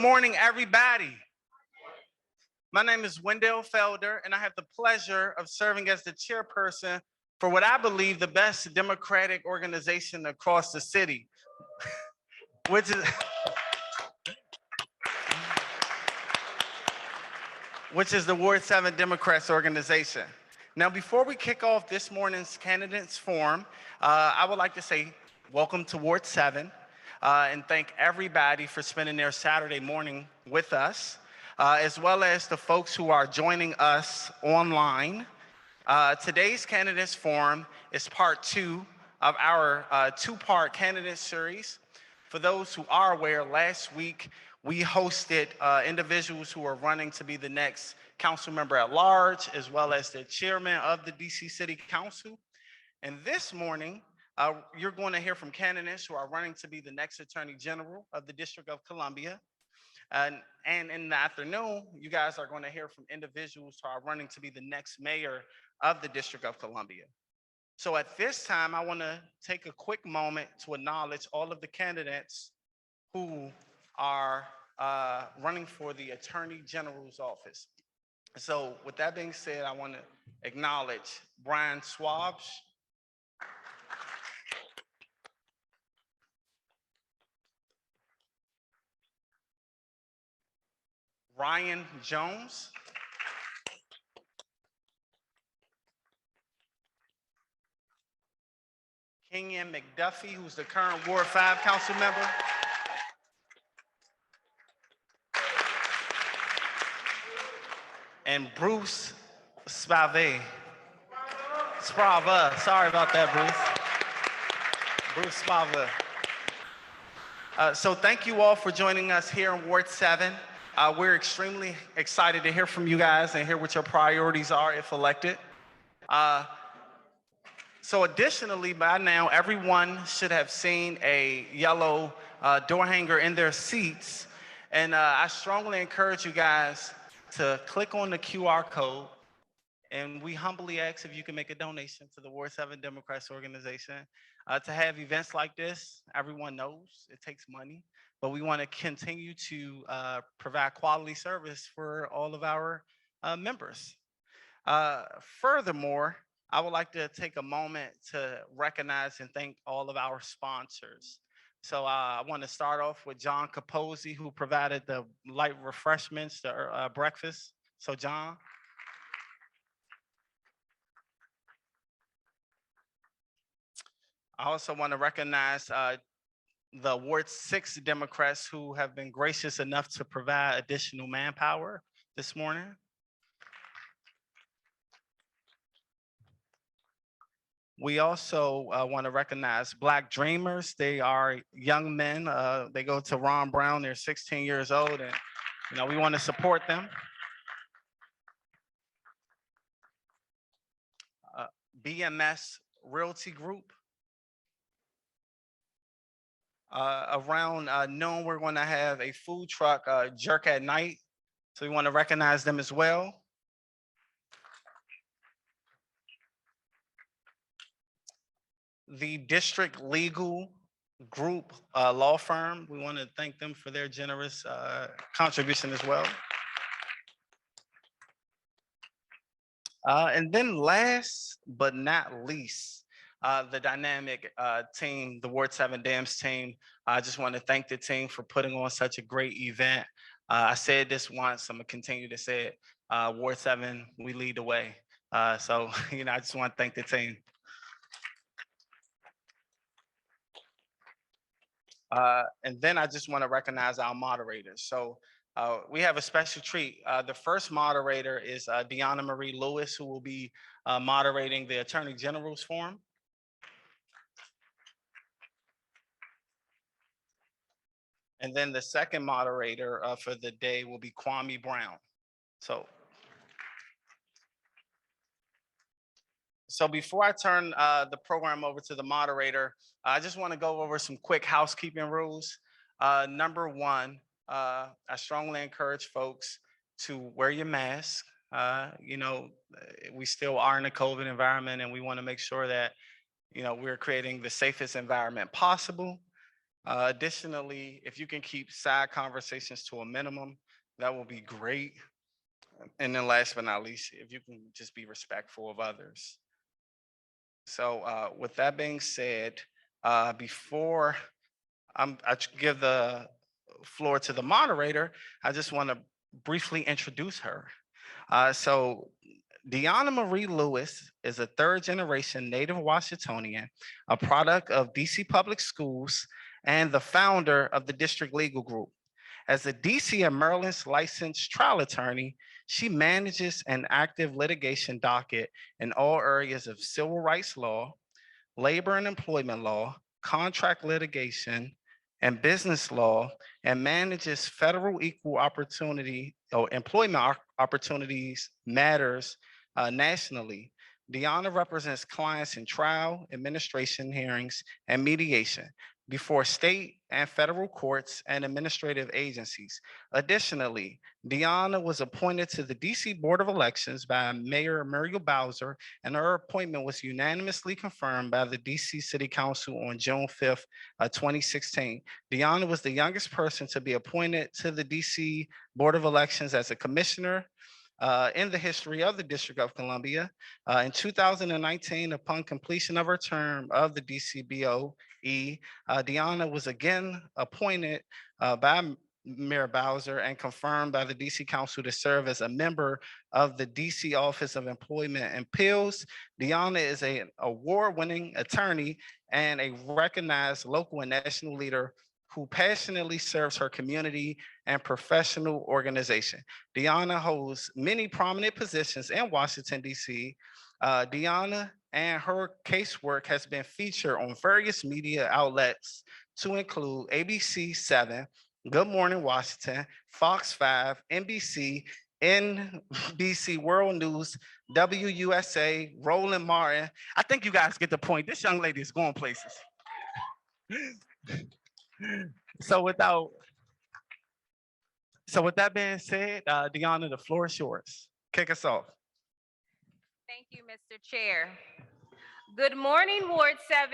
morning, everybody. My name is Wendell Felder, and I have the pleasure of serving as the chairperson for what I believe the best democratic organization across the city, which is the Ward 7 Democrats organization. Now, before we kick off this morning's candidates forum, I would like to say welcome to Ward 7 and thank everybody for spending their Saturday morning with us, as well as the folks who are joining us online. Today's candidates forum is part 2 of our 2-part candidate series. For those who are aware, last week we hosted individuals who are running to be the next council member at large, as well as the chairman of the DC City Council. And this morning, you're going to hear from candidates who are running to be the next Attorney General of the District of Columbia. And in the afternoon, you guys are going to hear from individuals who are running to be the next mayor of the District of Columbia. So at this time, I want to take a quick moment to acknowledge all of the candidates who are running for the Attorney General's office. So with that being said, I want to acknowledge Brian Swabs, Ryan Jones, Kenyon McDuffie, who's the current Ward 5 council member, and Bruce Sprava. Sorry about that, Bruce Sprava. So thank you all for joining us here in Ward 7. We're extremely excited to hear from you guys and hear what your priorities are if elected. So additionally, by now, everyone should have seen a yellow door hanger in their seats. And I strongly encourage you guys to click on the QR code. And we humbly ask if you can make a donation to the Ward 7 Democrats organization. To have events like this, everyone knows it takes money, but we want to continue to provide quality service for all of our members. Furthermore, I would like to take a moment to recognize and thank all of our sponsors. So I want to start off with John Capozzi, who provided the light refreshments, the breakfast. So John. I also want to recognize the Ward 6 Democrats who have been gracious enough to provide additional manpower this morning. We also want to recognize Black Dreamers. They are young men. They go to Ron Brown. They're 16 years old, and we want to support them. BMS Realty Group. Around noon, we're going to have a food truck, Jerk at Night. So we want to recognize them as well. The District Legal Group law firm, we want to thank them for their generous contribution as well. And then last but not least, the dynamic team, the Ward 7 Dams team. I just want to thank the team for putting on such a great event. I said this once, I'm gonna continue to say it. Ward 7, we lead the way. So, I just want to thank the team. And then I just want to recognize our moderators. So we have a special treat. The first moderator is Deanna Marie Lewis, who will be moderating the Attorney General's Forum. And then the second moderator for the day will be Kwame Brown. So before I turn the program over to the moderator, I just want to go over some quick housekeeping rules. Number one, I strongly encourage folks to wear your mask. We still are in a COVID environment, and we want to make sure that we're creating the safest environment possible. Additionally, if you can keep side conversations to a minimum, that will be great. And then last but not least, if you can just be respectful of others. So with that being said, before give the floor to the moderator, I just want to briefly introduce her. So Deanna Marie Lewis is a third generation native Washingtonian, a product of DC Public Schools, and the founder of the District Legal Group. As a DC and Maryland's licensed trial attorney, she manages an active litigation docket in all areas of civil rights law, labor and employment law, contract litigation, and business law, and manages federal equal opportunity or employment opportunities matters nationally. Deanna represents clients in trial, administration hearings, and mediation before state and federal courts and administrative agencies. Additionally, Deanna was appointed to the DC Board of Elections by Mayor Muriel Bowser, and her appointment was unanimously confirmed by the DC City Council on June 5th, 2016. Deanna was the youngest person to be appointed to the DC Board of Elections as a commissioner in the history of the District of Columbia. In 2019, upon completion of her term of the DCBOE, Deanna was again appointed by Mayor Bowser and confirmed by the DC Council to serve as a member of the DC Office of Employment and Appeals. Deanna is an award-winning attorney and a recognized local and national leader who passionately serves her community and professional organization. Deanna holds many prominent positions in Washington, D.C. Deanna and her casework has been featured on various media outlets to include ABC 7, Good Morning Washington, Fox 5, NBC, NBC World News, WUSA, Roland Martin. I think you guys get the point. This young lady is going places. So with that being said, Deanna, the floor is yours. Kick us off. Thank you, Mr. Chair. Good morning, Ward 7.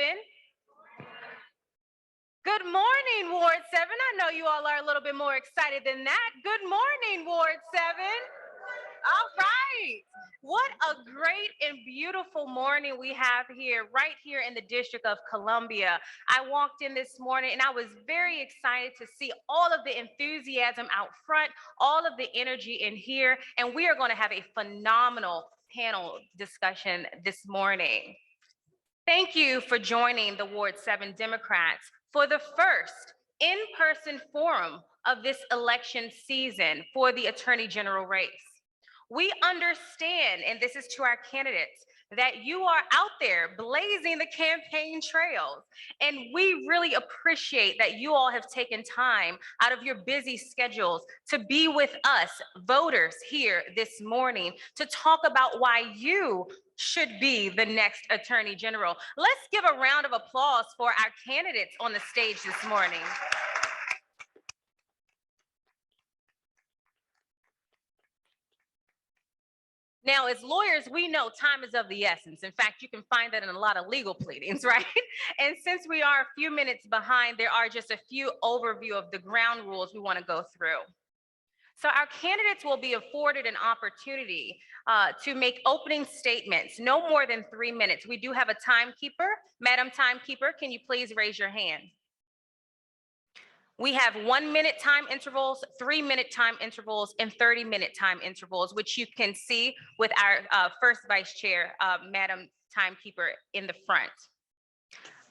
Good morning, Ward 7. I know you all are a little bit more excited than that. Good morning, Ward 7. All right. What a great and beautiful morning we have here, right here in the District of Columbia. I walked in this morning and I was very excited to see all of the enthusiasm out front, all of the energy in here, and we are going to have a phenomenal panel discussion this morning. Thank you for joining the Ward 7 Democrats for the first in-person forum of this election season for the Attorney General race. We understand, and this is to our candidates, that you are out there blazing the campaign trails. And we really appreciate that you all have taken time out of your busy schedules to be with us, voters, here this morning to talk about why you should be the next Attorney General. Let's give a round of applause for our candidates on the stage this morning. Now, as lawyers, we know time is of the essence. In fact, you can find that in a lot of legal pleadings, right? And since we are a few minutes behind, there are just a few overview of the ground rules we want to go through. So our candidates will be afforded an opportunity to make opening statements, no more than 3 minutes. We do have a timekeeper. Madam Timekeeper, can you please raise your hand? We have 1 minute time intervals, 3 minute time intervals, and 30-minute time intervals, which you can see with our first vice chair, Madam Timekeeper, in the front.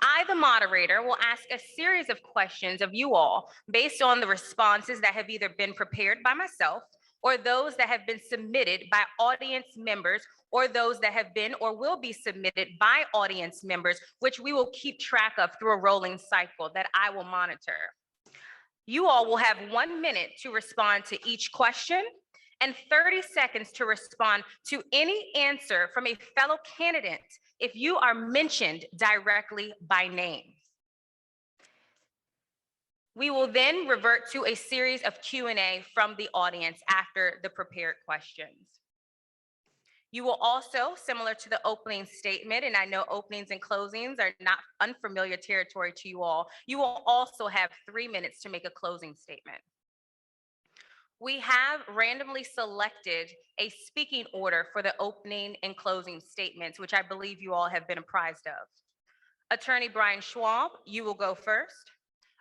I, the moderator, will ask a series of questions of you all based on the responses that have either been prepared by myself or those that have been submitted by audience members or those that have been or will be submitted by audience members, which we will keep track of through a rolling cycle that I will monitor. You all will have 1 minute to respond to each question and 30 seconds to respond to any answer from a fellow candidate if you are mentioned directly by name. We will then revert to a series of Q&A from the audience after the prepared questions. You will also, similar to the opening statement, and I know openings and closings are not unfamiliar territory to you all, you will also have 3 minutes to make a closing statement. We have randomly selected a speaking order for the opening and closing statements, which I believe you all have been apprised of. Attorney Brian Schwab, you will go first.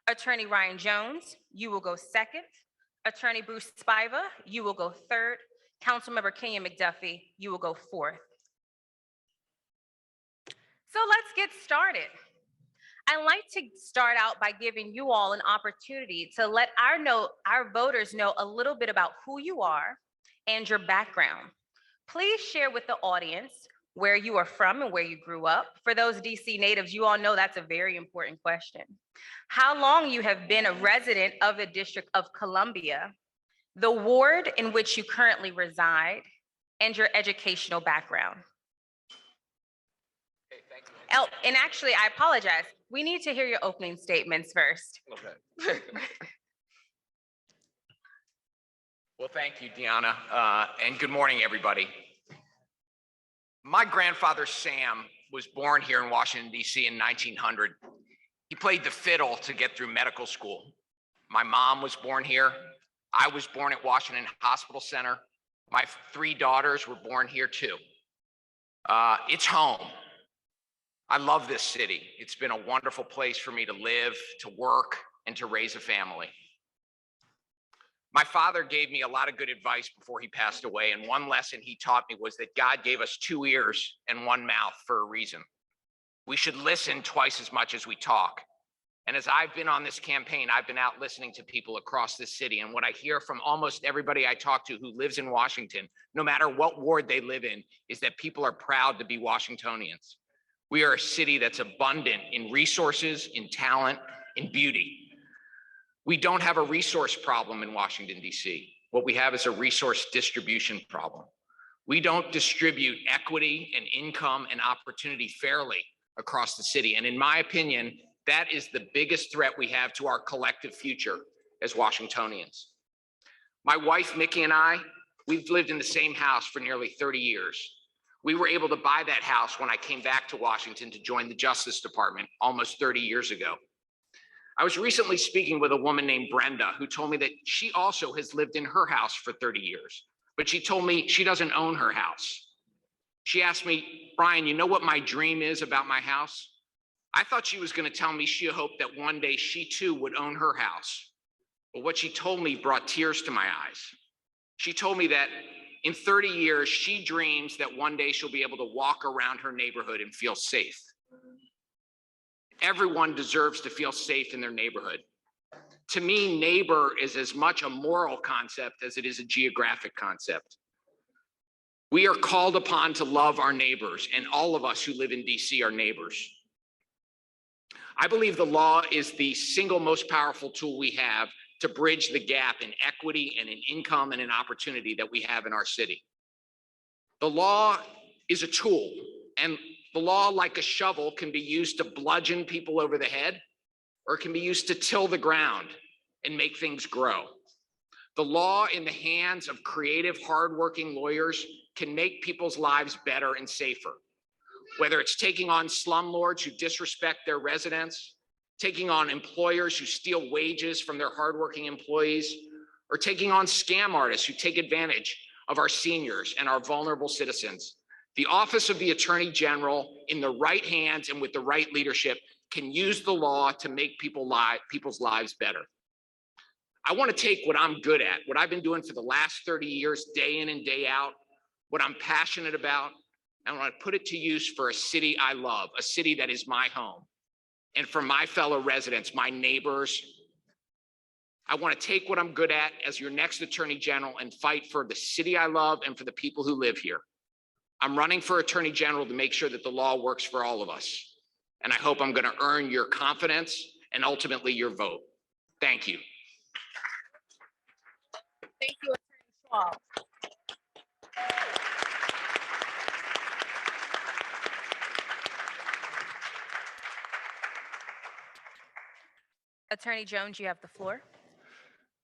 Attorney Ryan Jones, you will go second. Attorney Bruce Spiva, you will go third. Councilmember Kenya McDuffie, you will go fourth. So let's get started. I'd like to start out by giving you all an opportunity to let our voters know a little bit about who you are and your background. Please share with the audience where you are from and where you grew up. For those DC natives, you all know that's a very important question. How long you have been a resident of the District of Columbia, the ward in which you currently reside, and your educational background. Okay, thank you. Oh, and actually, I apologize. We need to hear your opening statements first. Okay. Well, thank you, Deanna, and good morning, everybody. My grandfather, Sam, was born here in Washington, D.C. in 1900. He played the fiddle to get through medical school. My mom was born here. I was born at Washington Hospital Center. My 3 daughters were born here too. It's home. I love this city. It's been a wonderful place for me to live, to work, and to raise a family. My father gave me a lot of good advice before he passed away, and one lesson he taught me was that God gave us 2 ears and 1 mouth for a reason. We should listen twice as much as we talk. And as I've been on this campaign, I've been out listening to people across the city, and what I hear from almost everybody I talk to who lives in Washington, no matter what ward they live in, is that people are proud to be Washingtonians. We are a city that's abundant in resources, in talent, in beauty. We don't have a resource problem in Washington, D.C. What we have is a resource distribution problem. We don't distribute equity and income and opportunity fairly across the city. And in my opinion, that is the biggest threat we have to our collective future as Washingtonians. My wife, Mickey, and I, we've lived in the same house for nearly 30 years. We were able to buy that house when I came back to Washington to join the Justice Department almost 30 years ago. I was recently speaking with a woman named Brenda who told me that she also has lived in her house for 30 years, but she told me she doesn't own her house. She asked me, Brian, you know what my dream is about my house? I thought she was going to tell me she hoped that one day she too would own her house. But what she told me brought tears to my eyes. She told me that in 30 years, she dreams that one day she'll be able to walk around her neighborhood and feel safe. Everyone deserves to feel safe in their neighborhood. To me, neighbor is as much a moral concept as it is a geographic concept. We are called upon to love our neighbors, and all of us who live in DC are neighbors. I believe the law is the single most powerful tool we have to bridge the gap in equity and in income and in opportunity that we have in our city. The law is a tool, and the law, like a shovel, can be used to bludgeon people over the head, or it can be used to till the ground and make things grow. The law in the hands of creative, hardworking lawyers can make people's lives better and safer. Whether it's taking on slumlords who disrespect their residents, taking on employers who steal wages from their hardworking employees, or taking on scam artists who take advantage of our seniors and our vulnerable citizens. The Office of the Attorney General, in the right hands and with the right leadership, can use the law to make people's lives better. I want to take what I'm good at, what I've been doing for the last 30 years, day in and day out, what I'm passionate about, and I want to put it to use for a city I love, a city that is my home. And for my fellow residents, my neighbors, I want to take what I'm good at as your next Attorney General and fight for the city I love and for the people who live here. I'm running for Attorney General to make sure that the law works for all of us. And I hope I'm going to earn your confidence and ultimately your vote. Thank you. Thank you, Attorney Schwab. Attorney Jones, you have the floor.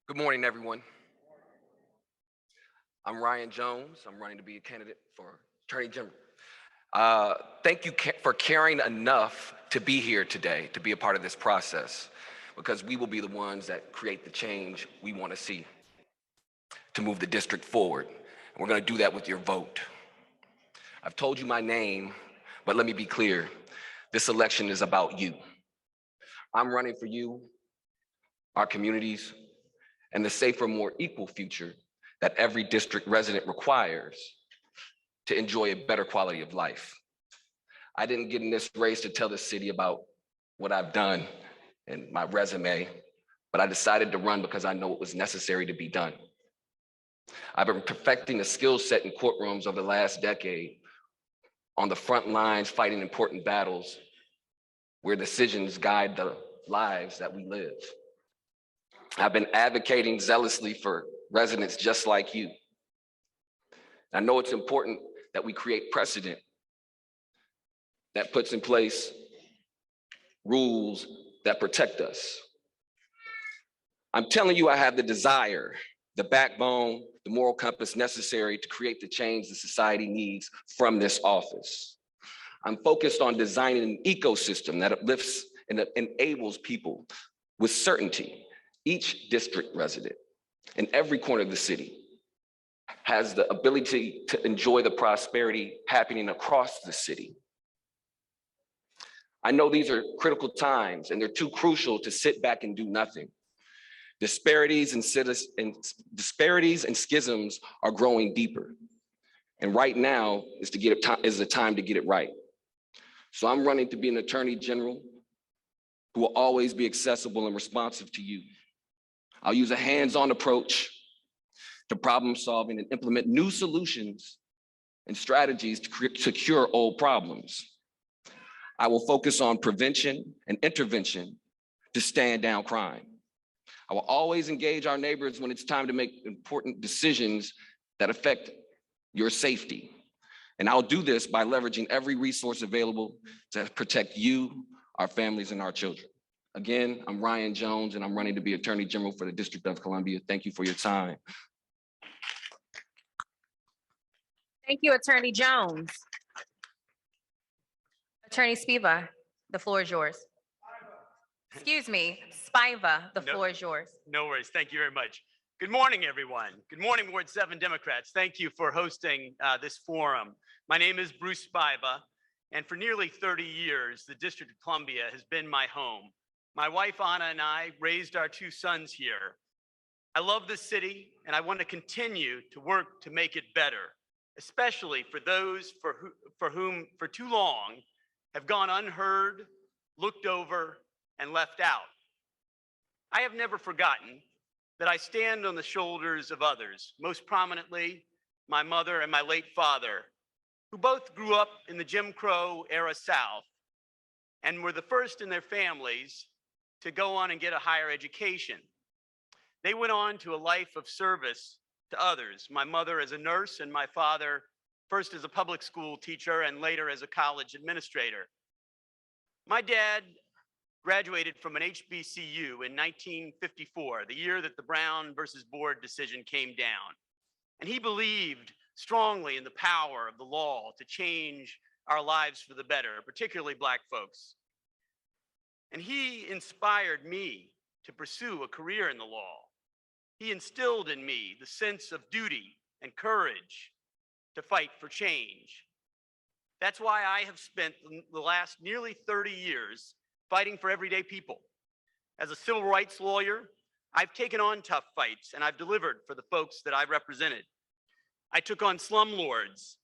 Good morning, everyone. I'm Ryan Jones. I'm running to be a candidate for Attorney General, thank you for caring enough to be here today, to be a part of this process, because we will be the ones that create the change we want to see to move the district forward. And we're going to do that with your vote. I've told you my name, but let me be clear. This election is about you. I'm running for you, our communities, and the safer, more equal future that every district resident requires to enjoy a better quality of life. I didn't get in this race to tell the city about what I've done and my resume, but I decided to run because I know it was necessary to be done. I've been perfecting a skill set in courtrooms over the last decade, on the front lines fighting important battles where decisions guide the lives that we live. I've been advocating zealously for residents just like you. I know it's important that we create precedent that puts in place rules that protect us. I'm telling you, I have the desire, the backbone, the moral compass necessary to create the change the society needs from this office. I'm focused on designing an ecosystem that uplifts and enables people with certainty. Each district resident in every corner of the city has the ability to enjoy the prosperity happening across the city. I know these are critical times and they're too crucial to sit back and do nothing. Disparities and schisms are growing deeper. And right now is the time to get it right. So I'm running to be an attorney general who will always be accessible and responsive to you. I'll use a hands-on approach to problem solving and implement new solutions and strategies to cure old problems. I will focus on prevention and intervention to stand down crime. I will always engage our neighbors when it's time to make important decisions that affect your safety. And I'll do this by leveraging every resource available to protect you, our families, and our children. Again, I'm Ryan Jones, and I'm running to be Attorney General for the District of Columbia. Thank you for your time. Thank you, Attorney Jones. Attorney Spiva, the floor is yours. Excuse me, Spiva, the floor is yours. No worries. Thank you very much. Good morning, everyone. Good morning, Ward 7 Democrats. Thank you for hosting this forum. My name is Bruce Spiva, and for nearly 30 years, the District of Columbia has been my home. My wife, Anna, and I raised our two sons here. I love this city, and I want to continue to work to make it better, especially for those for whom for too long have gone unheard, looked over, and left out. I have never forgotten that I stand on the shoulders of others, most prominently my mother and my late father, who both grew up in the Jim Crow era South and were the first in their families to go on and get a higher education. They went on to a life of service to others, my mother as a nurse and my father first as a public school teacher and later as a college administrator. My dad graduated from an HBCU in 1954, the year that the Brown versus Board decision came down. And he believed strongly in the power of the law to change our lives for the better, particularly Black folks. And he inspired me to pursue a career in the law. He instilled in me the sense of duty and courage to fight for change. That's why I have spent the last nearly 30 years fighting for everyday people. As a civil rights lawyer, I've taken on tough fights and I've delivered for the folks that I represented. I took on slumlords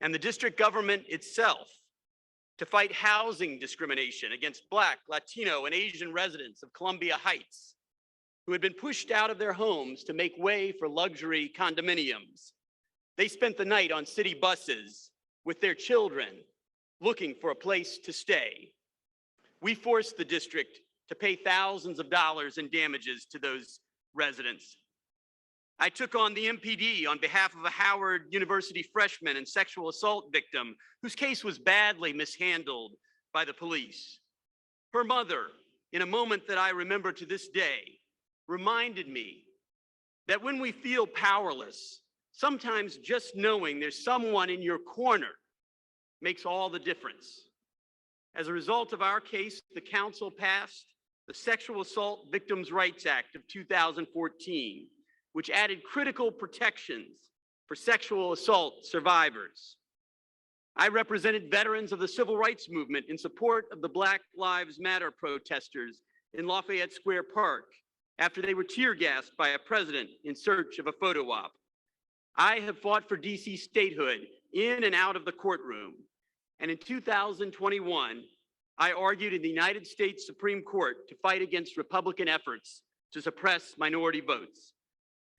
and the district government itself to fight housing discrimination against Black, Latino, and Asian residents of Columbia Heights who had been pushed out of their homes to make way for luxury condominiums. They spent the night on city buses with their children looking for a place to stay. We forced the district to pay thousands of dollars in damages to those residents. I took on the MPD on behalf of a Howard University freshman and sexual assault victim whose case was badly mishandled by the police. Her mother, in a moment that I remember to this day, reminded me that when we feel powerless, Sometimes just knowing there's someone in your corner makes all the difference. As a result of our case, the council passed the Sexual Assault Victims' Rights Act of 2014, which added critical protections for sexual assault survivors. I represented veterans of the civil rights movement in support of the Black Lives Matter protesters in Lafayette Square Park after they were tear gassed by a president in search of a photo op. I have fought for DC statehood in and out of the courtroom. And in 2021, I argued in the United States Supreme Court to fight against Republican efforts to suppress minority votes.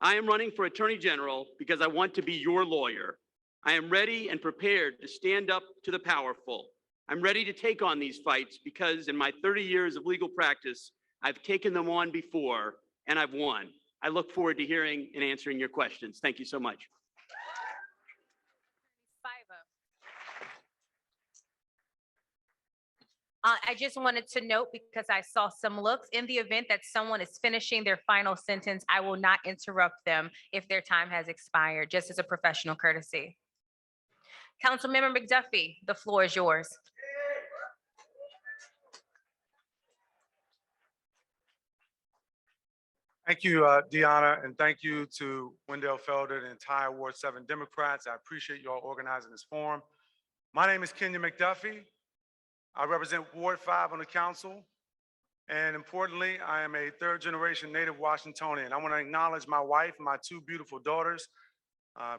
I am running for Attorney General because I want to be your lawyer. I am ready and prepared to stand up to the powerful. I'm ready to take on these fights because in my 30 years of legal practice, I've taken them on before and I've won. I look forward to hearing and answering your questions. Thank you so much. I just wanted to note, because I saw some looks, in the event that someone is finishing their final sentence, I will not interrupt them if their time has expired, just as a professional courtesy. Councilmember McDuffie, the floor is yours. Thank you, Deanna, and thank you to Wendell Felder and the entire Ward 7 Democrats. I appreciate you all organizing this forum. My name is Kenya McDuffie. I represent Ward 5 on the council, and importantly, I am a third-generation native Washingtonian. I want to acknowledge my wife and my two beautiful daughters,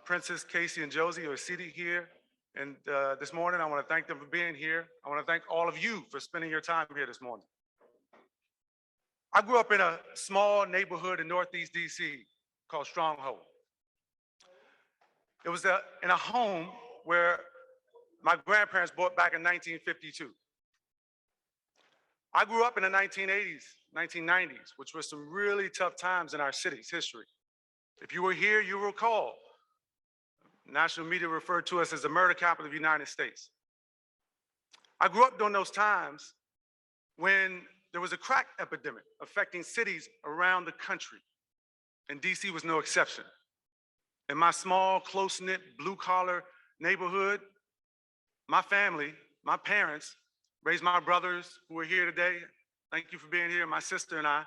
Princess Casey and Josie, who are seated here. And this morning, I want to thank them for being here. I want to thank all of you for spending your time here this morning. I grew up in a small neighborhood in Northeast DC called Stronghold. It was in a home where my grandparents bought back in 1952. I grew up in the 1980s, 1990s, which were some really tough times in our city's history. If you were here, you recall, national media referred to us as the murder capital of the United States. I grew up during those times when there was a crack epidemic affecting cities around the country, and DC was no exception. In my small, close-knit, blue-collar neighborhood, my family, my parents, raised my brothers who are here today, thank you for being here, my sister and I,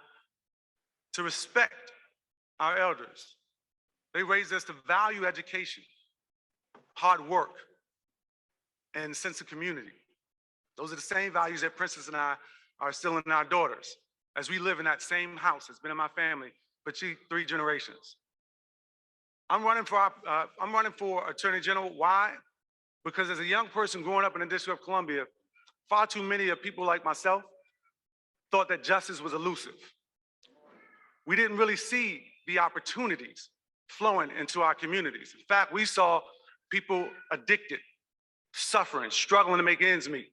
to respect our elders. They raised us to value education, hard work, and sense of community. Those are the same values that Princess and I are still in our daughters, as we live in that same house that's been in my family for 3 generations. I'm running for Attorney General. Why? Because as a young person growing up in the District of Columbia, far too many of people like myself thought that justice was elusive. We didn't really see the opportunities flowing into our communities. In fact, we saw people addicted, suffering, struggling to make ends meet.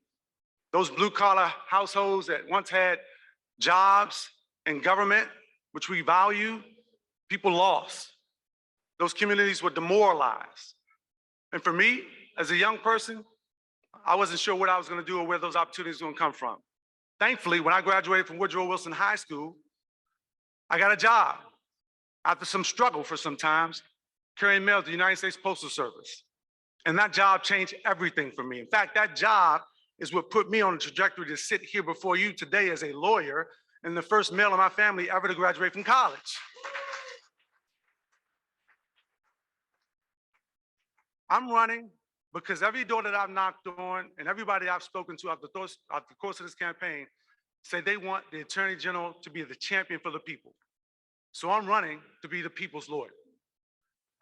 Those blue-collar households that once had jobs and government, which we value, people lost. Those communities were demoralized. And for me, as a young person, I wasn't sure what I was going to do or where those opportunities were going to come from. Thankfully, when I graduated from Woodrow Wilson High School, I got a job after some struggle for some times, carrying mail to the United States Postal Service. And that job changed everything for me. In fact, that job is what put me on a trajectory to sit here before you today as a lawyer and the first male in my family ever to graduate from college. I'm running because every door that I've knocked on and everybody I've spoken to after the course of this campaign say they want the Attorney General to be the champion for the people. So I'm running to be the people's lawyer.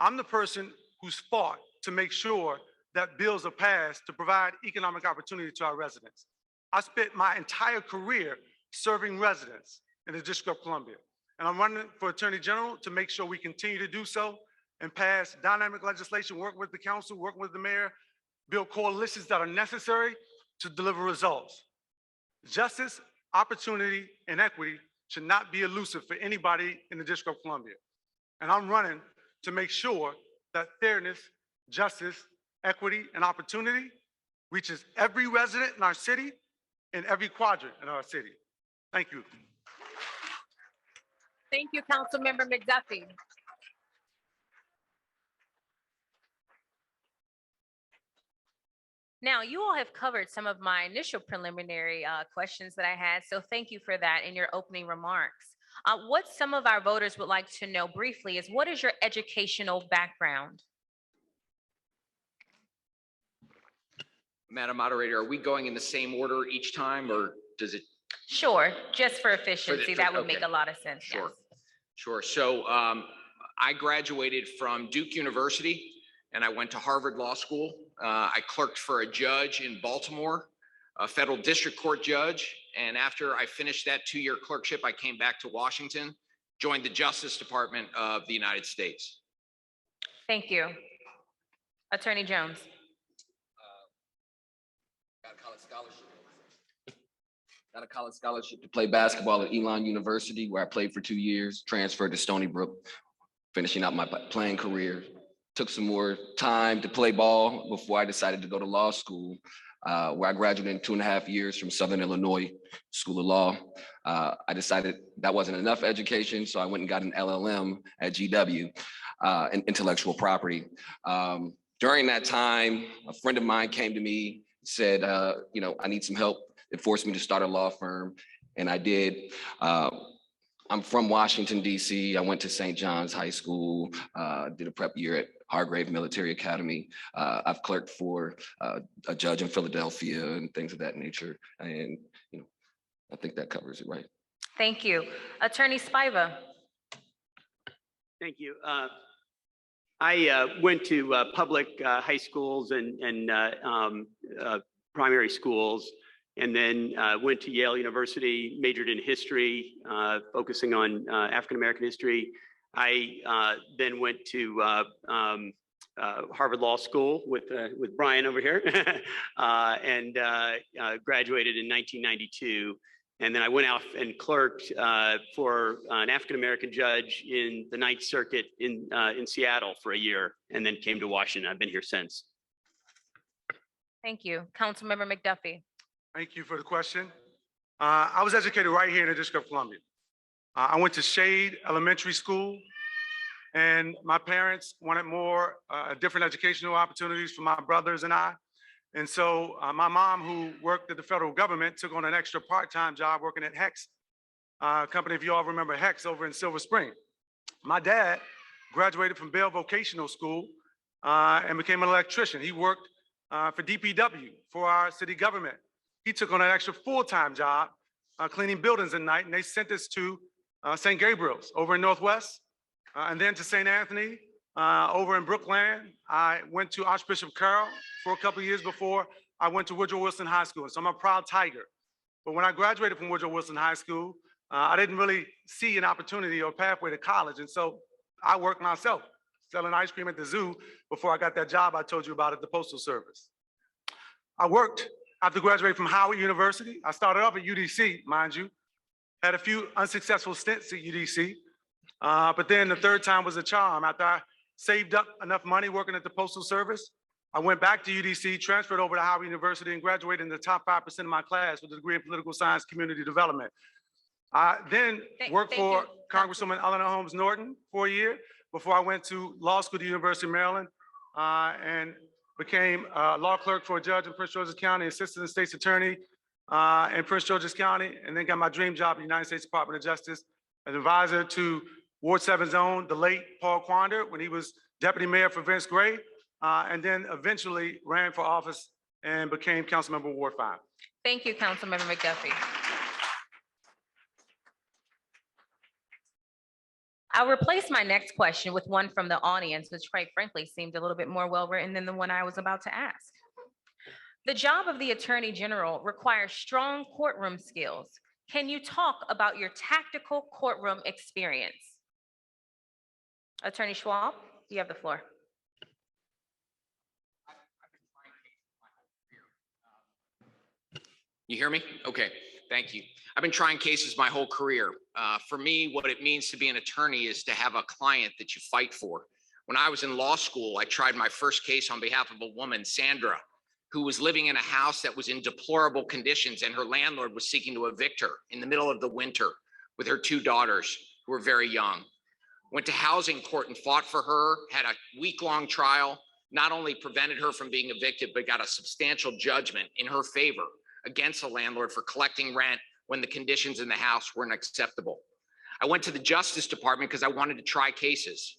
I'm the person who's fought to make sure that bills are passed to provide economic opportunity to our residents. I spent my entire career serving residents in the District of Columbia. And I'm running for Attorney General to make sure we continue to do so and pass dynamic legislation, work with the council, work with the mayor, build coalitions that are necessary to deliver results. Justice, opportunity, and equity should not be elusive for anybody in the District of Columbia. And I'm running to make sure that fairness, justice, equity, and opportunity reaches every resident in our city and every quadrant in our city. Thank you. Thank you, Councilmember McDuffie. Now, you all have covered some of my initial preliminary questions that I had, so thank you for that in your opening remarks. What some of our voters would like to know briefly is what is your educational background? Madam Moderator, are we going in the same order each time, or does it? Sure, just for efficiency, that would make okay. a lot of sense. Sure, Yes. sure. So I graduated from Duke University and I went to Harvard Law School. I clerked for a judge in Baltimore, a federal district court judge. And after I finished that 2-year clerkship, I came back to Washington, joined the Justice Department of the United States. Thank you. Attorney Jones. Got a college scholarship. Got a college scholarship to play basketball at Elon University, where I played for 2 years, transferred to Stony Brook, finishing out my playing career. Took some more time to play ball before I decided to go to law school, where I graduated in 2.5 years from Southern Illinois School of Law. I decided that wasn't enough education, so I went and got an LLM at GW in intellectual property. During that time, a friend of mine came to me, said, I need some help. It forced me to start a law firm, and I did. I'm from Washington, D.C. I went to St. John's High School, did a prep year at Hargrave Military Academy. I've clerked for a judge in Philadelphia and things of that nature. And, I think that covers it, right? Thank you. Attorney Spiva. Thank you. I went to public high schools and primary schools, and then went to Yale University, majored in history, focusing on African-American history. I then went to Harvard Law School with Brian over here, and graduated in 1992. And then I went out and clerked for an African-American judge in the Ninth Circuit in Seattle for a year, and then came to Washington. I've been here since. Thank you. Councilmember McDuffie. Thank you for the question. I was educated right here in the District of Columbia. I went to Shade Elementary School, and my parents wanted more different educational opportunities for my brothers and I. And so my mom, who worked at the federal government, took on an extra part-time job working at Hex company, if you all remember Hex, over in Silver Spring. My dad graduated from Bell Vocational School and became an electrician. He worked for DPW, for our city government. He took on an extra full-time job cleaning buildings at night, and they sent us to St. Gabriel's over in Northwest, and then to St. Anthony over in Brookland. I went to Archbishop Carroll for a couple of years before I went to Woodrow Wilson High School. So I'm a proud Tiger. But when I graduated from Woodrow Wilson High School, I didn't really see an opportunity or pathway to college. And so I worked myself, selling ice cream at the zoo before I got that job I told you about at the Postal Service. I worked after graduating from Howard University. I started off at UDC, mind you, had a few unsuccessful stints at UDC, but then the third time was a charm. After I saved up enough money working at the Postal Service, I went back to UDC, transferred over to Howard University, and graduated in the top 5% of my class with a degree in political science, community development. I then worked for Congresswoman Eleanor Holmes Norton for a year before I went to law school at the University of Maryland and became a law clerk for a judge in Prince George's County, assistant state's attorney in Prince George's County, and then got my dream job at the United States Department of Justice as advisor to Ward 7's own, the late Paul Quander, when he was deputy mayor for Vince Gray, and then eventually ran for office and became council member Ward 5. Thank you, Councilmember McDuffie. I'll replace my next question with one from the audience, which quite frankly seemed a little bit more well-written than the one I was about to ask. The job of the Attorney General requires strong courtroom skills. Can you talk about your tactical courtroom experience? Attorney Schwab, you have the floor. You hear me? Okay, thank you. I've been trying cases my whole career. For me, what it means to be an attorney is to have a client that you fight for. When I was in law school, I tried my first case on behalf of a woman, Sandra, who was living in a house that was in deplorable conditions, and her landlord was seeking to evict her in the middle of the winter with her 2 daughters who were very young. Went to housing court and fought for her, had a week-long trial, not only prevented her from being evicted, but got a substantial judgment in her favor against the landlord for collecting rent when the conditions in the house weren't acceptable. I went to the Justice Department because I wanted to try cases.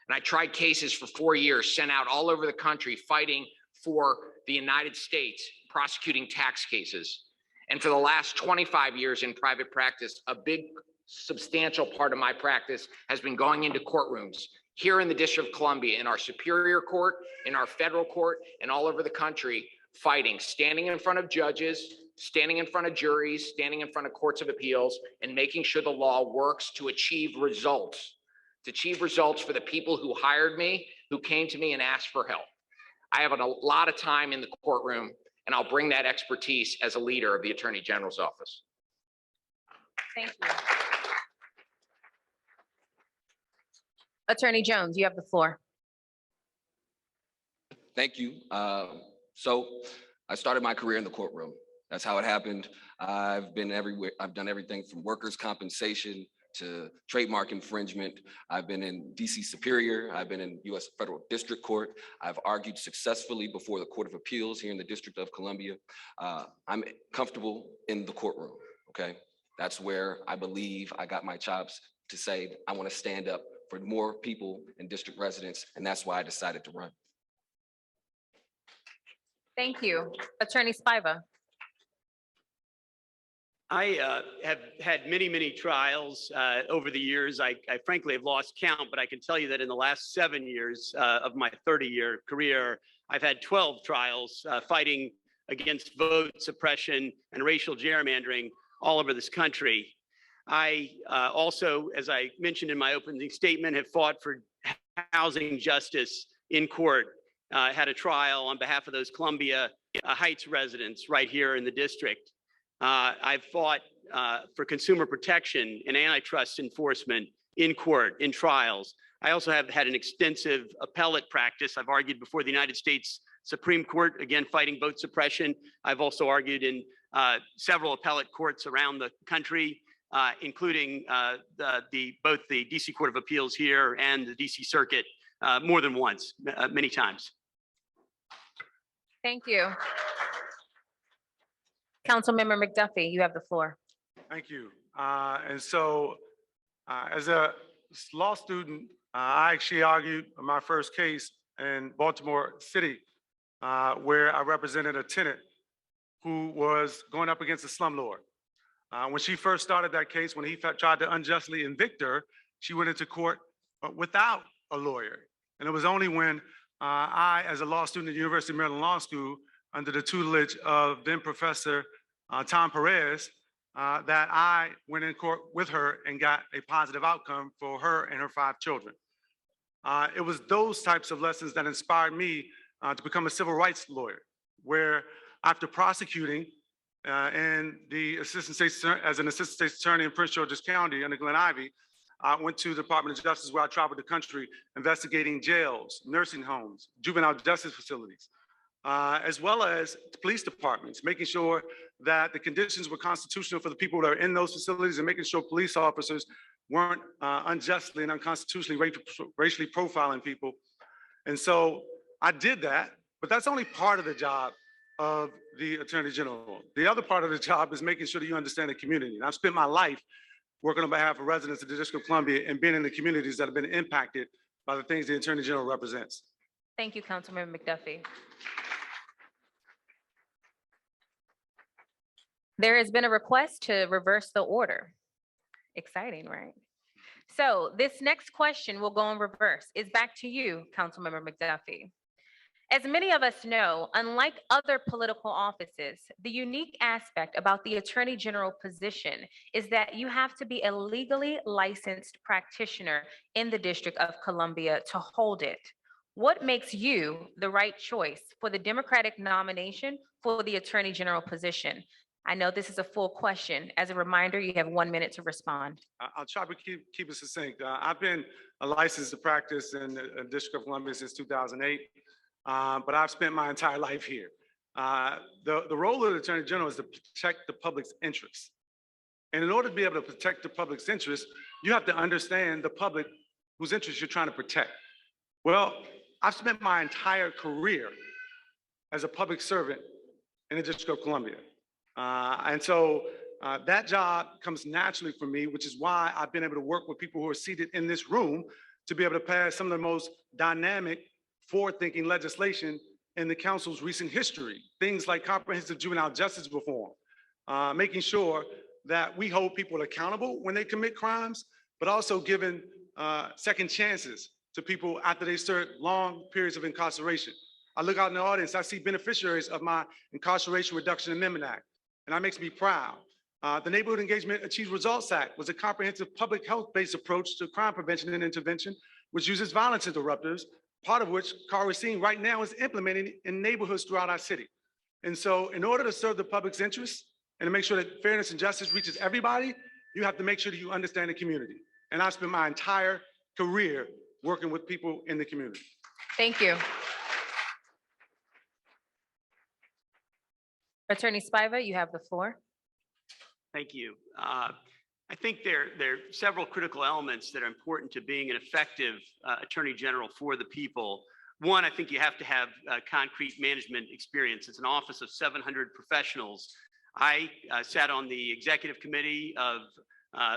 And I tried cases for 4 years, sent out all over the country, fighting for the United States, prosecuting tax cases. And for the last 25 years in private practice, a big substantial part of my practice has been going into courtrooms here in the District of Columbia, in our Superior Court, in our federal court, and all over the country, fighting, standing in front of judges, standing in front of juries, standing in front of courts of appeals, and making sure the law works to achieve results for the people who hired me, who came to me and asked for help. I have a lot of time in the courtroom, and I'll bring that expertise as a leader of the Attorney General's office. Thank you. Attorney Jones, you have the floor. Thank you. So I started my career in the courtroom. That's how it happened. I've been everywhere. I've done everything from workers' compensation to trademark infringement. I've been in DC Superior. I've been in US Federal District Court. I've argued successfully before the Court of Appeals here in the District of Columbia. I'm comfortable in the courtroom, okay? That's where I believe I got my chops to say, I want to stand up for more people and district residents, and that's why I decided to run. Thank you. Attorney Spiva. I have had many trials over the years. I frankly have lost count, but I can tell you that in the last 7 years of my 30-year career, I've had 12 trials fighting against vote suppression and racial gerrymandering all over this country. I also, as I mentioned in my opening statement, have fought for housing justice in court, had a trial on behalf of those Columbia Heights residents right here in the district. I've fought for consumer protection and antitrust enforcement in court, in trials. I also have had an extensive appellate practice. I've argued before the United States Supreme Court, again, fighting vote suppression. I've also argued in several appellate courts around the country, including both the DC Court of Appeals here and the DC Circuit more than once, many times. Thank you. Councilmember McDuffie, you have the floor. Thank you. As a law student, I actually argued my first case in Baltimore City, where I represented a tenant who was going up against a slumlord. When she first started that case, when he tried to unjustly evict her, she went into court without a lawyer. And it was only when I, as a law student at the University of Maryland Law School, under the tutelage of then Professor Tom Perez, that I went in court with her and got a positive outcome for her and her 5 children. It was those types of lessons that inspired me to become a civil rights lawyer, where after prosecuting and the as an assistant state's attorney in Prince George's County under Glen Ivy, I went to the Department of Justice, where I traveled the country investigating jails, nursing homes, juvenile justice facilities, as well as police departments, making sure that the conditions were constitutional for the people that are in those facilities and making sure police officers weren't unjustly and unconstitutionally racially profiling people. And so I did that, but that's only part of the job of the Attorney General. The other part of the job is making sure that you understand the community. And I've spent my life working on behalf of residents of the District of Columbia and being in the communities that have been impacted by the things the Attorney General represents. Thank you, Councilmember McDuffie. There has been a request to reverse the order. Exciting, right? So this next question will go in reverse. It's back to you, Councilmember McDuffie. As many of us know, unlike other political offices, the unique aspect about the Attorney General position is that you have to be a legally licensed practitioner in the District of Columbia to hold it. What makes you the right choice for the Democratic nomination for the Attorney General position? I know this is a full question. As a reminder, you have 1 minute to respond. I'll try to keep it succinct. I've been a licensed to practice in the District of Columbia since 2008. But I've spent my entire life here. The role of the Attorney General is to protect the public's interests. And in order to be able to protect the public's interests, you have to understand the public whose interests you're trying to protect. Well, I've spent my entire career as a public servant in the District of Columbia. And so that job comes naturally for me, which is why I've been able to work with people who are seated in this room to be able to pass some of the most dynamic, forward-thinking legislation in the council's recent history. Things like comprehensive juvenile justice reform, making sure that we hold people accountable when they commit crimes, but also giving second chances to people after they serve long periods of incarceration. I look out in the audience, I see beneficiaries of my Incarceration Reduction Amendment Act, and that makes me proud. The Neighborhood Engagement Achieve Results Act was a comprehensive public health-based approach to crime prevention and intervention, which uses violence interrupters, part of which Carl Racine right now is implementing in neighborhoods throughout our city. And so in order to serve the public's interests and to make sure that fairness and justice reaches everybody, you have to make sure that you understand the community. And I've spent my entire career working with people in the community. Thank you. Attorney Spiva, you have the floor. Thank you. I think there are several critical elements that are important to being an effective Attorney General for the people. One, I think you have to have concrete management experience. It's an office of 700 professionals. I sat on the executive committee of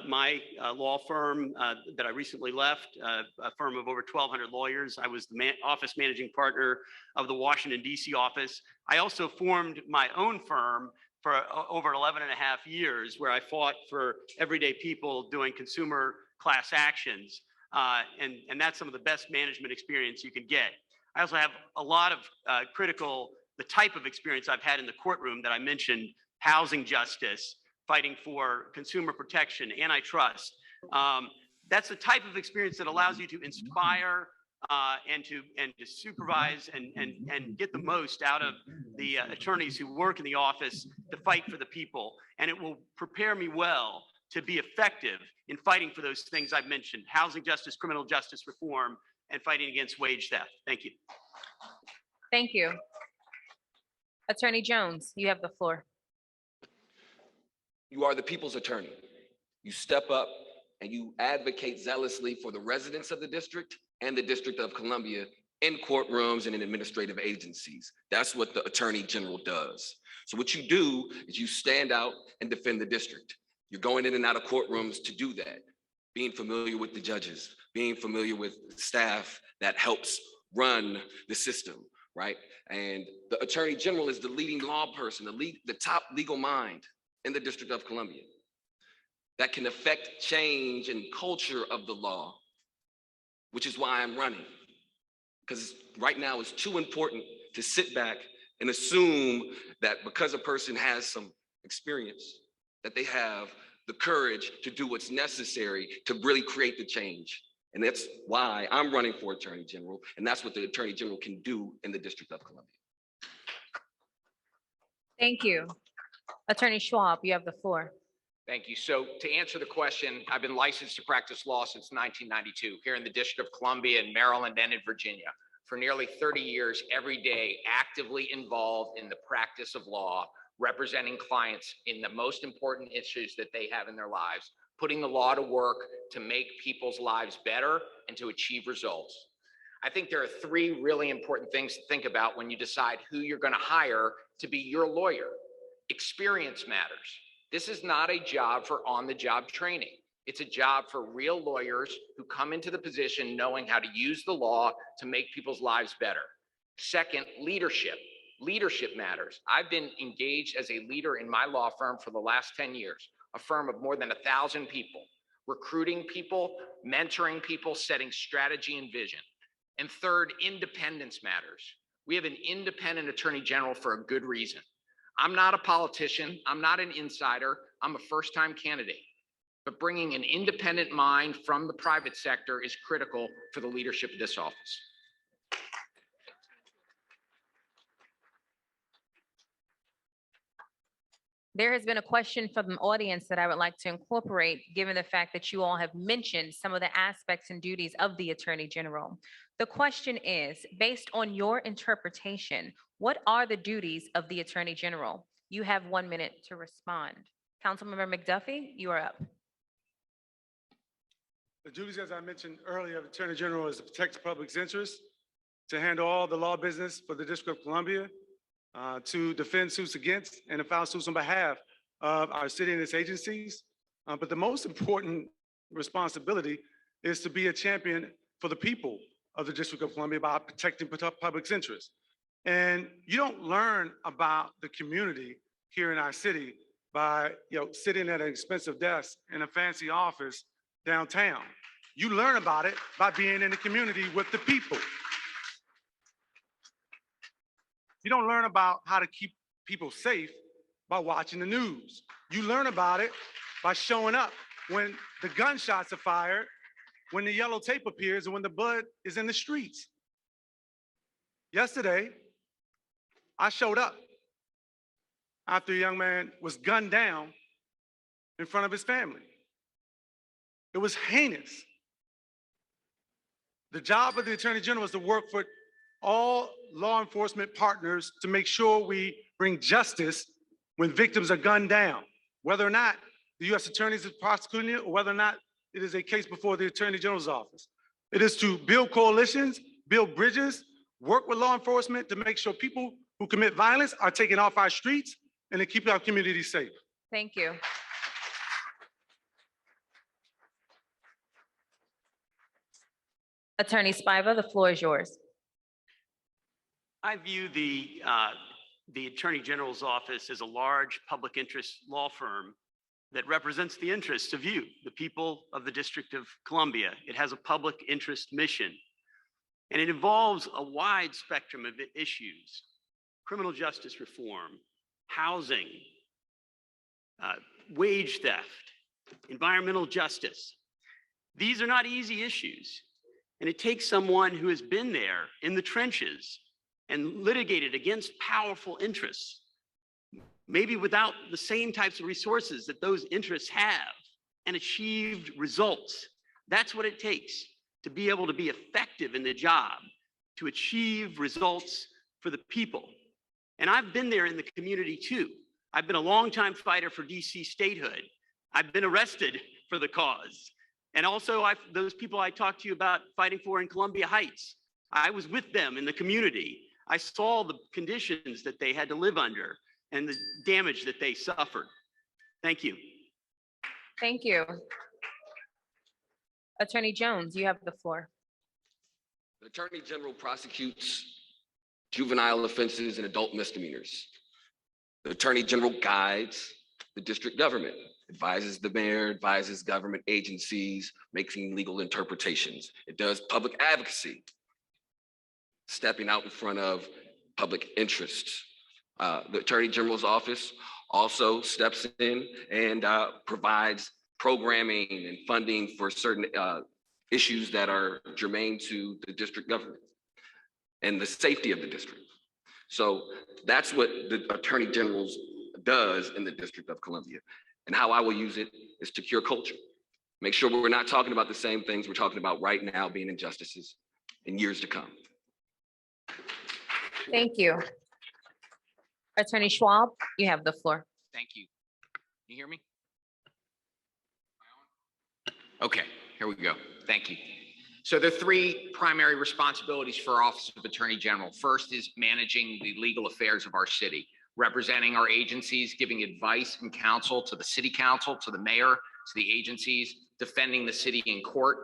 my law firm that I recently left, a firm of over 1,200 lawyers. I was the office managing partner of the Washington, D.C. office. I also formed my own firm for over 11 and a half years, where I fought for everyday people doing consumer class actions. And that's some of the best management experience you can get. I also have a lot of the type of experience I've had in the courtroom that I mentioned: housing justice, fighting for consumer protection, antitrust. That's the type of experience that allows you to inspire and to supervise and get the most out of the attorneys who work in the office to fight for the people. And it will prepare me well to be effective in fighting for those things I've mentioned: housing justice, criminal justice reform, and fighting against wage theft. Thank you. Thank you. Attorney Jones, you have the floor. You are the people's attorney. You step up and you advocate zealously for the residents of the district and the District of Columbia in courtrooms and in administrative agencies. That's what the Attorney General does. So what you do is you stand out and defend the district. You're going in and out of courtrooms to do that, being familiar with the judges, being familiar with staff that helps run the system, right? And the Attorney General is the leading law person, the top legal mind in the District of Columbia that can affect change and culture of the law, which is why I'm running. Because right now it's too important to sit back and assume that because a person has some experience, that they have the courage to do what's necessary to really create the change. And that's why I'm running for Attorney General, and that's what the Attorney General can do in the District of Columbia. Thank you. Attorney Schwab, you have the floor. Thank you. So to answer the question, I've been licensed to practice law since 1992 here in the District of Columbia, in Maryland, and in Virginia. For nearly 30 years, every day, actively involved in the practice of law, representing clients in the most important issues that they have in their lives, putting the law to work to make people's lives better and to achieve results. I think there are three really important things to think about when you decide who you're going to hire to be your lawyer. Experience matters. This is not a job for on-the-job training. It's a job for real lawyers who come into the position knowing how to use the law to make people's lives better. Second, leadership. Leadership matters. I've been engaged as a leader in my law firm for the last 10 years, a firm of more than 1,000 people, recruiting people, mentoring people, setting strategy and vision. And third, independence matters. We have an independent Attorney General for a good reason. I'm not a politician. I'm not an insider. I'm a first-time candidate. But bringing an independent mind from the private sector is critical for the leadership of this office. There has been a question from the audience that I would like to incorporate, given the fact that you all have mentioned some of the aspects and duties of the Attorney General. The question is, based on your interpretation, what are the duties of the Attorney General? You have 1 minute to respond. Councilmember McDuffie, you are up. The duties, as I mentioned earlier, of the Attorney General is to protect the public's interests, to handle all the law business for the District of Columbia, to defend suits against and to file suits on behalf of our city and its agencies. But the most important responsibility is to be a champion for the people of the District of Columbia by protecting public's interest. And you don't learn about the community here in our city by sitting at an expensive desk in a fancy office downtown. You learn about it by being in the community with the people. You don't learn about how to keep people safe by watching the news. You learn about it by showing up when the gunshots are fired, when the yellow tape appears, and when the blood is in the streets. Yesterday, I showed up after a young man was gunned down in front of his family. It was heinous. The job of the Attorney General is to work for all law enforcement partners to make sure we bring justice when victims are gunned down, whether or not the U.S. Attorney is prosecuting it or whether or not it is a case before the Attorney General's office. It is to build coalitions, build bridges, work with law enforcement to make sure people who commit violence are taken off our streets and to keep our communities safe. Thank you. Attorney Spiva, the floor is yours. I view the Attorney General's office as a large public interest law firm that represents the interests of you, the people of the District of Columbia. It has a public interest mission, and it involves a wide spectrum of issues: criminal justice reform, housing, wage theft, environmental justice. These are not easy issues, and it takes someone who has been there in the trenches and litigated against powerful interests, maybe without the same types of resources that those interests have, and achieved results. That's what it takes to be able to be effective in the job, to achieve results for the people. And I've been there in the community too. I've been a longtime fighter for DC statehood. I've been arrested for the cause. And also those people I talked to you about fighting for in Columbia Heights, I was with them in the community. I saw the conditions that they had to live under and the damage that they suffered. Thank you. Thank you. Attorney Jones, you have the floor. The Attorney General prosecutes juvenile offenses and adult misdemeanors. The Attorney General guides the district government, advises the mayor, advises government agencies, making legal interpretations. It does public advocacy, stepping out in front of public interests. The Attorney General's office also steps in and provides programming and funding for certain issues that are germane to the district government and the safety of the district. So that's what the Attorney General does in the District of Columbia. And how I will use it is to cure culture. Make sure we're not talking about the same things we're talking about right now being injustices in years to come. Thank you. Attorney Schwab, you have the floor. Thank you. You hear me? Okay, here we go. Thank you. So there are three primary responsibilities for our Office of Attorney General. First is managing the legal affairs of our city, representing our agencies, giving advice and counsel to the city council, to the mayor, to the agencies, defending the city in court,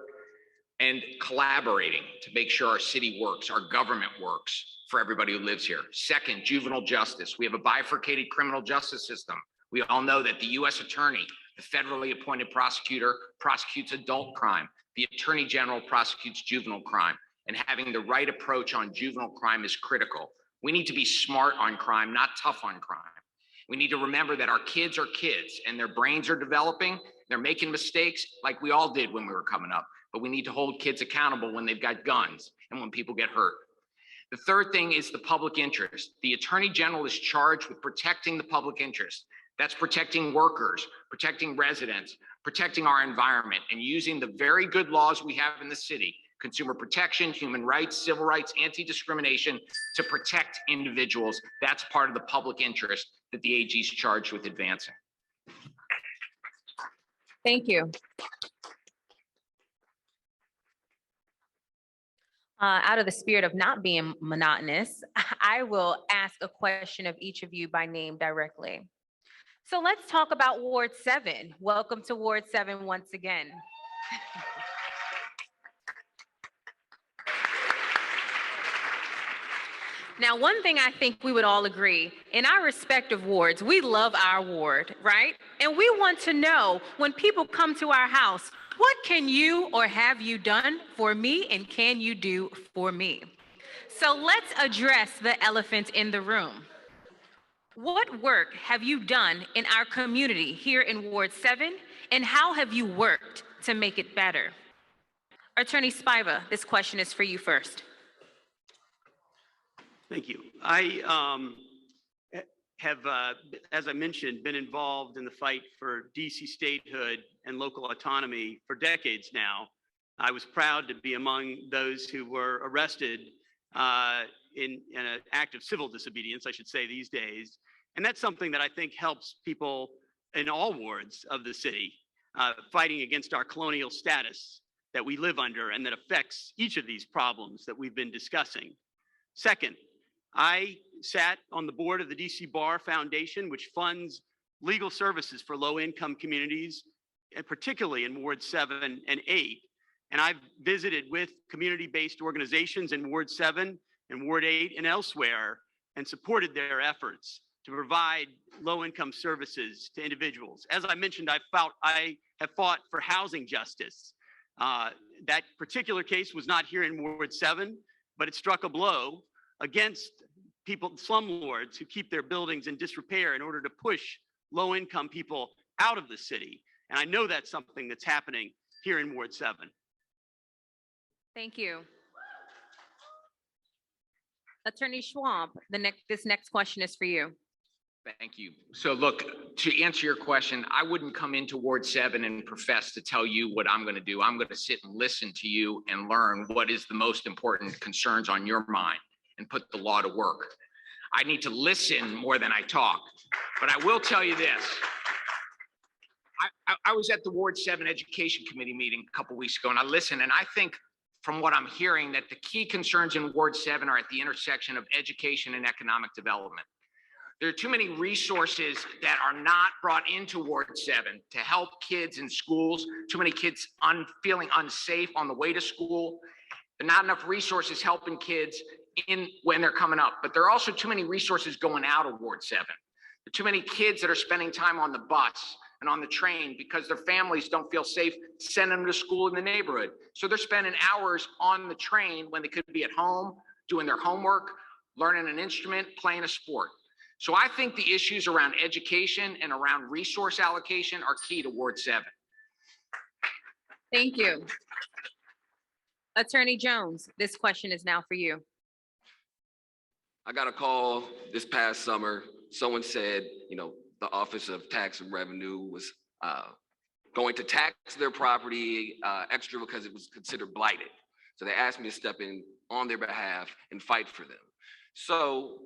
and collaborating to make sure our city works, our government works for everybody who lives here. Second, juvenile justice. We have a bifurcated criminal justice system. We all know that the U.S. Attorney, the federally appointed prosecutor, prosecutes adult crime. The Attorney General prosecutes juvenile crime, and having the right approach on juvenile crime is critical. We need to be smart on crime, not tough on crime. We need to remember that our kids are kids and their brains are developing. They're making mistakes like we all did when we were coming up, but we need to hold kids accountable when they've got guns and when people get hurt. The third thing is the public interest. The Attorney General is charged with protecting the public interest. That's protecting workers, protecting residents, protecting our environment, and using the very good laws we have in the city, consumer protection, human rights, civil rights, anti-discrimination, to protect individuals. That's part of the public interest that the AG is charged with advancing. Thank you. Out of the spirit of not being monotonous, I will ask a question of each of you by name directly. So let's talk about Ward 7. Welcome to Ward 7 once again. Now, one thing I think we would all agree, in our respective wards, we love our ward, right? And we want to know, when people come to our house, what can you or have you done for me, and can you do for me? So let's address the elephant in the room. What work have you done in our community here in Ward 7, and how have you worked to make it better? Attorney Spiva, this question is for you first. Thank you. I have, as I mentioned, been involved in the fight for DC statehood and local autonomy for decades now. I was proud to be among those who were arrested in an act of civil disobedience, I should say, these days. And that's something that I think helps people in all wards of the city fighting against our colonial status that we live under and that affects each of these problems that we've been discussing. Second, I sat on the board of the DC Bar Foundation, which funds legal services for low-income communities, and particularly in Ward 7 and 8. And I've visited with community-based organizations in Ward 7 and Ward 8 and elsewhere and supported their efforts to provide low-income services to individuals. As I mentioned, I have fought for housing justice. That particular case was not here in Ward 7, but it struck a blow against people, slumlords, who keep their buildings in disrepair in order to push low-income people out of the city. And I know that's something that's happening here in Ward 7. Thank you. Attorney Schwab, this next question is for you. Thank you. So look, to answer your question, I wouldn't come into Ward 7 and profess to tell you what I'm going to do. I'm going to sit and listen to you and learn what is the most important concerns on your mind and put the law to work. I need to listen more than I talk. But I will tell you this. I was at the Ward 7 Education Committee meeting a couple weeks ago, and I listened, and I think from what I'm hearing that the key concerns in Ward 7 are at the intersection of education and economic development. There are too many resources that are not brought into Ward 7 to help kids in schools, too many kids feeling unsafe on the way to school. There are not enough resources helping kids when they're coming up, but there are also too many resources going out of Ward 7. There are too many kids that are spending time on the bus and on the train because their families don't feel safe sending them to school in the neighborhood. So they're spending hours on the train when they could be at home, doing their homework, learning an instrument, playing a sport. So I think the issues around education and around resource allocation are key to Ward 7. Thank you. Attorney Jones, this question is now for you. I got a call this past summer. Someone said, the Office of Tax and Revenue was going to tax their property extra because it was considered blighted. So they asked me to step in on their behalf and fight for them. So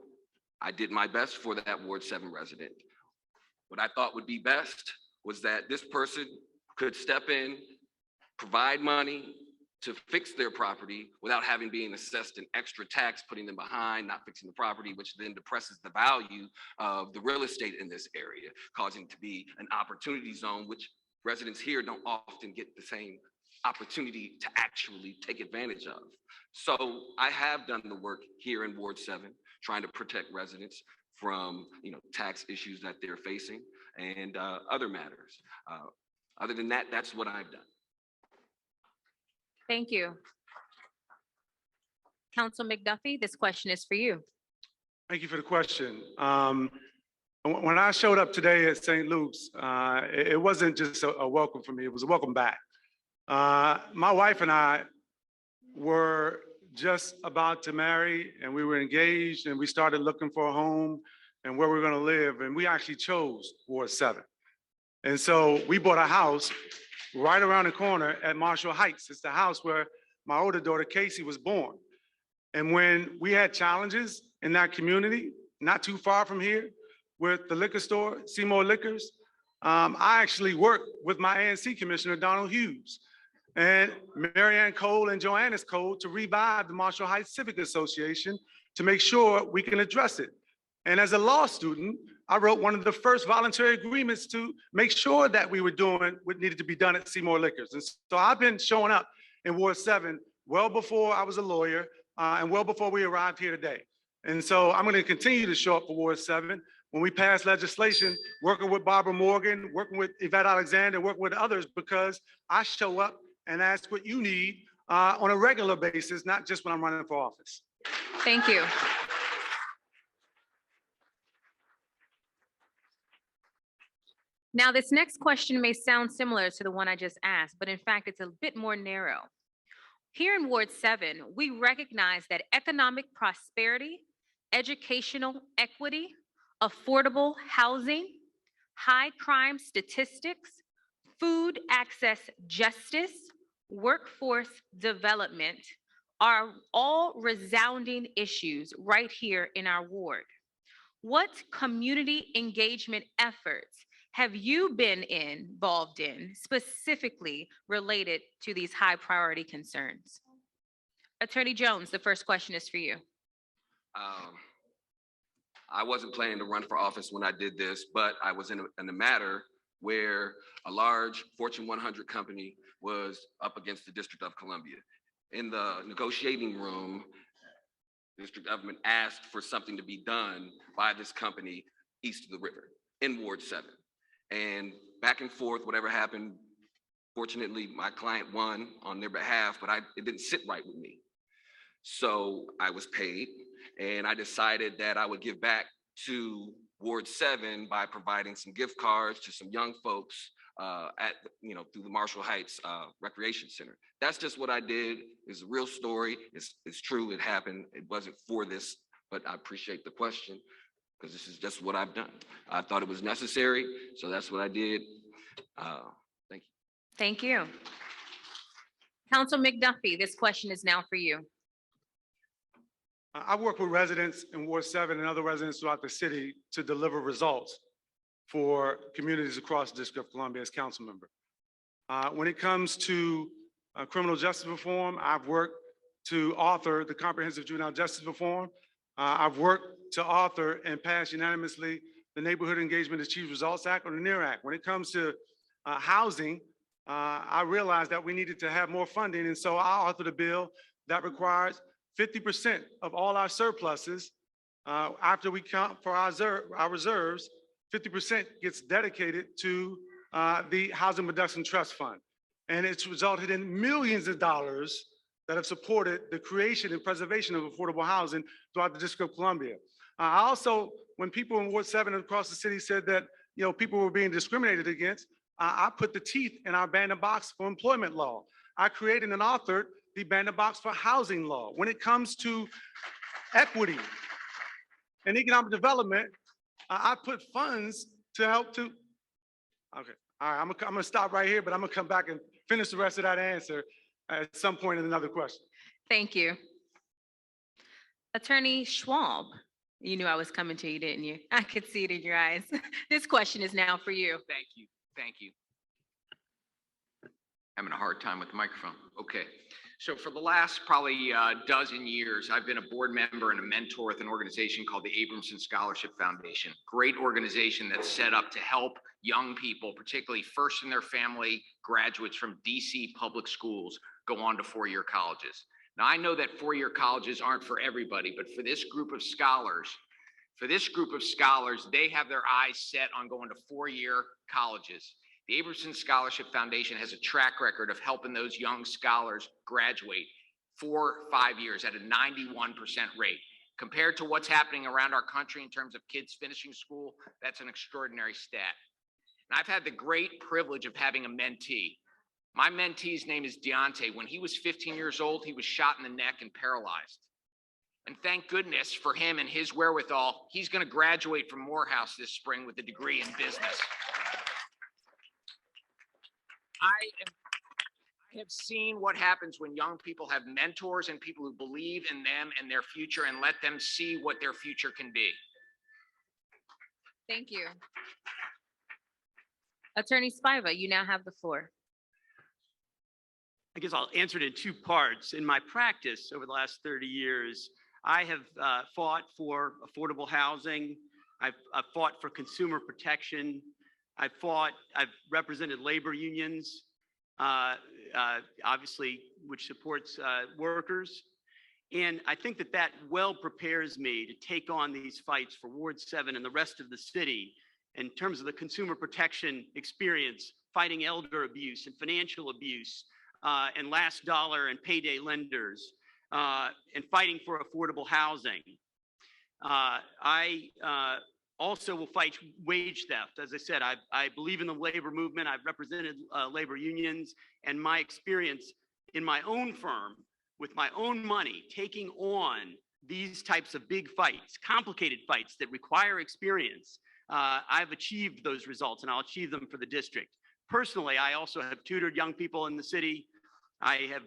I did my best for that Ward 7 resident. What I thought would be best was that this person could step in, provide money to fix their property without having been assessed an extra tax, putting them behind, not fixing the property, which then depresses the value of the real estate in this area, causing it to be an opportunity zone, which residents here don't often get the same opportunity to actually take advantage of. So I have done the work here in Ward 7, trying to protect residents from tax issues that they're facing and other matters. Other than that, that's what I've done. Thank you. Council McDuffie, this question is for you. Thank you for the question. When I showed up today at St. Luke's, it wasn't just a welcome for me, it was a welcome back. My wife and I were just about to marry, and we were engaged, and we started looking for a home and where we were going to live, and we actually chose Ward 7. And so we bought a house right around the corner at Marshall Heights. It's the house where my older daughter, Casey, was born. And when we had challenges in that community, not too far from here, with the liquor store, Seymour Liquors, I actually worked with my ANC Commissioner, Donald Hughes. and Marianne Cole and Joanna's Cole to revive the Marshall Heights Civic Association to make sure we can address it. And as a law student, I wrote one of the first voluntary agreements to make sure that we were doing what needed to be done at Seymour Liquors. And so I've been showing up in Ward 7 well before I was a lawyer and well before we arrived here today. And so I'm going to continue to show up for Ward 7 when we pass legislation, working with Barbara Morgan, working with Yvette Alexander, working with others, because I show up and ask what you need on a regular basis, not just when I'm running for office. Thank you. Now, this next question may sound similar to the one I just asked, but in fact, it's a bit more narrow. Here in Ward 7, we recognize that economic prosperity, educational equity, affordable housing, high crime statistics, food access justice, workforce development are all resounding issues right here in our ward. What community engagement efforts have you been involved in specifically related to these high priority concerns? Attorney Jones, the first question is for you. I wasn't planning to run for office when I did this, but I was in a matter where a large Fortune 100 company was up against the District of Columbia. In the negotiating room, district government asked for something to be done by this company east of the river in Ward 7. And back and forth, whatever happened, fortunately, my client won on their behalf, but it didn't sit right with me. So I was paid, and I decided that I would give back to Ward 7 by providing some gift cards to some young folks through the Marshall Heights Recreation Center. That's just what I did. It's a real story. It's true. It happened. It wasn't for this, but I appreciate the question because this is just what I've done. I thought it was necessary, so that's what I did. Thank you. Thank you. Council McDuffie, this question is now for you. I work with residents in Ward 7 and other residents throughout the city to deliver results for communities across the District of Columbia as council member. When it comes to criminal justice reform, I've worked to author the Comprehensive Juvenile Justice Reform. I've worked to author and pass unanimously the Neighborhood Engagement Achieve Results Act, or the NEAR Act. When it comes to housing, I realized that we needed to have more funding, and so I authored a bill that requires 50% of all our surpluses, after we count for our reserves, 50% gets dedicated to the Housing Production Trust Fund. And it's resulted in millions of dollars that have supported the creation and preservation of affordable housing throughout the District of Columbia. I also, when people in Ward 7 and across the city said that people were being discriminated against, I put the teeth in our bandit box for employment law. I created and authored the bandit box for housing law. When it comes to equity and economic development, I put funds to help to, okay, all right, I'm gonna stop right here, but I'm gonna come back and finish the rest of that answer at some point in another question. Thank you. Attorney Schwab, you knew I was coming to you, didn't you? I could see it in your eyes. This question is now for you. Thank you. Thank you. Having a hard time with the microphone. Okay. So for the last probably dozen years, I've been a board member and a mentor with an organization called the Abramson Scholarship Foundation. Great organization that's set up to help young people, particularly first in their family graduates from DC public schools, go on to four-year colleges. Now, I know that four-year colleges aren't for everybody, but for this group of scholars, they have their eyes set on going to four-year colleges. The Abramson Scholarship Foundation has a track record of helping those young scholars graduate 4 or 5 years at a 91% rate. Compared to what's happening around our country in terms of kids finishing school, that's an extraordinary stat. And I've had the great privilege of having a mentee. My mentee's name is Deontay. When he was 15 years old, he was shot in the neck and paralyzed. And thank goodness for him and his wherewithal, he's going to graduate from Morehouse this spring with a degree in business. I have seen what happens when young people have mentors and people who believe in them and their future and let them see what their future can be. Thank you. Attorney Spiva, you now have the floor. I guess I'll answer it in two parts. In my practice over the last 30 years, I have fought for affordable housing. I've fought for consumer protection. I've represented labor unions, obviously, which supports workers. And I think that that well prepares me to take on these fights for Ward 7 and the rest of the city in terms of the consumer protection experience, fighting elder abuse and financial abuse, and last dollar and payday lenders, and fighting for affordable housing. I also will fight wage theft. As I said, I believe in the labor movement. I've represented labor unions, and my experience in my own firm with my own money, taking on these types of big fights, complicated fights that require experience, I've achieved those results, and I'll achieve them for the district. Personally, I also have tutored young people in the city. I have,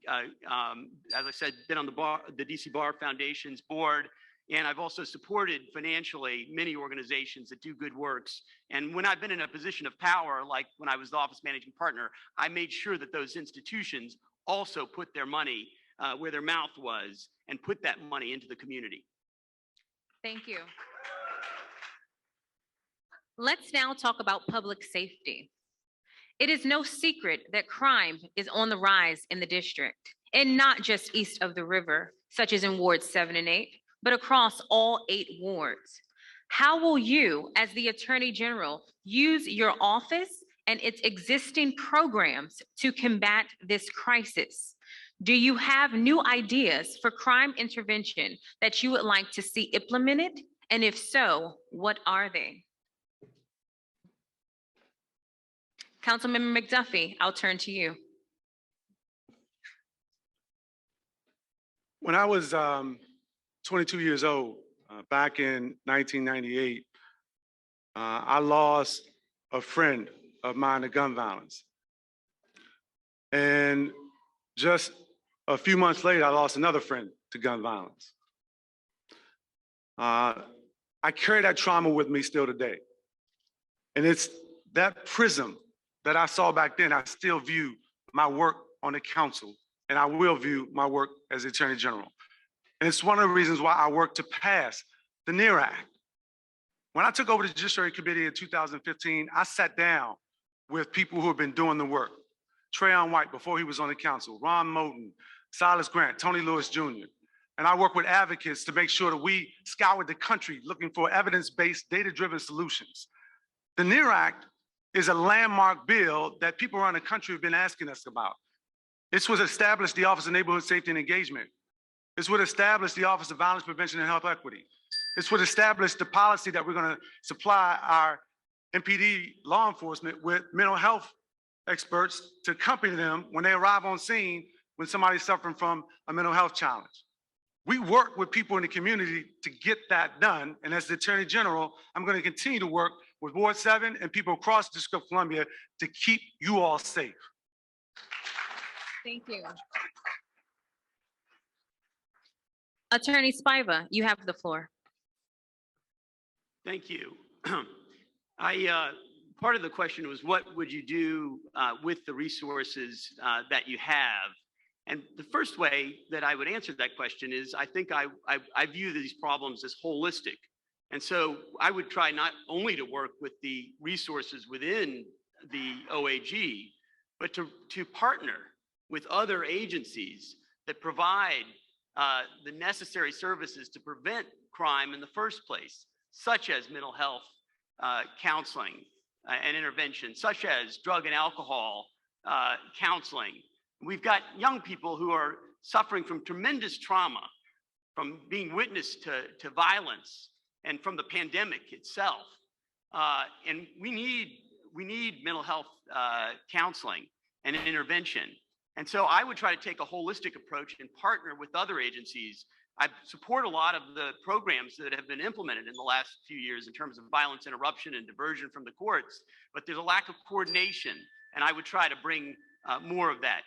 as I said, been on the DC Bar Foundation's board, and I've also supported financially many organizations that do good works. And when I've been in a position of power, like when I was the office managing partner, I made sure that those institutions also put their money where their mouth was and put that money into the community. Thank you. Let's now talk about public safety. It is no secret that crime is on the rise in the district, and not just east of the river, such as in Wards 7 and 8, but across all 8 wards. How will you, as the Attorney General, use your office and its existing programs to combat this crisis? Do you have new ideas for crime intervention that you would like to see implemented? And if so, what are they? Councilmember McDuffie, I'll turn to you. When I was 22 years old, back in 1998, I lost a friend of mine to gun violence. And just a few months later, I lost another friend to gun violence. I carry that trauma with me still today. And it's that prism that I saw back then, I still view my work on the council, and I will view my work as the Attorney General. And it's one of the reasons why I worked to pass the NEAR Act. When I took over the Judiciary Committee in 2015, I sat down with people who have been doing the work. Trayon White, before he was on the council, Ron Moten, Silas Grant, Tony Lewis Jr. And I work with advocates to make sure that we scoured the country looking for evidence-based, data-driven solutions. The NEAR Act is a landmark bill that people around the country have been asking us about. It's what established the Office of Neighborhood Safety and Engagement. It's what established the Office of Violence Prevention and Health Equity. It's what established the policy that we're going to supply our MPD law enforcement with mental health experts to accompany them when they arrive on scene when somebody's suffering from a mental health challenge. We work with people in the community to get that done. And as the Attorney General, I'm going to continue to work with Ward 7 and people across the District of Columbia to keep you all safe. Thank you. Attorney Spiva, you have the floor. Thank you. Part of the question was, what would you do with the resources that you have? And the first way that I would answer that question is, I think I view these problems as holistic. And so I would try not only to work with the resources within the OAG, but to partner with other agencies that provide the necessary services to prevent crime in the first place, such as mental health counseling and intervention, such as drug and alcohol counseling. We've got young people who are suffering from tremendous trauma, from being witness to violence and from the pandemic itself. And we need mental health counseling and intervention. And so I would try to take a holistic approach and partner with other agencies. I support a lot of the programs that have been implemented in the last few years in terms of violence interruption and diversion from the courts, but there's a lack of coordination, and I would try to bring more of that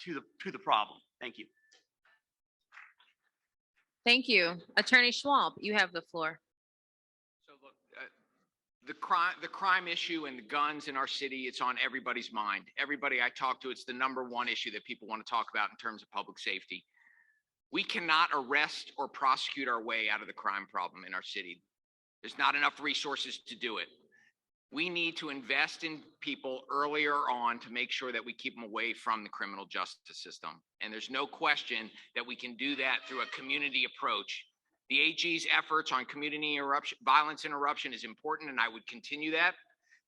to the problem. Thank you. Thank you. Attorney Schwab, you have the floor. So look, The crime issue and the guns in our city, it's on everybody's mind. Everybody I talk to, it's the #1 issue that people want to talk about in terms of public safety. We cannot arrest or prosecute our way out of the crime problem in our city. There's not enough resources to do it. We need to invest in people earlier on to make sure that we keep them away from the criminal justice system. And there's no question that we can do that through a community approach. The AG's efforts on community violence interruption is important, and I would continue that.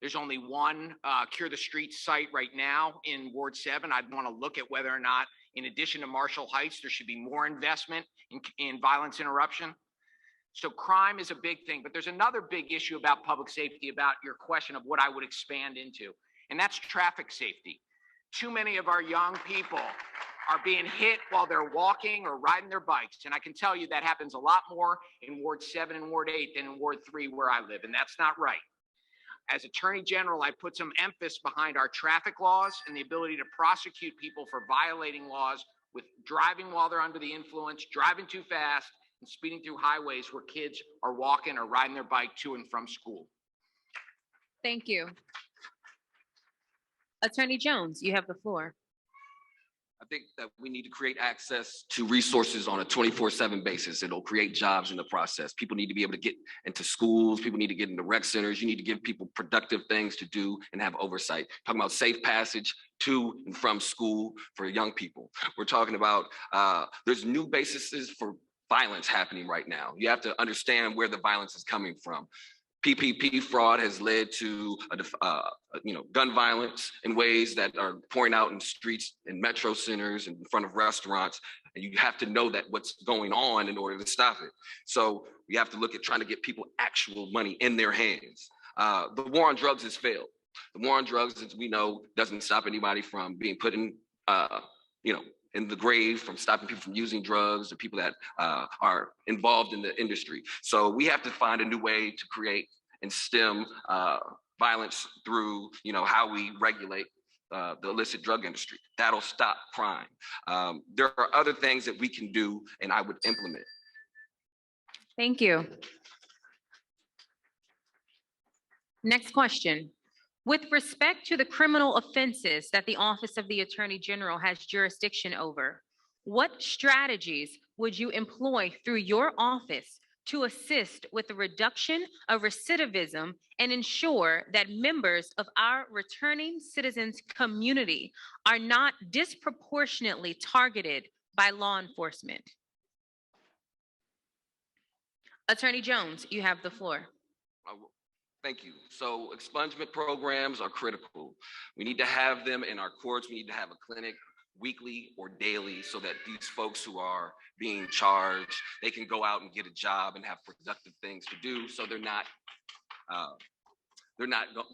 There's only one Cure the Streets site right now in Ward 7. I'd want to look at whether or not, in addition to Marshall Heights, there should be more investment in violence interruption. So crime is a big thing, but there's another big issue about public safety, about your question of what I would expand into, and that's traffic safety. Too many of our young people are being hit while they're walking or riding their bikes, and I can tell you that happens a lot more in Ward 7 and Ward 8 than in Ward 3 where I live, and that's not right. As Attorney General, I put some emphasis behind our traffic laws and the ability to prosecute people for violating laws with driving while they're under the influence, driving too fast, and speeding through highways where kids are walking or riding their bike to and from school. Thank you. Attorney Jones, you have the floor. I think that we need to create access to resources on a 24/7 basis. It'll create jobs in the process. People need to be able to get into schools. People need to get into rec centers. You need to give people productive things to do and have oversight. Talking about safe passage to and from school for young people. We're talking about, there's new bases for violence happening right now. You have to understand where the violence is coming from. PPP fraud has led to gun violence in ways that are pouring out in streets, in metro centers, in front of restaurants. And you have to know that what's going on in order to stop it. So we have to look at trying to get people actual money in their hands. The war on drugs has failed. The war on drugs, as we know, doesn't stop anybody from being put in the grave, from stopping people from using drugs, or people that are involved in the industry. So we have to find a new way to create and stem violence through, how we regulate the illicit drug industry. That'll stop crime. There are other things that we can do, and I would implement. Thank you. Next question. With respect to the criminal offenses that the Office of the Attorney General has jurisdiction over, what strategies would you employ through your office to assist with the reduction of recidivism and ensure that members of our returning citizens community are not disproportionately targeted by law enforcement? Attorney Jones, you have the floor. Thank you. So expungement programs are critical. We need to have them in our courts. We need to have a clinic weekly or daily so that these folks who are being charged, they can go out and get a job and have productive things to do, so they're not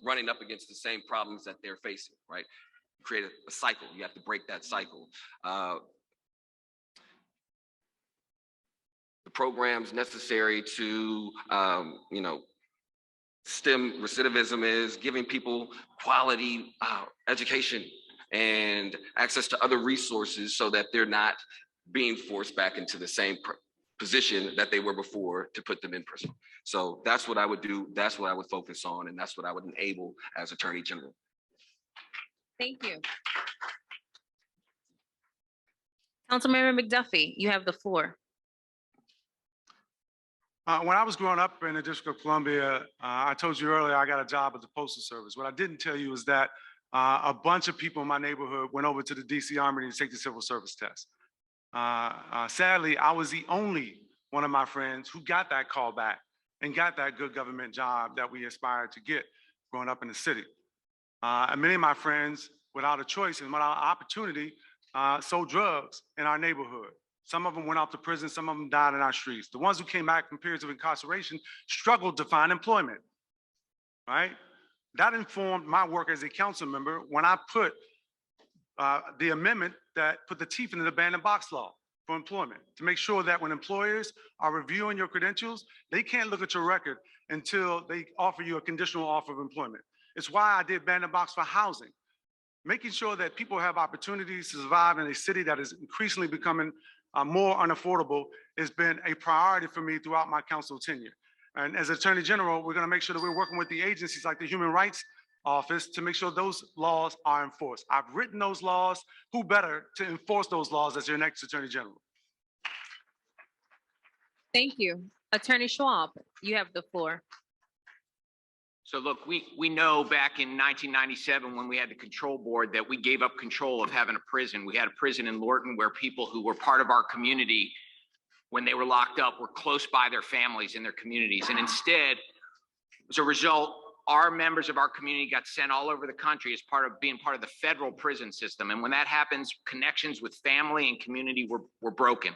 running up against the same problems that they're facing, right? Create a cycle. You have to break that cycle. The programs necessary to, stem recidivism is giving people quality education and access to other resources so that they're not being forced back into the same position that they were before to put them in prison. So that's what I would do. That's what I would focus on. And that's what I would enable as Attorney General. Thank you. Councilmember McDuffie, you have the floor. When I was growing up in the District of Columbia, I told you earlier I got a job at the Postal Service. What I didn't tell you is that a bunch of people in my neighborhood went over to the DC Army to take the civil service test. Sadly, I was the only one of my friends who got that call back and got that good government job that we aspired to get growing up in the city. And many of my friends, without a choice and without opportunity, sold drugs in our neighborhood. Some of them went off to prison, some of them died in our streets. The ones who came back from periods of incarceration struggled to find employment, right? That informed my work as a council member when I put the amendment that put the teeth into the abandoned box law for employment, to make sure that when employers are reviewing your credentials, they can't look at your record until they offer you a conditional offer of employment. It's why I did abandoned box for housing, making sure that people have opportunities to survive in a city that is increasingly becoming more unaffordable has been a priority for me throughout my council tenure. And as Attorney General, we're going to make sure that we're working with the agencies like the Human Rights Office to make sure those laws are enforced. I've written those laws. Who better to enforce those laws as your next Attorney General? Thank you. Attorney Schwab, you have the floor. So look, we know back in 1997 when we had the control board that we gave up control of having a prison. We had a prison in Lorton where people who were part of our community when they were locked up were close by their families and their communities. And instead, as a result, our members of our community got sent all over the country as part of being part of the federal prison system. And when that happens, connections with family and community were broken.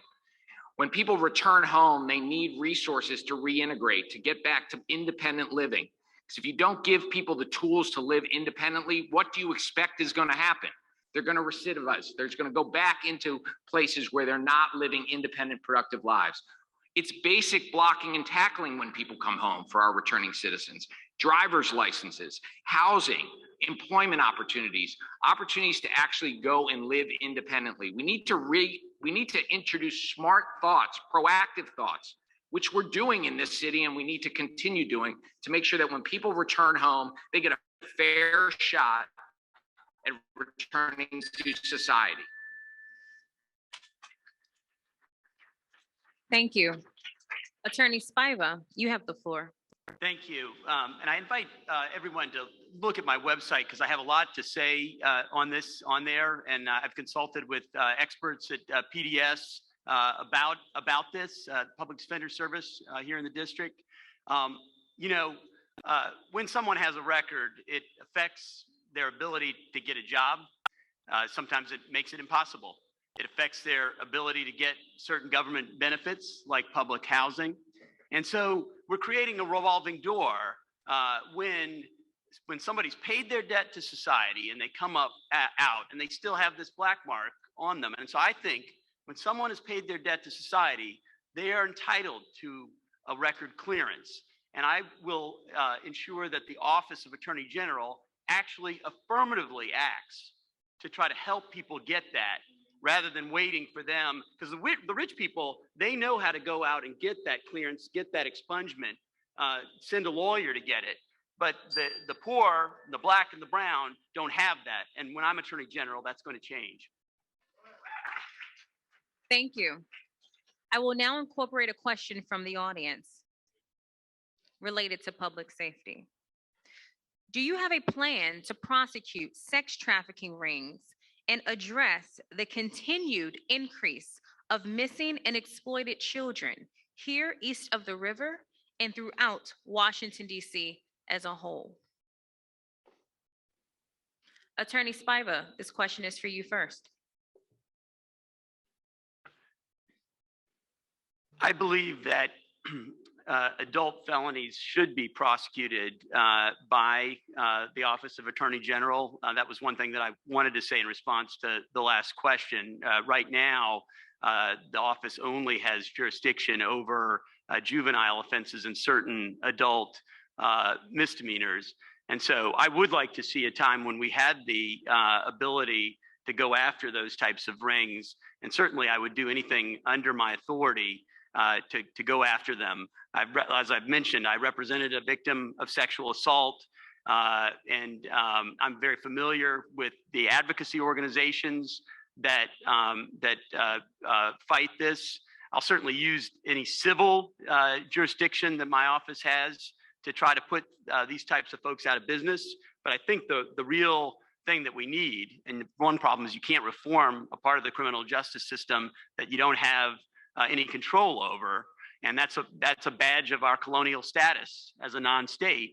When people return home, they need resources to reintegrate, to get back to independent living. Because if you don't give people the tools to live independently, what do you expect is going to happen? They're going to recidivize. They're going to go back into places where they're not living independent, productive lives. It's basic blocking and tackling when people come home for our returning citizens. Driver's licenses, housing, employment opportunities, opportunities to actually go and live independently. We need to introduce smart thoughts, proactive thoughts, which we're doing in this city and we need to continue doing to make sure that when people return home, they get a fair shot at returning to society. Thank you. Attorney Spiva, you have the floor. Thank you. And I invite everyone to look at my website because I have a lot to say on there. And I've consulted with experts at PDS about this Public Defender Service here in the district. When someone has a record, it affects their ability to get a job. Sometimes it makes it impossible. It affects their ability to get certain government benefits like public housing. And so we're creating a revolving door when somebody's paid their debt to society and they come out and they still have this black mark on them. And so I think when someone has paid their debt to society, they are entitled to a record clearance. And I will ensure that the Office of Attorney General actually affirmatively acts to try to help people get that rather than waiting for them, because the rich people, they know how to go out and get that clearance, get that expungement, send a lawyer to get it. But the poor, the black and the brown don't have that. And when I'm Attorney General, that's going to change. Thank you. I will now incorporate a question from the audience related to public safety. Do you have a plan to prosecute sex trafficking rings and address the continued increase of missing and exploited children here east of the river and throughout Washington, D.C. as a whole? Attorney Spiva, this question is for you first. I believe that adult felonies should be prosecuted by the Office of Attorney General. That was one thing that I wanted to say in response to the last question. Right now, the office only has jurisdiction over juvenile offenses and certain adult misdemeanors. And so I would like to see a time when we had the ability to go after those types of rings. And certainly I would do anything under my authority to go after them. As I've mentioned, I represented a victim of sexual assault, and I'm very familiar with the advocacy organizations that fight this. I'll certainly use any civil jurisdiction that my office has to try to put these types of folks out of business. But I think the real thing that we need, and one problem is you can't reform a part of the criminal justice system that you don't have any control over, and that's a badge of our colonial status as a non-state,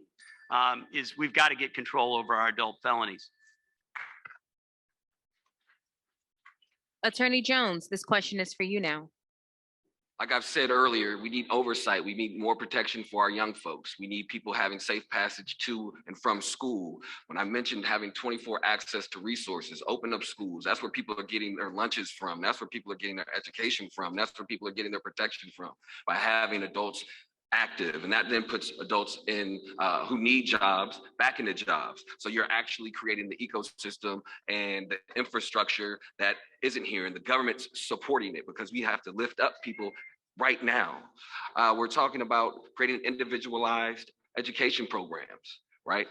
is we've got to get control over our adult felonies. Attorney Jones, this question is for you now. Like I've said earlier, we need oversight. We need more protection for our young folks. We need people having safe passage to and from school. When I mentioned having 24 access to resources, open up schools, that's where people are getting their lunches from. That's where people are getting their education from. That's where people are getting their protection from, by having adults active. And that then puts adults in who need jobs back into jobs. So you're actually creating the ecosystem and the infrastructure that isn't here, and the government's supporting it, because we have to lift up people right now. We're talking about creating individualized education programs, right?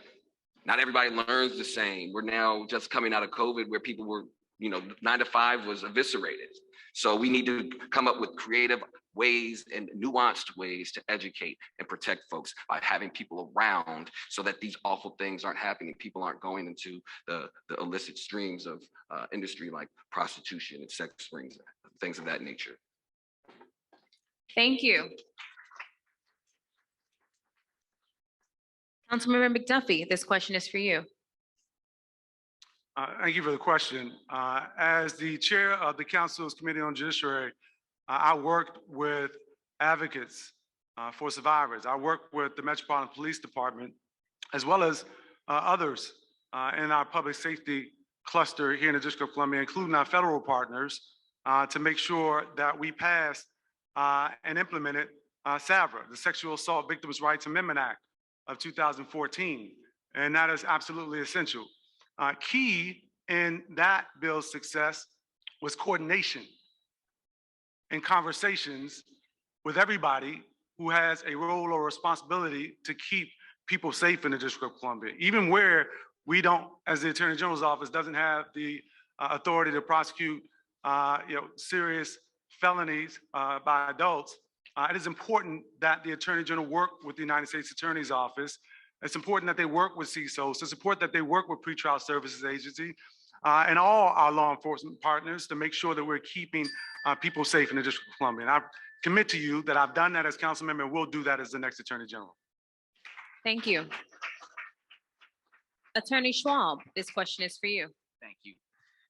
Not everybody learns the same. We're now just coming out of COVID where people were, 9 to 5 was eviscerated. So we need to come up with creative ways and nuanced ways to educate and protect folks by having people around so that these awful things aren't happening. People aren't going into the illicit streams of industry like prostitution and sex rings, things of that nature. Thank you. Councilmember McDuffie, this question is for you. Thank you for the question. As the chair of the Council's Committee on Judiciary, I worked with advocates for survivors. I worked with the Metropolitan Police Department, as well as others in our public safety cluster here in the District of Columbia, including our federal partners, to make sure that we passed and implemented SAVRA, the Sexual Assault Victims' Rights Amendment Act of 2014. And that is absolutely essential. Key in that bill's success was coordination and conversations with everybody who has a role or responsibility to keep people safe in the District of Columbia, even where we don't, as the Attorney General's office doesn't have the authority to prosecute serious felonies by adults. It is important that the Attorney General work with the United States Attorney's Office. It's important that they work with CISOs, to support that they work with Pretrial Services Agency and all our law enforcement partners to make sure that we're keeping people safe in the District of Columbia. And I commit to you that I've done that as council member and will do that as the next Attorney General. Thank you. Attorney Schwab, this question is for you. Thank you.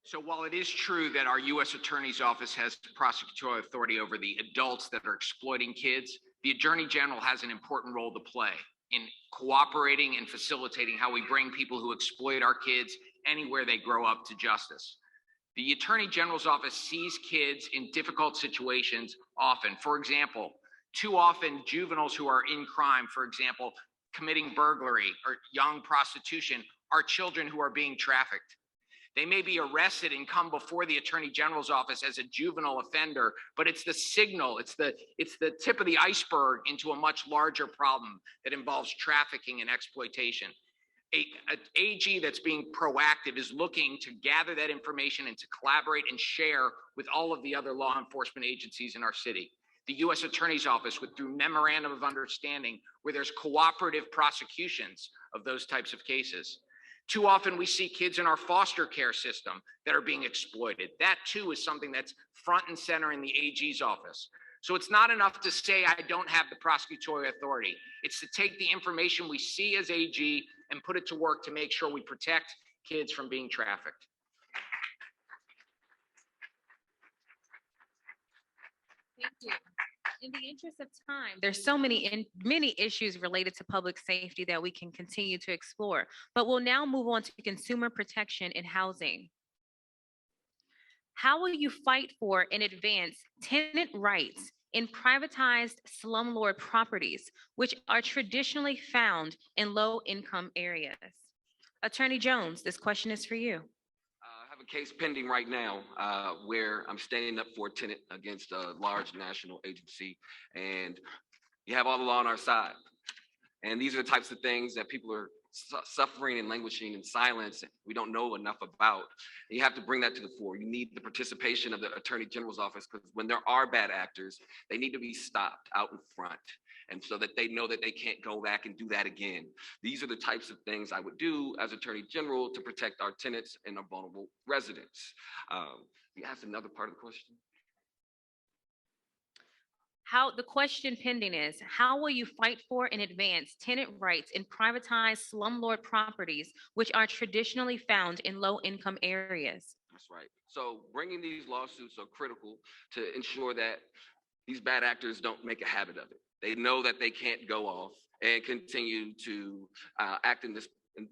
So while it is true that our U.S. Attorney's Office has prosecutorial authority over the adults that are exploiting kids, the Attorney General has an important role to play in cooperating and facilitating how we bring people who exploit our kids anywhere they grow up to justice. The Attorney General's office sees kids in difficult situations often. For example, too often juveniles who are in crime, for example, committing burglary or young prostitution, are children who are being trafficked. They may be arrested and come before the Attorney General's office as a juvenile offender, but it's the signal, it's the tip of the iceberg into a much larger problem that involves trafficking and exploitation. An AG that's being proactive is looking to gather that information and to collaborate and share with all of the other law enforcement agencies in our city. The U.S. Attorney's Office would, through memorandum of understanding, where there's cooperative prosecutions of those types of cases. Too often we see kids in our foster care system that are being exploited. That too is something that's front and center in the AG's office. So it's not enough to say I don't have the prosecutorial authority. It's to take the information we see as AG and put it to work to make sure we protect kids from being trafficked. Thank you. In the interest of time, there's so many issues related to public safety that we can continue to explore, but we'll now move on to consumer protection and housing. How will you fight for and advance tenant rights in privatized slumlord properties, which are traditionally found in low-income areas? Attorney Jones, this question is for you. I have a case pending right now where I'm standing up for a tenant against a large national agency, and you have all the law on our side. And these are the types of things that people are suffering and languishing in silence we don't know enough about. And you have to bring that to the fore. You need the participation of the Attorney General's office, because when there are bad actors, they need to be stopped out in front, and so that they know that they can't go back and do that again. These are the types of things I would do as Attorney General to protect our tenants and our vulnerable residents. You asked another part of the question? The question pending is, how will you fight for and advance tenant rights in privatized slumlord properties, which are traditionally found in low-income areas? That's right. So bringing these lawsuits are critical to ensure that these bad actors don't make a habit of it. They know that they can't go off and continue to act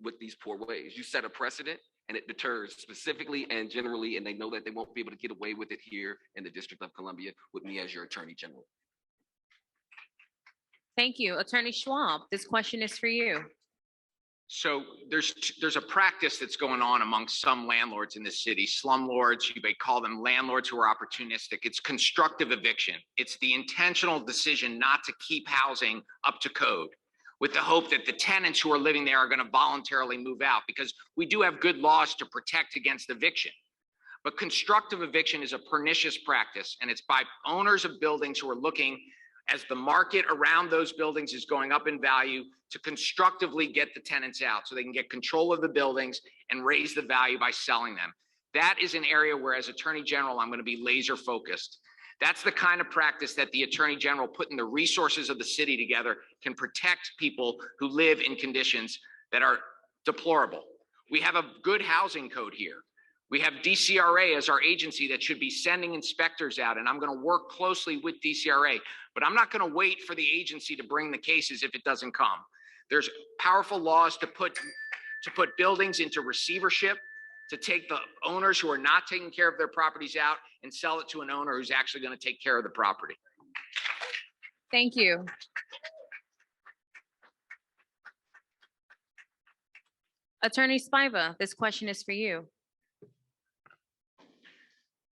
with these poor ways. You set a precedent, and it deters specifically and generally, and they know that they won't be able to get away with it here in the District of Columbia with me as your Attorney General. Thank you. Attorney Schwab, this question is for you. So there's a practice that's going on among some landlords in this city, slumlords, you may call them landlords who are opportunistic. It's constructive eviction. It's the intentional decision not to keep housing up to code with the hope that the tenants who are living there are going to voluntarily move out, because we do have good laws to protect against eviction. But constructive eviction is a pernicious practice, and it's by owners of buildings who are looking, as the market around those buildings is going up in value, to constructively get the tenants out so they can get control of the buildings and raise the value by selling them. That is an area where, as Attorney General, I'm going to be laser focused. That's the kind of practice that the Attorney General, putting the resources of the city together, can protect people who live in conditions that are deplorable. We have a good housing code here. We have DCRA as our agency that should be sending inspectors out, and I'm going to work closely with DCRA, but I'm not going to wait for the agency to bring the cases if it doesn't come. There's powerful laws to put buildings into receivership, to take the owners who are not taking care of their properties out and sell it to an owner who's actually going to take care of the property. Thank you. Attorney Spiva, this question is for you.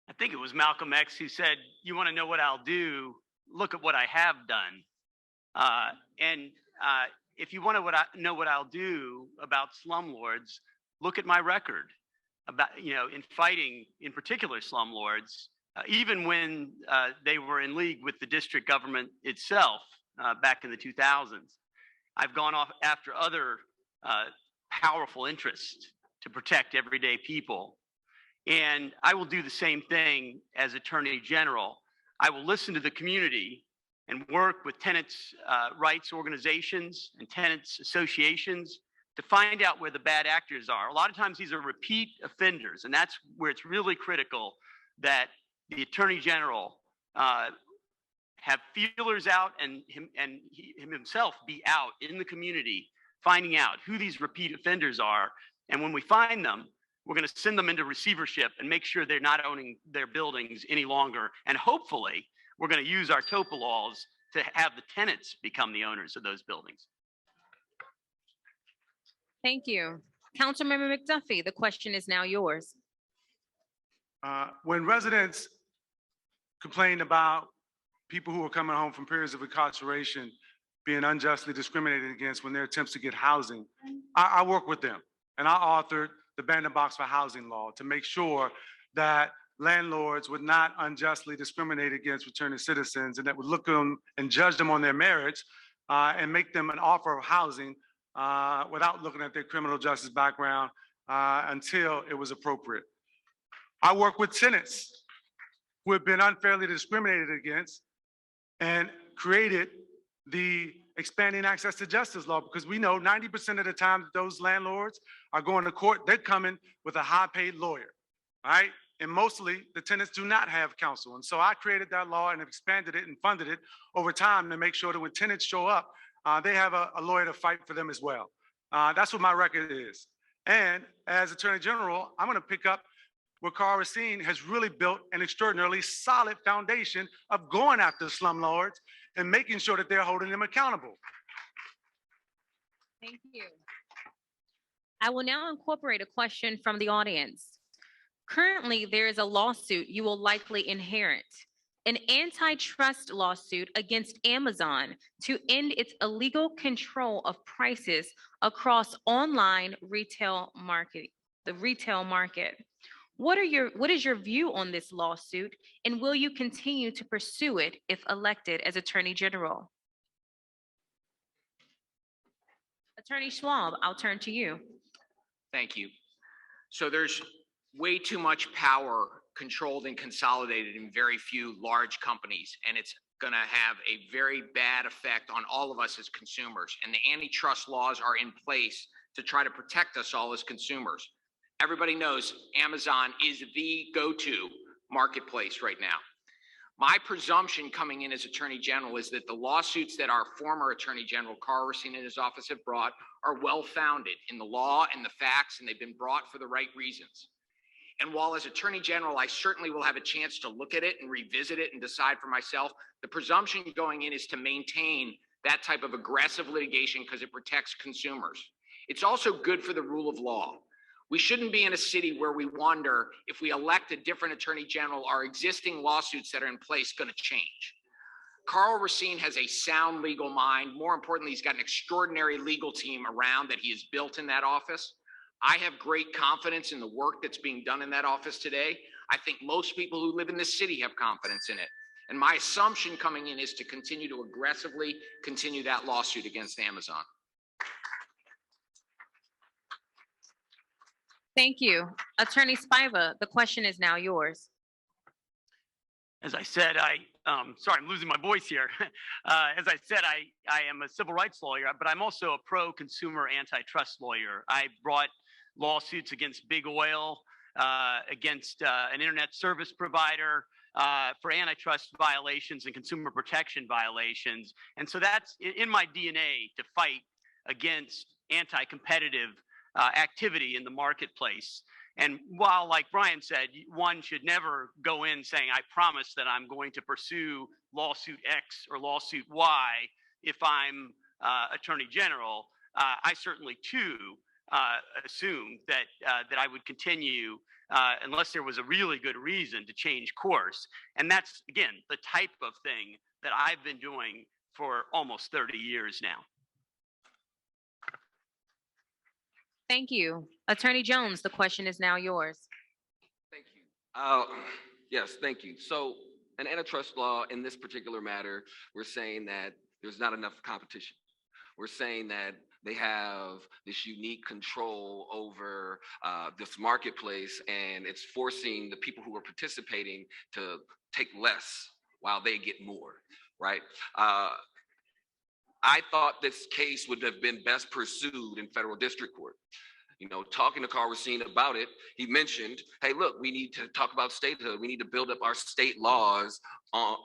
I think it was Malcolm X who said, you want to know what I'll do, look at what I have done. If you want to know what I'll do about slumlords, look at my record about, in fighting, in particular, slumlords, even when they were in league with the district government itself back in the 2000s. I've gone off after other powerful interests to protect everyday people. And I will do the same thing as Attorney General. I will listen to the community and work with tenants' rights organizations and tenants' associations to find out where the bad actors are. A lot of times these are repeat offenders, and that's where it's really critical that the Attorney General have feelers out and himself be out in the community, finding out who these repeat offenders are. And when we find them, we're going to send them into receivership and make sure they're not owning their buildings any longer. And hopefully, we're going to use our TOPA laws to have the tenants become the owners of those buildings. Thank you. Councilmember McDuffie, the question is now yours. When residents complain about people who are coming home from periods of incarceration being unjustly discriminated against when their attempts to get housing, I work with them, and I authored the Bandit Box for Housing law to make sure that landlords would not unjustly discriminate against returning citizens, and that would look at them and judge them on their merits and make them an offer of housing without looking at their criminal justice background until it was appropriate. I work with tenants who have been unfairly discriminated against and created the expanding access to justice law, because we know 90% of the time those landlords are going to court, they're coming with a high-paid lawyer, right? And mostly the tenants do not have counsel. And so I created that law and expanded it and funded it over time to make sure that when tenants show up, they have a lawyer to fight for them as well. That's what my record is. And as Attorney General, I'm going to pick up where Carl Racine has really built an extraordinarily solid foundation of going after slumlords and making sure that they're holding them accountable. Thank you. I will now incorporate a question from the audience. Currently, there is a lawsuit you will likely inherit, an antitrust lawsuit against Amazon to end its illegal control of prices across online retail market, the retail market. What is your view on this lawsuit, and will you continue to pursue it if elected as Attorney General? Attorney Schwab, I'll turn to you. Thank you. So there's way too much power controlled and consolidated in very few large companies, and it's going to have a very bad effect on all of us as consumers. And the antitrust laws are in place to try to protect us all as consumers. Everybody knows Amazon is the go-to marketplace right now. My presumption coming in as Attorney General is that the lawsuits that our former Attorney General, Carl Racine, and his office have brought are well-founded in the law and the facts, and they've been brought for the right reasons. And while as Attorney General, I certainly will have a chance to look at it and revisit it and decide for myself, the presumption going in is to maintain that type of aggressive litigation because it protects consumers. It's also good for the rule of law. We shouldn't be in a city where we wonder if we elect a different attorney general, are existing lawsuits that are in place going to change? Carl Racine has a sound legal mind. More importantly, he's got an extraordinary legal team around that he has built in that office. I have great confidence in the work that's being done in that office today. I think most people who live in this city have confidence in it. And my assumption coming in is to continue to aggressively continue that lawsuit against Amazon. Thank you. Attorney Spiva, the question is now yours. As I said, sorry, I'm losing my voice here. As I said, I am a civil rights lawyer, but I'm also a pro-consumer antitrust lawyer. I brought lawsuits against big oil, against an internet service provider, for antitrust violations and consumer protection violations. And so that's in my DNA, to fight against anti-competitive activity in the marketplace. And while, like Brian said, one should never go in saying, I promise that I'm going to pursue lawsuit X or lawsuit Y if I'm Attorney General, I certainly too assumed that I would continue unless there was a really good reason to change course. And that's, again, the type of thing that I've been doing for almost 30 years now. Thank you. Attorney Jones, the question is now yours. Thank you. Yes, thank you. So in antitrust law, in this particular matter, we're saying that there's not enough competition. We're saying that they have this unique control over this marketplace, and it's forcing the people who are participating to take less while they get more, right? I thought this case would have been best pursued in federal district court. You know, talking to Carl Racine about it, he mentioned, hey, look, we need to talk about statehood. We need to build up our state laws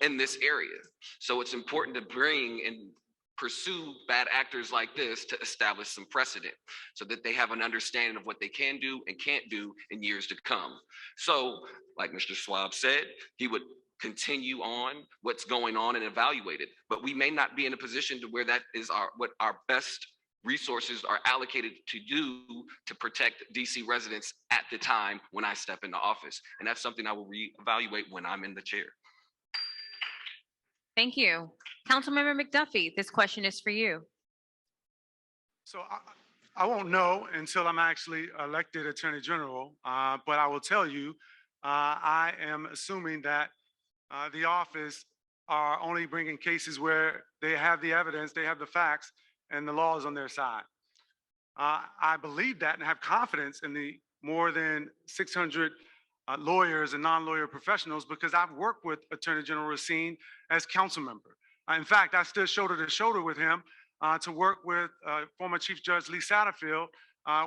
in this area. So it's important to bring and pursue bad actors like this to establish some precedent so that they have an understanding of what they can do and can't do in years to come. So, like Mr. Schwab said, he would continue on what's going on and evaluate it. But we may not be in a position to where that is what our best resources are allocated to do to protect DC residents at the time when I step into office. And that's something I will reevaluate when I'm in the chair. Thank you. Councilmember McDuffie, this question is for you. So I won't know until I'm actually elected Attorney General, but I will tell you, I am assuming that the office are only bringing cases where they have the evidence, they have the facts, and the law is on their side. I believe that and have confidence in the more than 600 lawyers and non-lawyer professionals because I've worked with Attorney General Racine as council member. In fact, I stood shoulder to shoulder with him to work with former Chief Judge Lee Satterfield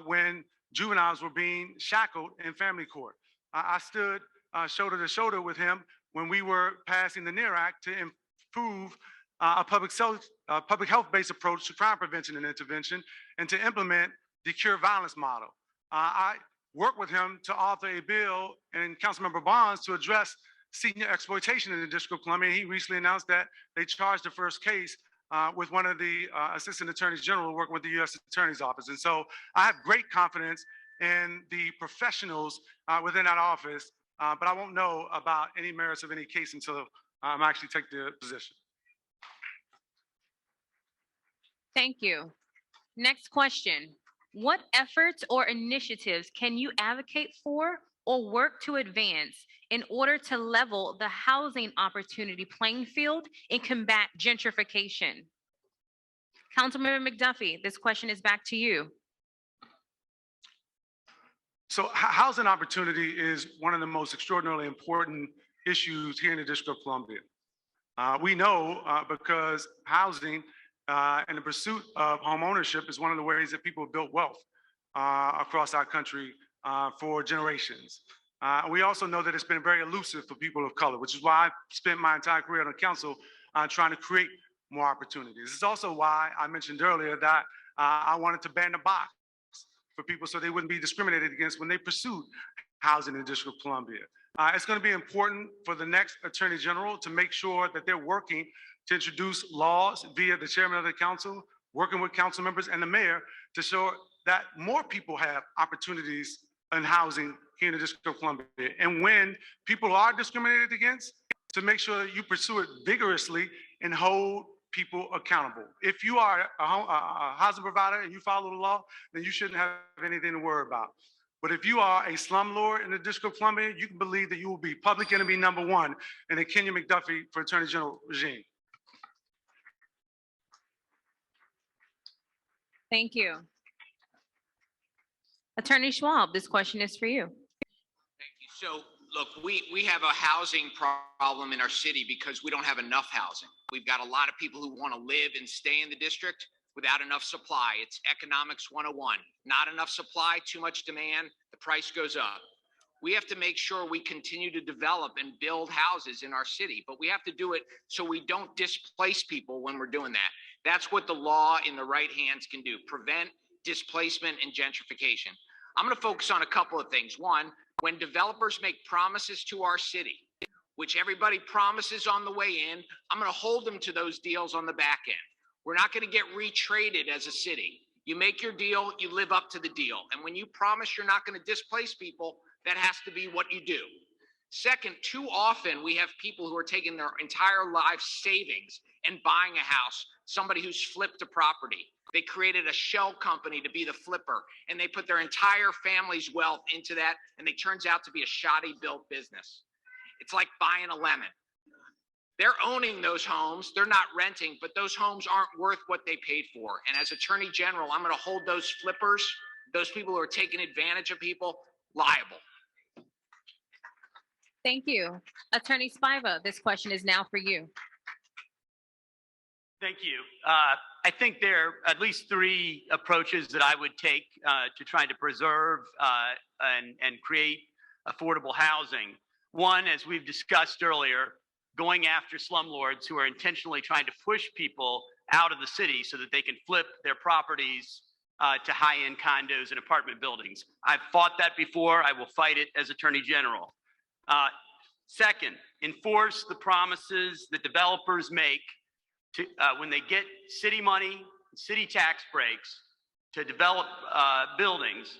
when juveniles were being shackled in family court. I stood shoulder to shoulder with him when we were passing the NEAR Act to improve a public health-based approach to crime prevention and intervention and to implement the cure violence model. I worked with him to author a bill and Councilmember Bonds to address senior exploitation in the District of Columbia. He recently announced that they charged the first case with one of the assistant attorneys general working with the U.S. Attorney's Office. And so I have great confidence in the professionals within that office, but I won't know about any merits of any case until I'm actually take the position. Thank you. Next question. What efforts or initiatives can you advocate for or work to advance in order to level the housing opportunity playing field and combat gentrification? Councilmember McDuffie, this question is back to you. So housing opportunity is one of the most extraordinarily important issues here in the District of Columbia. We know because housing and the pursuit of home ownership is one of the ways that people have built wealth across our country for generations. We also know that it's been very elusive for people of color, which is why I've spent my entire career on the council trying to create more opportunities. It's also why I mentioned earlier that I wanted to ban the box for people so they wouldn't be discriminated against when they pursued housing in the District of Columbia. It's going to be important for the next Attorney General to make sure that they're working to introduce laws via the chairman of the council working with council members and the mayor to show that more people have opportunities in housing here in the District of Columbia. And when people are discriminated against, to make sure that you pursue it vigorously and hold people accountable. If you are a housing provider and you follow the law, then you shouldn't have anything to worry about. But if you are a slumlord in the District of Columbia, you can believe that you will be public enemy #1 in the Kenya McDuffie for Attorney General regime. Thank you. Attorney Schwab, this question is for you. Thank you. So, look, we have a housing problem in our city because we don't have enough housing. We've got a lot of people who want to live and stay in the district without enough supply. It's economics 101. Not enough supply, too much demand, the price goes up. We have to make sure we continue to develop and build houses in our city, but we have to do it so we don't displace people when we're doing that. That's what the law in the right hands can do, prevent displacement and gentrification. I'm going to focus on a couple of things. One, when developers make promises to our city, which everybody promises on the way in, I'm going to hold them to those deals on the back end. We're not going to get retraded as a city. You make your deal, you live up to the deal. And when you promise you're not going to displace people, that has to be what you do. Second, too often we have people who are taking their entire life savings and buying a house, somebody who's flipped a property. They created a shell company to be the flipper, and they put their entire family's wealth into that, and it turns out to be a shoddy built business. It's like buying a lemon. They're owning those homes, they're not renting, but those homes aren't worth what they paid for. And as Attorney General, I'm going to hold those flippers, those people who are taking advantage of people, liable. Thank you. Attorney Spiva, this question is now for you. Thank you. I think there are at least 3 approaches that I would take to trying to preserve and create affordable housing. One, as we've discussed earlier, going after slumlords who are intentionally trying to push people out of the city so that they can flip their properties to high-end condos and apartment buildings. I've fought that before. I will fight it as Attorney General. Second, enforce the promises that developers make to, when they get city money, city tax breaks to develop buildings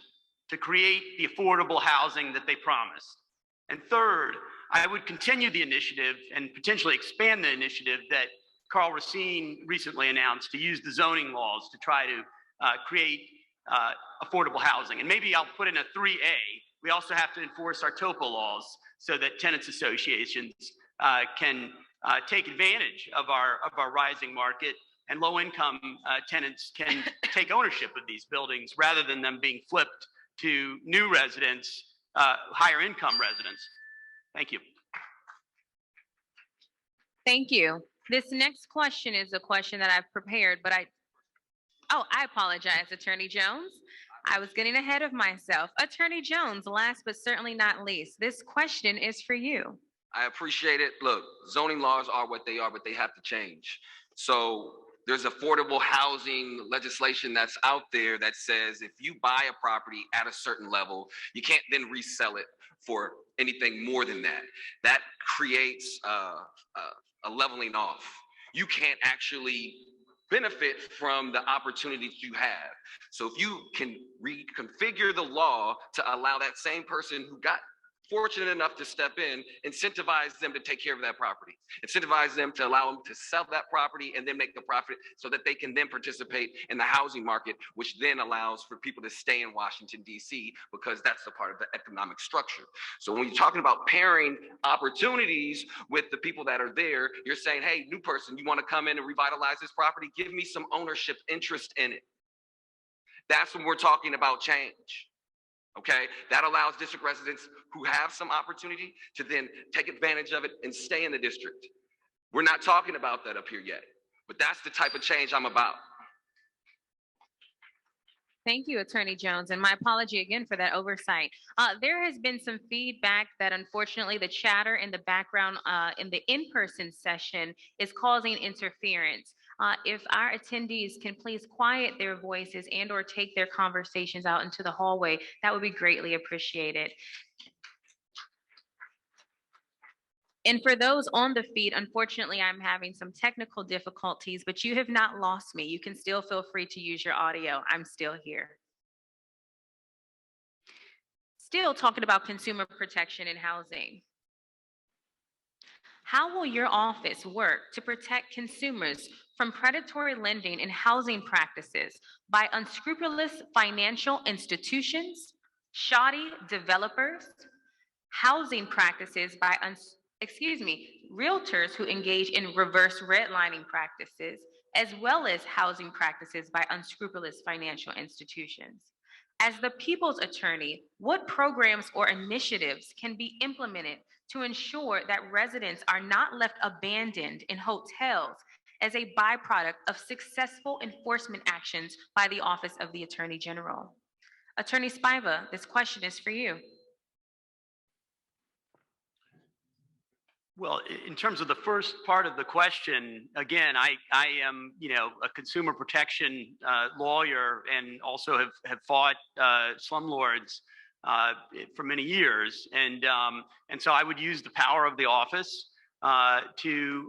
to create the affordable housing that they promised. And third, I would continue the initiative and potentially expand the initiative that Carl Racine recently announced to use the zoning laws to try to create affordable housing. And maybe I'll put in a 3A. We also have to enforce our TOPA laws so that tenants associations can take advantage of our rising market, and low-income tenants can take ownership of these buildings rather than them being flipped to new residents, higher income residents. Thank you. Thank you. This next question is a question that I've prepared, but I apologize, Attorney Jones. I was getting ahead of myself. Attorney Jones, last but certainly not least, this question is for you. I appreciate it. Look, zoning laws are what they are, but they have to change. So there's affordable housing legislation that's out there that says if you buy a property at a certain level, you can't then resell it for anything more than that. That creates a leveling off. You can't actually benefit from the opportunities you have. So if you can reconfigure the law to allow that same person who got fortunate enough to step in, incentivize them to take care of that property, incentivize them to allow them to sell that property and then make a profit so that they can then participate in the housing market, which then allows for people to stay in Washington, D.C., because that's a part of the economic structure. So when you're talking about pairing opportunities with the people that are there, you're saying, hey, new person, you want to come in and revitalize this property? Give me some ownership interest in it. That's when we're talking about change. Okay, that allows district residents who have some opportunity to then take advantage of it and stay in the district. We're not talking about that up here yet, but that's the type of change I'm about. Thank you, Attorney Jones, and my apology again for that oversight. There has been some feedback that unfortunately the chatter in the background in the in-person session is causing interference. If our attendees can please quiet their voices and or take their conversations out into the hallway, that would be greatly appreciated. And for those on the feed, unfortunately, I'm having some technical difficulties, but you have not lost me. You can still feel free to use your audio. I'm still here. Still talking about consumer protection and housing. How will your office work to protect consumers from predatory lending and housing practices by unscrupulous financial institutions, shoddy developers, housing practices by realtors who engage in reverse redlining practices, as well as housing practices by unscrupulous financial institutions? As the people's attorney, what programs or initiatives can be implemented to ensure that residents are not left abandoned in hotels as a byproduct of successful enforcement actions by the Office of the Attorney General? Attorney Spiva, this question is for you. Well, in terms of the first part of the question, again, I am, a consumer protection lawyer and also have fought slumlords for many years, and so I would use the power of the office to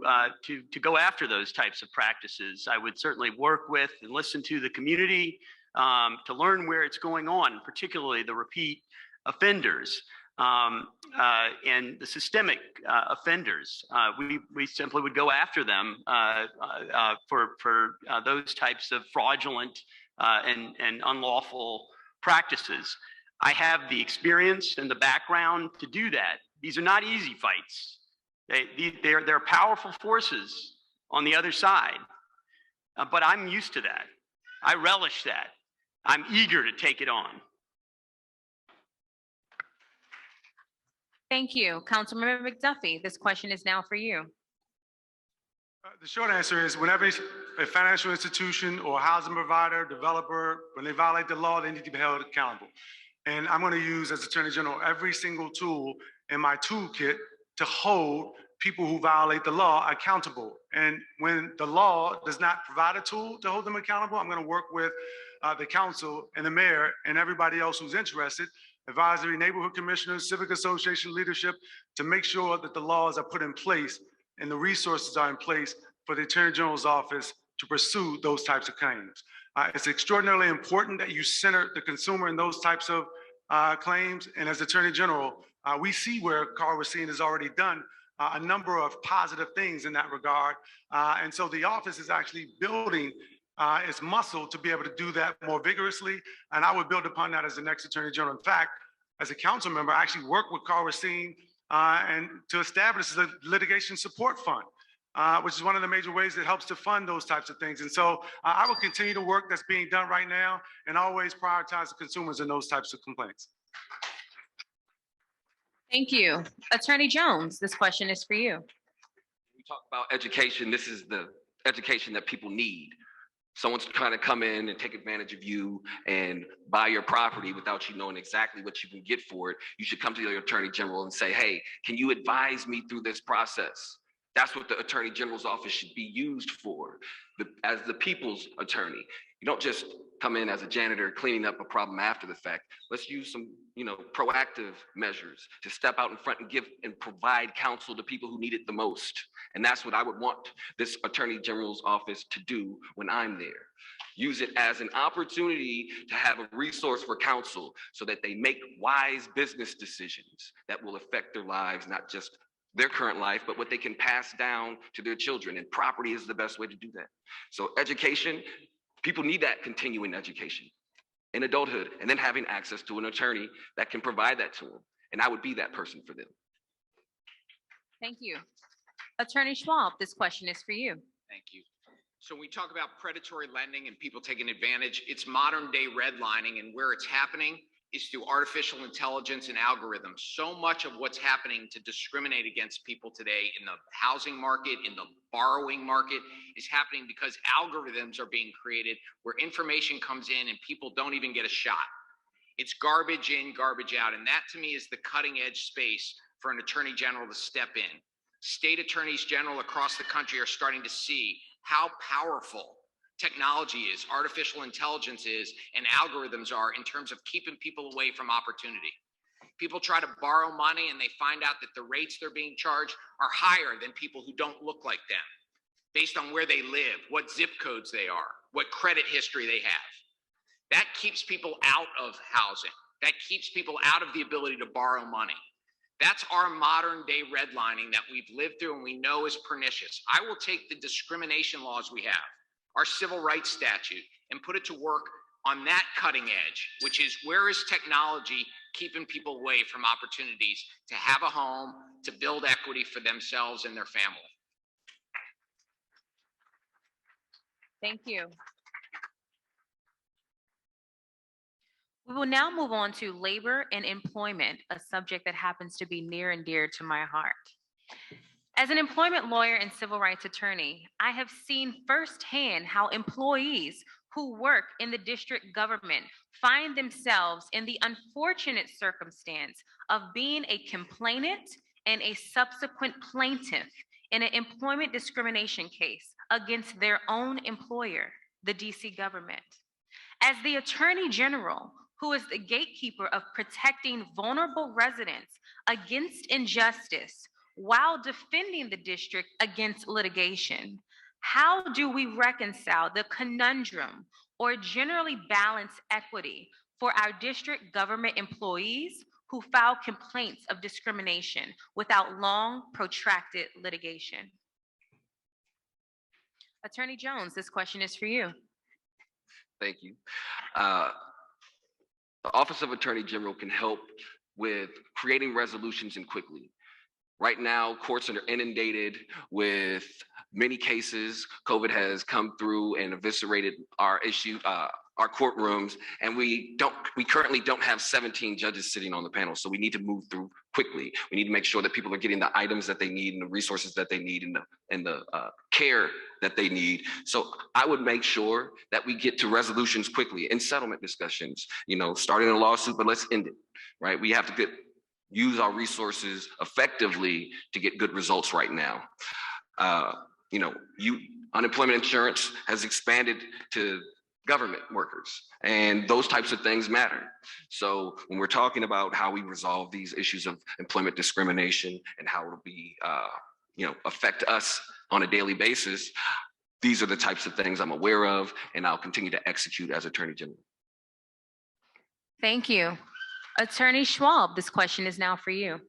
go after those types of practices. I would certainly work with and listen to the community to learn where it's going on, particularly the repeat offenders. And the systemic offenders. We simply would go after them for those types of fraudulent and unlawful practices. I have the experience and the background to do that. These are not easy fights. They're powerful forces on the other side, but I'm used to that. I relish that. I'm eager to take it on. Thank you. Councilmember McDuffie, this question is now for you. The short answer is whenever a financial institution or housing provider, developer, when they violate the law, they need to be held accountable. And I'm going to use, as Attorney General, every single tool in my toolkit to hold people who violate the law accountable. And when the law does not provide a tool to hold them accountable, I'm going to work with the council and the mayor and everybody else who's interested, advisory, neighborhood commissioners, civic association leadership, to make sure that the laws are put in place and the resources are in place for the Attorney General's office to pursue those types of claims. It's extraordinarily important that you center the consumer in those types of claims. And as Attorney General, we see where Carl Racine has already done a number of positive things in that regard. And so the office is actually building its muscle to be able to do that more vigorously. And I would build upon that as the next Attorney General. In fact, as a council member, I actually worked with Carl Racine and to establish the litigation support fund, which is one of the major ways that helps to fund those types of things. And so I will continue the work that's being done right now and always prioritize the consumers in those types of complaints. Thank you. Attorney Jones, this question is for you. We talk about education. This is the education that people need. Someone's trying to come in and take advantage of you and buy your property without you knowing exactly what you can get for it. You should come to your Attorney General and say, hey, can you advise me through this process? That's what the Attorney General's office should be used for, as the people's attorney. You don't just come in as a janitor cleaning up a problem after the fact. Let's use some, proactive measures to step out in front and give and provide counsel to people who need it the most. And that's what I would want this Attorney General's office to do when I'm there. Use it as an opportunity to have a resource for counsel so that they make wise business decisions that will affect their lives, not just their current life, but what they can pass down to their children. And property is the best way to do that. So education, people need that continuing education in adulthood, and then having access to an attorney that can provide that to them. And I would be that person for them. Thank you. Attorney Schwab, this question is for you. Thank you. So when we talk about predatory lending and people taking advantage, it's modern day redlining, and where it's happening is through artificial intelligence and algorithms. So much of what's happening to discriminate against people today in the housing market, in the borrowing market, is happening because algorithms are being created where information comes in and people don't even get a shot. It's garbage in, garbage out. And that to me is the cutting edge space for an attorney general to step in. State attorneys general across the country are starting to see how powerful technology is, artificial intelligence is, and algorithms are in terms of keeping people away from opportunity. People try to borrow money and they find out that the rates they're being charged are higher than people who don't look like them, based on where they live, what zip codes they are, what credit history they have. That keeps people out of housing. That keeps people out of the ability to borrow money. That's our modern day redlining that we've lived through and we know is pernicious. I will take the discrimination laws we have, our civil rights statute, and put it to work on that cutting edge, which is where is technology keeping people away from opportunities to have a home, to build equity for themselves and their family. Thank you. We will now move on to labor and employment, a subject that happens to be near and dear to my heart. As an employment lawyer and civil rights attorney, I have seen firsthand how employees who work in the district government find themselves in the unfortunate circumstance of being a complainant and a subsequent plaintiff in an employment discrimination case against their own employer, the DC government. As the Attorney General, who is the gatekeeper of protecting vulnerable residents against injustice while defending the district against litigation, how do we reconcile the conundrum or generally balance equity for our district government employees who file complaints of discrimination without long, protracted litigation? Attorney Jones, this question is for you. Thank you. The Office of Attorney General can help with creating resolutions and quickly. Right now, courts are inundated with many cases. COVID has come through and eviscerated our courtrooms, and we currently don't have 17 judges sitting on the panel, so we need to move through quickly. We need to make sure that people are getting the items that they need and the resources that they need and the care that they need. So I would make sure that we get to resolutions quickly in settlement discussions, starting a lawsuit, but let's end it, right? We have to use our resources effectively to get good results right now. Unemployment insurance has expanded to government workers, and those types of things matter. So when we're talking about how we resolve these issues of employment discrimination and how it'll be, affect us on a daily basis, these are the types of things I'm aware of, and I'll continue to execute as Attorney General. Thank you. Attorney Schwab, this question is now for you.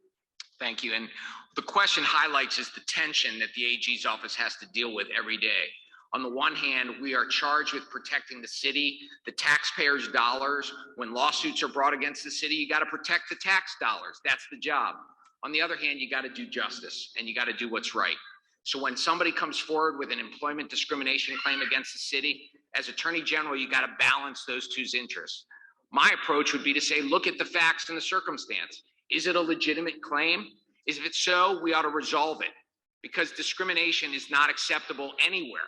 Thank you. And the question highlights is the tension that the AG's office has to deal with every day. On the one hand, we are charged with protecting the city, the taxpayers' dollars. When lawsuits are brought against the city, you got to protect the tax dollars. That's the job. On the other hand, you got to do justice and you got to do what's right. So when somebody comes forward with an employment discrimination claim against the city, as Attorney General, you got to balance those two interests. My approach would be to say, look at the facts and the circumstance. Is it a legitimate claim? If it's so, we ought to resolve it, because discrimination is not acceptable anywhere.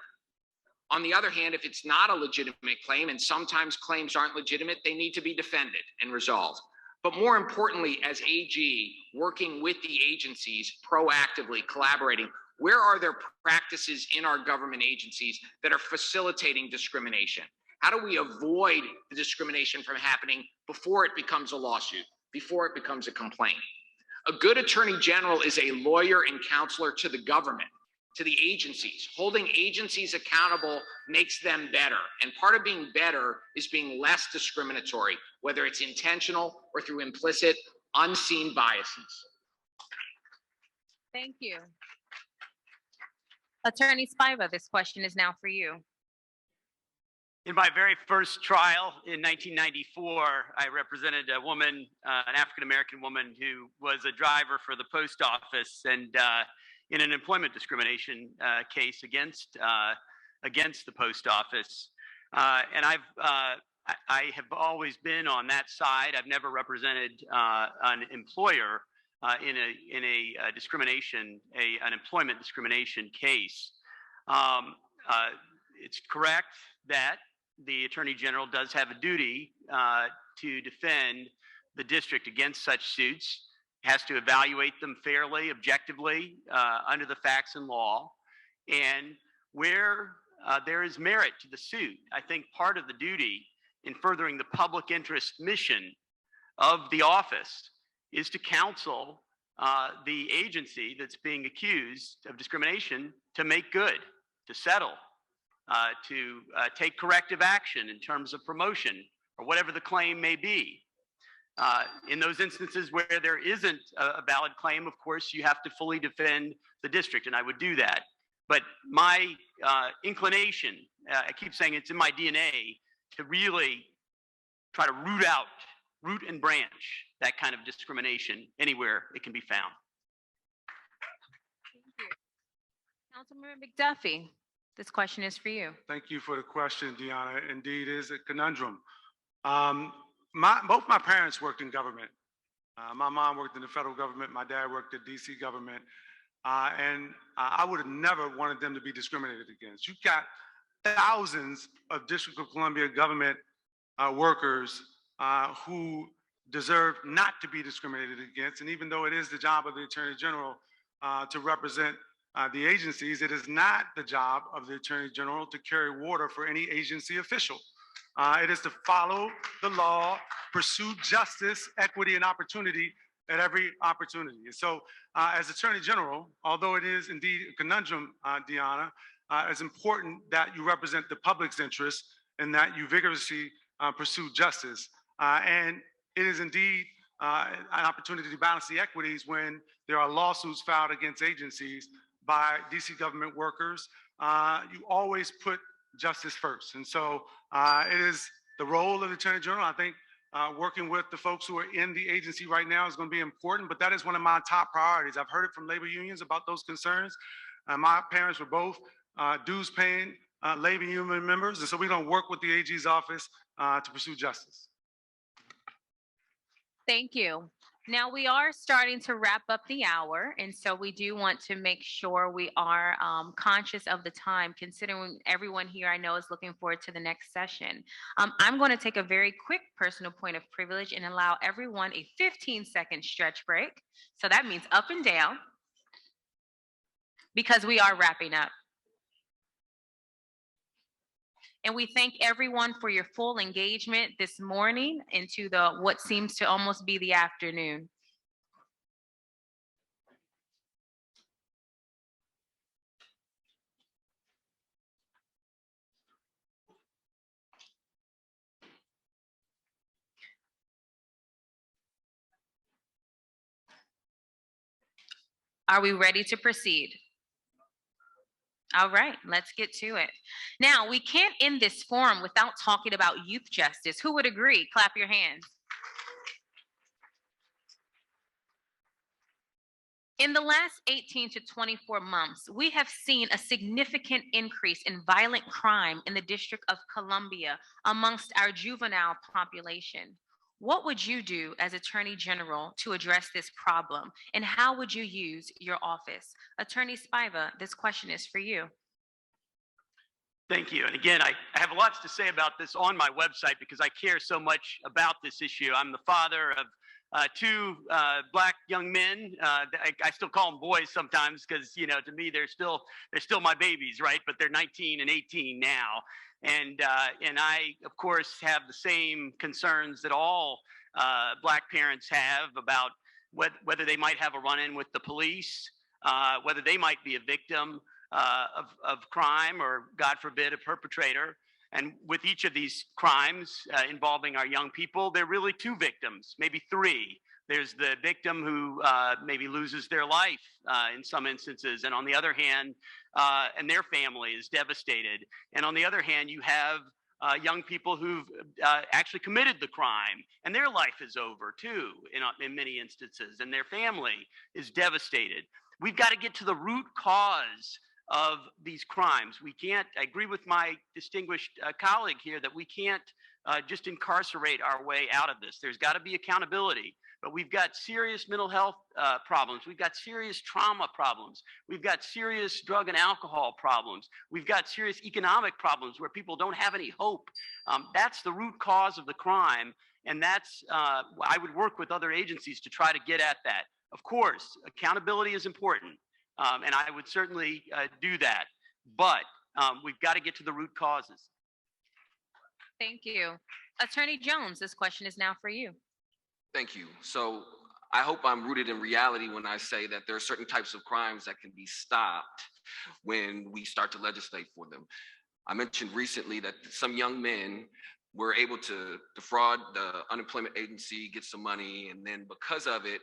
On the other hand, if it's not a legitimate claim, and sometimes claims aren't legitimate, they need to be defended and resolved. But more importantly, as AG, working with the agencies, proactively collaborating, where are there practices in our government agencies that are facilitating discrimination? How do we avoid the discrimination from happening before it becomes a lawsuit, before it becomes a complaint? A good Attorney General is a lawyer and counselor to the government, to the agencies. Holding agencies accountable makes them better. And part of being better is being less discriminatory, whether it's intentional or through implicit, unseen biases. Thank you. Attorney Spiva, this question is now for you. In my very first trial in 1994, I represented a woman, an African-American woman who was a driver for the post office, and in an employment discrimination case against the post office. And I have always been on that side. I've never represented an employer in a discrimination, an employment discrimination case. It's correct that the Attorney General does have a duty to defend the district against such suits, has to evaluate them fairly, objectively, under the facts and law. And where there is merit to the suit, I think part of the duty in furthering the public interest mission of the office is to counsel the agency that's being accused of discrimination to make good, to settle, to take corrective action in terms of promotion or whatever the claim may be. In those instances where there isn't a valid claim, of course, you have to fully defend the district, and I would do that. But my inclination, I keep saying it's in my DNA, to really try to root and branch that kind of discrimination anywhere it can be found. Thank you. Councilmember McDuffie, this question is for you. Thank you for the question, Deanna. Indeed, it is a conundrum. Both my parents worked in government. My mom worked in the federal government. My dad worked at DC government. And I would have never wanted them to be discriminated against. You've got thousands of District of Columbia government workers who deserve not to be discriminated against. And even though it is the job of the Attorney General to represent the agencies, it is not the job of the Attorney General to carry water for any agency official. It is to follow the law, pursue justice, equity, and opportunity at every opportunity. And so as Attorney General, although it is indeed a conundrum, Deanna, it's important that you represent the public's interest and that you vigorously pursue justice. And it is indeed an opportunity to balance the equities when there are lawsuits filed against agencies by DC government workers. You always put justice first. And so it is the role of the Attorney General. I think working with the folks who are in the agency right now is going to be important, but that is one of my top priorities. I've heard it from labor unions about those concerns. My parents were both dues paying labor union members, and so we're going to work with the AG's office to pursue justice. Thank you. Now we are starting to wrap up the hour, and so we do want to make sure we are conscious of the time, considering everyone here I know is looking forward to the next session. I'm going to take a very quick personal point of privilege and allow everyone a 15-second stretch break. So that means up and down, because we are wrapping up. And we thank everyone for your full engagement this morning into what seems to almost be the afternoon. Are we ready to proceed? All right, let's get to it. Now, we can't end this forum without talking about youth justice. Who would agree? Clap your hands. In the last 18 to 24 months, we have seen a significant increase in violent crime in the District of Columbia amongst our juvenile population. What would you do as Attorney General to address this problem, and how would you use your office? Attorney Spiva, this question is for you. Thank you. And again, I have lots to say about this on my website because I care so much about this issue. I'm the father of two Black young men. I still call them boys sometimes because, you know, to me, they're still my babies, right? But they're 19 and 18 now. And I, of course, have the same concerns that all Black parents have about whether they might have a run-in with the police, whether they might be a victim of crime or, God forbid, a perpetrator. And with each of these crimes involving our young people, there are really two victims, maybe three. There's the victim who maybe loses their life in some instances, and on the other hand, and their family is devastated. And on the other hand, you have young people who've actually committed the crime, and their life is over too, in many instances, and their family is devastated. We've got to get to the root cause of these crimes. We can't, I agree with my distinguished colleague here, that we can't just incarcerate our way out of this. There's got to be accountability. But we've got serious mental health problems. We've got serious trauma problems. We've got serious drug and alcohol problems. We've got serious economic problems where people don't have any hope. That's the root cause of the crime. And that's, I would work with other agencies to try to get at that. Of course, accountability is important. And I would certainly do that. But we've got to get to the root causes. Thank you. Attorney Jones, this question is now for you. Thank you. So I hope I'm rooted in reality when I say that there are certain types of crimes that can be stopped when we start to legislate for them. I mentioned recently that some young men were able to defraud the unemployment agency, get some money, and then because of it,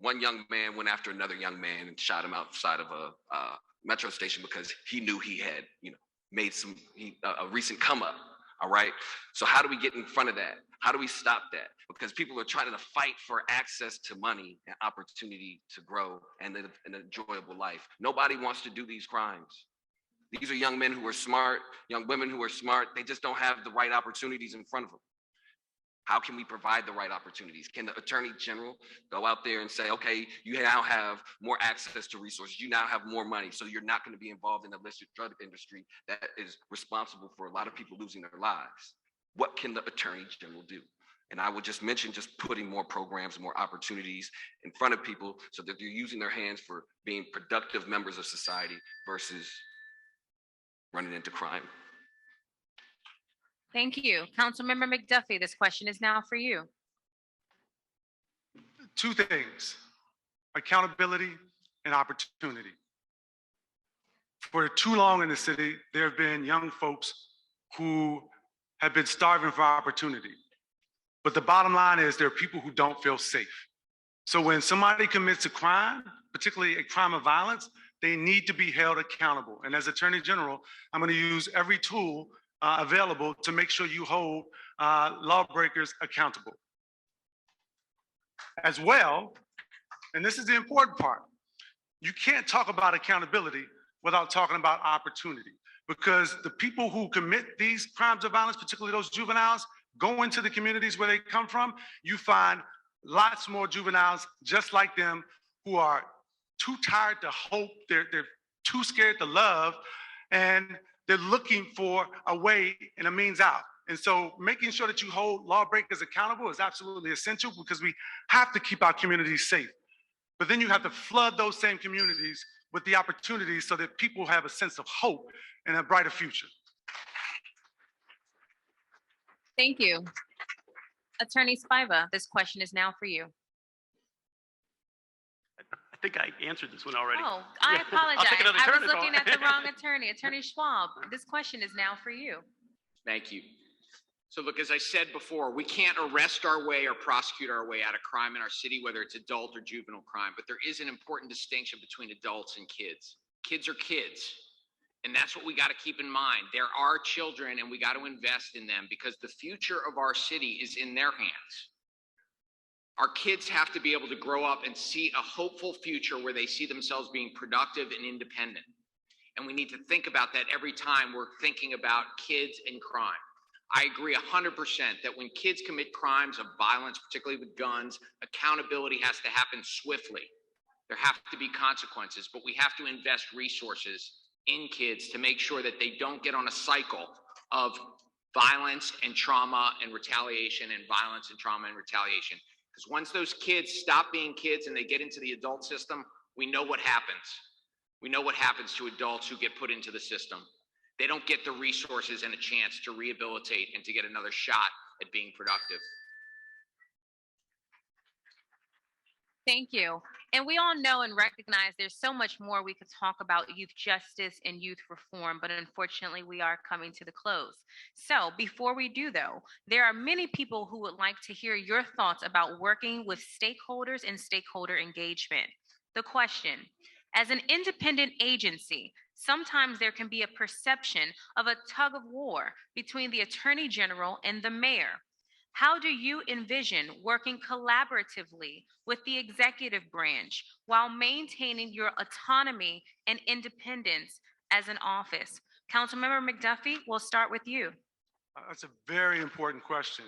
one young man went after another young man and shot him outside of a metro station because he knew he had, made a recent come up. All right. So how do we get in front of that? How do we stop that? Because people are trying to fight for access to money and opportunity to grow and live an enjoyable life. Nobody wants to do these crimes. These are young men who are smart, young women who are smart. They just don't have the right opportunities in front of them. How can we provide the right opportunities? Can the Attorney General go out there and say, okay, you now have more access to resources, you now have more money, so you're not going to be involved in the illicit drug industry that is responsible for a lot of people losing their lives? What can the Attorney General do? And I would just mention just putting more programs, more opportunities in front of people so that they're using their hands for being productive members of society versus running into crime. Thank you. Councilmember McDuffie, this question is now for you. Two things: accountability and opportunity. For too long in the city, there have been young folks who have been starving for opportunity. But the bottom line is there are people who don't feel safe. So when somebody commits a crime, particularly a crime of violence, they need to be held accountable. And as Attorney General, I'm going to use every tool available to make sure you hold lawbreakers accountable. As well, and this is the important part, you can't talk about accountability without talking about opportunity, because the people who commit these crimes of violence, particularly those juveniles, go into the communities where they come from, you find lots more juveniles just like them who are too tired to hope, they're too scared to love, and they're looking for a way and a means out. And so making sure that you hold lawbreakers accountable is absolutely essential, because we have to keep our communities safe. But then you have to flood those same communities with the opportunities so that people have a sense of hope and a brighter future. Thank you. Attorney Spiva, this question is now for you. I think I answered this one already. Oh, I Yeah. apologize. I'll take another I turn was if looking at the wrong attorney. Attorney Schwab, this question is now for you. Thank you. So look, as I said before, we can't arrest our way or prosecute our way out of crime in our city, whether it's adult or juvenile crime, but there is an important distinction between adults and kids. Kids are kids, and that's what we got to keep in mind. There are children, and we got to invest in them, because the future of our city is in their hands. Our kids have to be able to grow up and see a hopeful future where they see themselves being productive and independent. And we need to think about that every time we're thinking about kids and crime. I agree 100% that when kids commit crimes of violence, particularly with guns, accountability has to happen swiftly. There have to be consequences, but we have to invest resources in kids to make sure that they don't get on a cycle of violence and trauma and retaliation and violence and trauma and retaliation. Because once those kids stop being kids and they get into the adult system, we know what happens. We know what happens to adults who get put into the system. They don't get the resources and a chance to rehabilitate and to get another shot at being productive. Thank you. And we all know and recognize there's so much more we could talk about youth justice and youth reform, but unfortunately we are coming to the close. So before we do though, there are many people who would like to hear your thoughts about working with stakeholders and stakeholder engagement. The question: as an independent agency, sometimes there can be a perception of a tug of war between the Attorney General and the mayor. How do you envision working collaboratively with the executive branch while maintaining your autonomy and independence as an office? Councilmember McDuffie, we'll start with you. That's a very important question.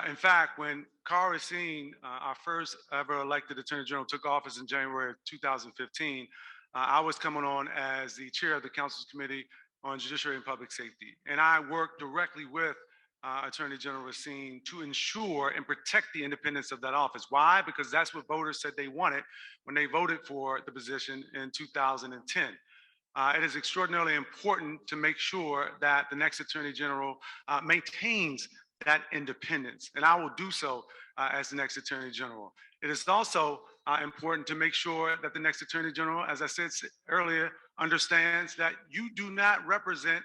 In fact, when Carl Racine, our first ever elected Attorney General, took office in January of 2015, I was coming on as the chair of the Council's Committee on Judiciary and Public Safety. And I worked directly with Attorney General Racine to ensure and protect the independence of that office. Why? Because that's what voters said they wanted when they voted for the position in 2010. It is extraordinarily important to make sure that the next Attorney General maintains that independence, and I will do so as the next Attorney General. It is also important to make sure that the next Attorney General, as I said earlier, understands that you do not represent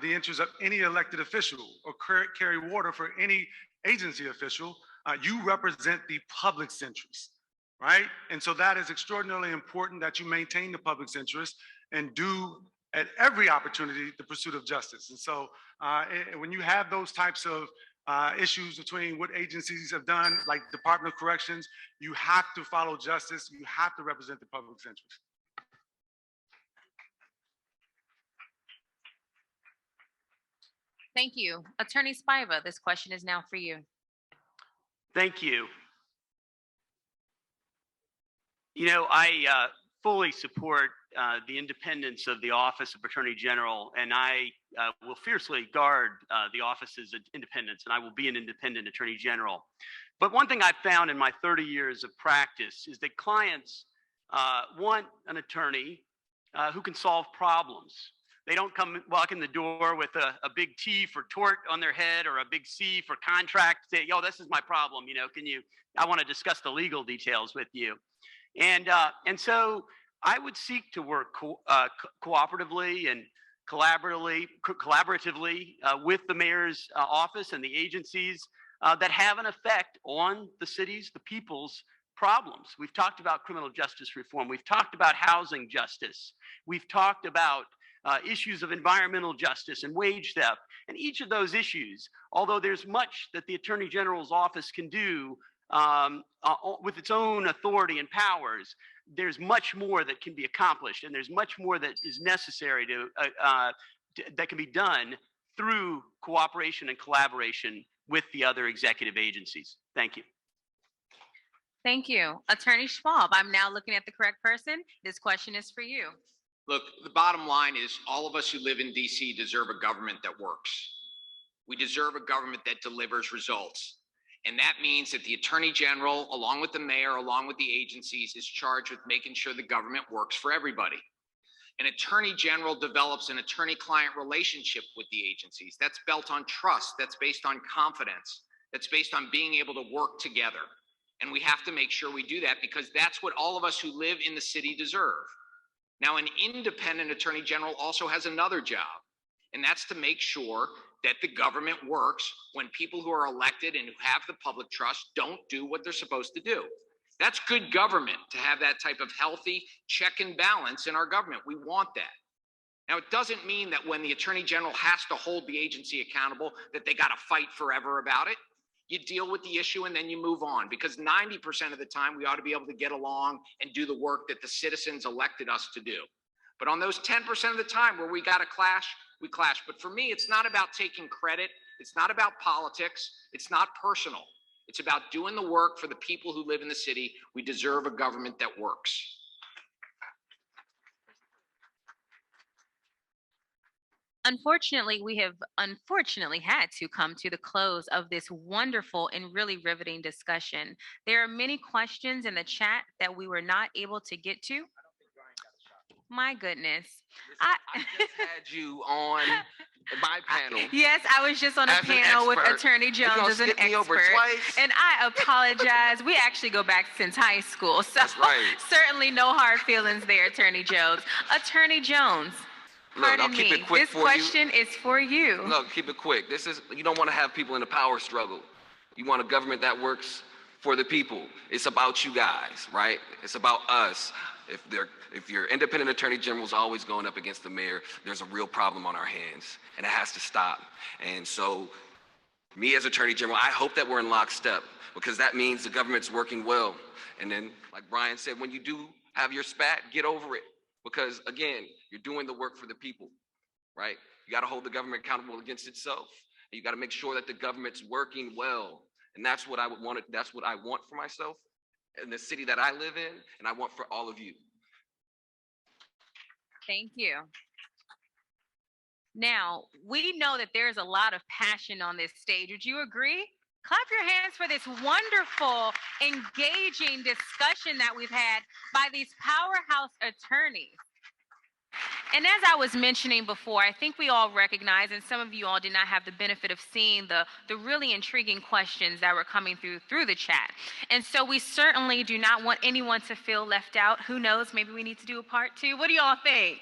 the interests of any elected official or carry water for any agency official. You represent the public's interest, right? And so that is extraordinarily important that you maintain the public's interest and do at every opportunity the pursuit of justice. And so when you have those types of issues between what agencies have done, like Department of Corrections, you have to follow justice. You have to represent the public's interest. Thank you. Attorney Spiva, this question is now for you. Thank you. You know, I fully support the independence of the Office of Attorney General, and I will fiercely guard the office's independence, and I will be an independent Attorney General. But one thing I've found in my 30 years of practice is that clients want an attorney who can solve problems. They don't come walk in the door with a big T for tort on their head or a big C for contract. Say, yo, this is my problem. You know, I want to discuss the legal details with you. And so I would seek to work cooperatively and collaboratively with the mayor's office and the agencies that have an effect on the city's, the people's problems. We've talked about criminal justice reform. We've talked about housing justice. We've talked about issues of environmental justice and wage theft. And each of those issues, although there's much that the Attorney General's office can do with its own authority and powers, there's much more that can be accomplished, and there's much more that is necessary that can be done through cooperation and collaboration with the other executive agencies. Thank you. Thank you. Attorney Schwab, I'm now looking at the correct person. This question is for you. Look, the bottom line is all of us who live in DC deserve a government that works. We deserve a government that delivers results. And that means that the Attorney General, along with the mayor, along with the agencies, is charged with making sure the government works for everybody. An Attorney General develops an attorney-client relationship with the agencies. That's built on trust, that's based on confidence, that's based on being able to work together. And we have to make sure we do that because that's what all of us who live in the city deserve. Now, an independent Attorney General also has another job, and that's to make sure that the government works when people who are elected and who have the public trust don't do what they're supposed to do. That's good government, to have that type of healthy check and balance in our government. We want that. Now, it doesn't mean that when the Attorney General has to hold the agency accountable, that they got to fight forever about it. You deal with the issue and then you move on, because 90% of the time we ought to be able to get along and do the work that the citizens elected us to do. But on those 10% of the time where we got to clash, we clash. But for me, it's not about taking credit. It's not about politics. It's not personal. It's about doing the work for the people who live in the city. We deserve a government that works. Unfortunately, we have had to come to the close of this wonderful and really riveting discussion. There are many questions in the chat that we were not able to get to. My goodness. I just had you on my panel. Yes, I was just on a panel with Attorney Jones as an expert. And I apologize. We actually go back since high school. So That's right. Certainly no hard feelings there, Attorney Jones. Attorney Jones. Look, I'll keep it quick this question is for you. Look, keep it quick. You don't want to have people in a power struggle. You want a government that works for the people. It's about you guys, right? It's about us. If your independent Attorney General is always going up against the mayor, there's a real problem on our hands, and it has to stop. And so, me as Attorney General, I hope that we're in lockstep, because that means the government's working well. And then, like Brian said, when you do have your spat, get over it. Because again, you're doing the work for the people, right? You got to hold the government accountable against itself. And you got to make sure that the government's working well. And that's what I would want. That's what I want for myself in the city that I live in, and I want for all of you. Thank you. Now, we know that there's a lot of passion on this stage. Would you agree? Clap your hands for this wonderful, engaging discussion that we've had by these powerhouse attorneys. And as I was mentioning before, I think we all recognize, and some of you all did not have the benefit of seeing the really intriguing questions that were coming through the chat. And so we certainly do not want anyone to feel left out. Who knows, maybe we need to do a part two. What do y'all think?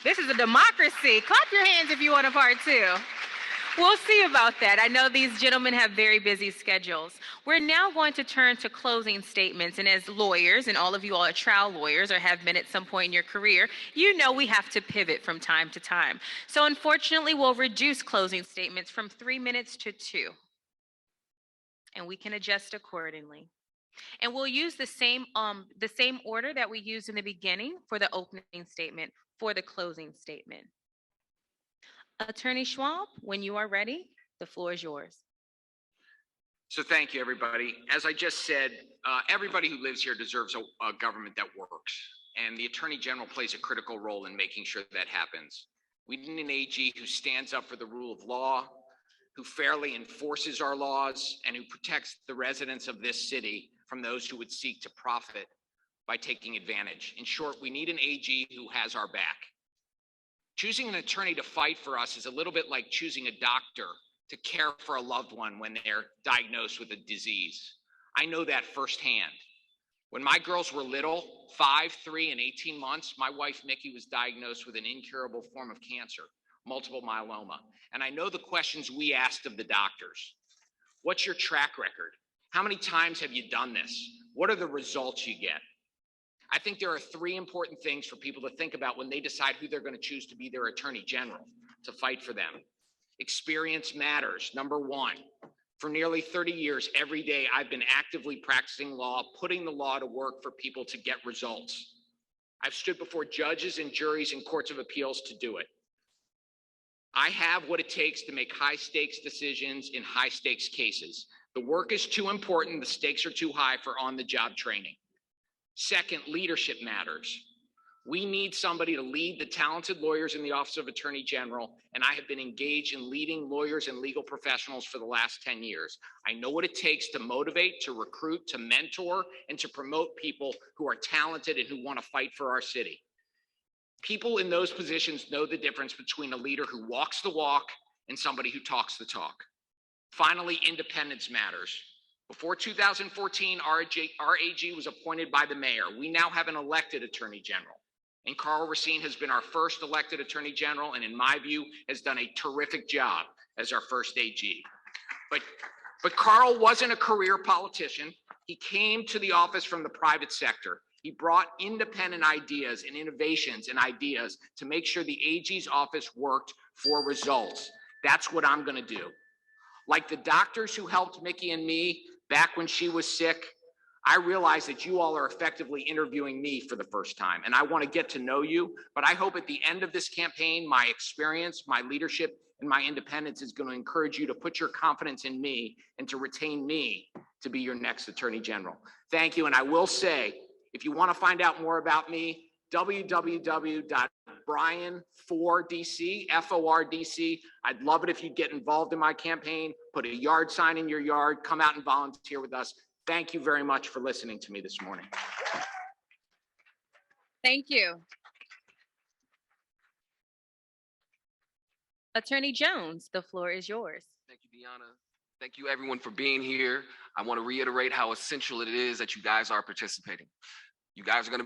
This is a democracy. Clap your hands if you want a part two. We'll see about that. I know these gentlemen have very busy schedules. We're now going to turn to closing statements. And as lawyers, and all of you all are trial lawyers or have been at some point in your career, you know we have to pivot from time to time. So unfortunately, we'll reduce closing statements from 3 minutes to 2. And we can adjust accordingly. And we'll use the same order that we used in the beginning for the opening statement for the closing statement. Attorney Schwab, when you are ready, the floor is yours. So thank you, everybody. As I just said, everybody who lives here deserves a government that works. And the Attorney General plays a critical role in making sure that happens. We need an AG who stands up for the rule of law, who fairly enforces our laws, and who protects the residents of this city from those who would seek to profit by taking advantage. In short, we need an AG who has our back. Choosing an attorney to fight for us is a little bit like choosing a doctor to care for a loved one when they're diagnosed with a disease. I know that firsthand. When my girls were little, 5, 3, and 18 months, my wife, Mickey, was diagnosed with an incurable form of cancer, multiple myeloma. And I know the questions we asked of the doctors. What's your track record? How many times have you done this? What are the results you get? I think there are 3 important things for people to think about when they decide who they're going to choose to be their attorney general to fight for them. Experience matters. Number 1, for nearly 30 years, every day I've been actively practicing law, putting the law to work for people to get results. I've stood before judges and juries and courts of appeals to do it. I have what it takes to make high stakes decisions in high stakes cases. The work is too important. The stakes are too high for on-the-job training. Second, leadership matters. We need somebody to lead the talented lawyers in the Office of Attorney General, and I have been engaged in leading lawyers and legal professionals for the last 10 years. I know what it takes to motivate, to recruit, to mentor, and to promote people who are talented and who want to fight for our city. People in those positions know the difference between a leader who walks the walk and somebody who talks the talk. Finally, independence matters. Before 2014, our AG was appointed by the mayor. We now have an elected attorney general. And Carl Racine has been our first elected attorney general, and in my view, has done a terrific job as our first AG. But Carl wasn't a career politician. He came to the office from the private sector. He brought independent ideas and innovations and ideas to make sure the AG's office worked for results. That's what I'm going to do. Like the doctors who helped Mickey and me back when she was sick, I realize that you all are effectively interviewing me for the first time, and I want to get to know you, but I hope at the end of this campaign, my experience, my leadership, and my independence is going to encourage you to put your confidence in me and to retain me to be your next Attorney General. Thank you, and I will say, if you want to find out more about me, www.brian4dc, F-O-R-D-C. I'd love it if you'd get involved in my campaign, put a yard sign in your yard, come out and volunteer with us. Thank you very much for listening to me this morning. Thank you. Attorney Jones, the floor is yours. Thank you, Deanna. Thank you, everyone, for being here. I want to reiterate how essential it is that you guys are participating. You guys are going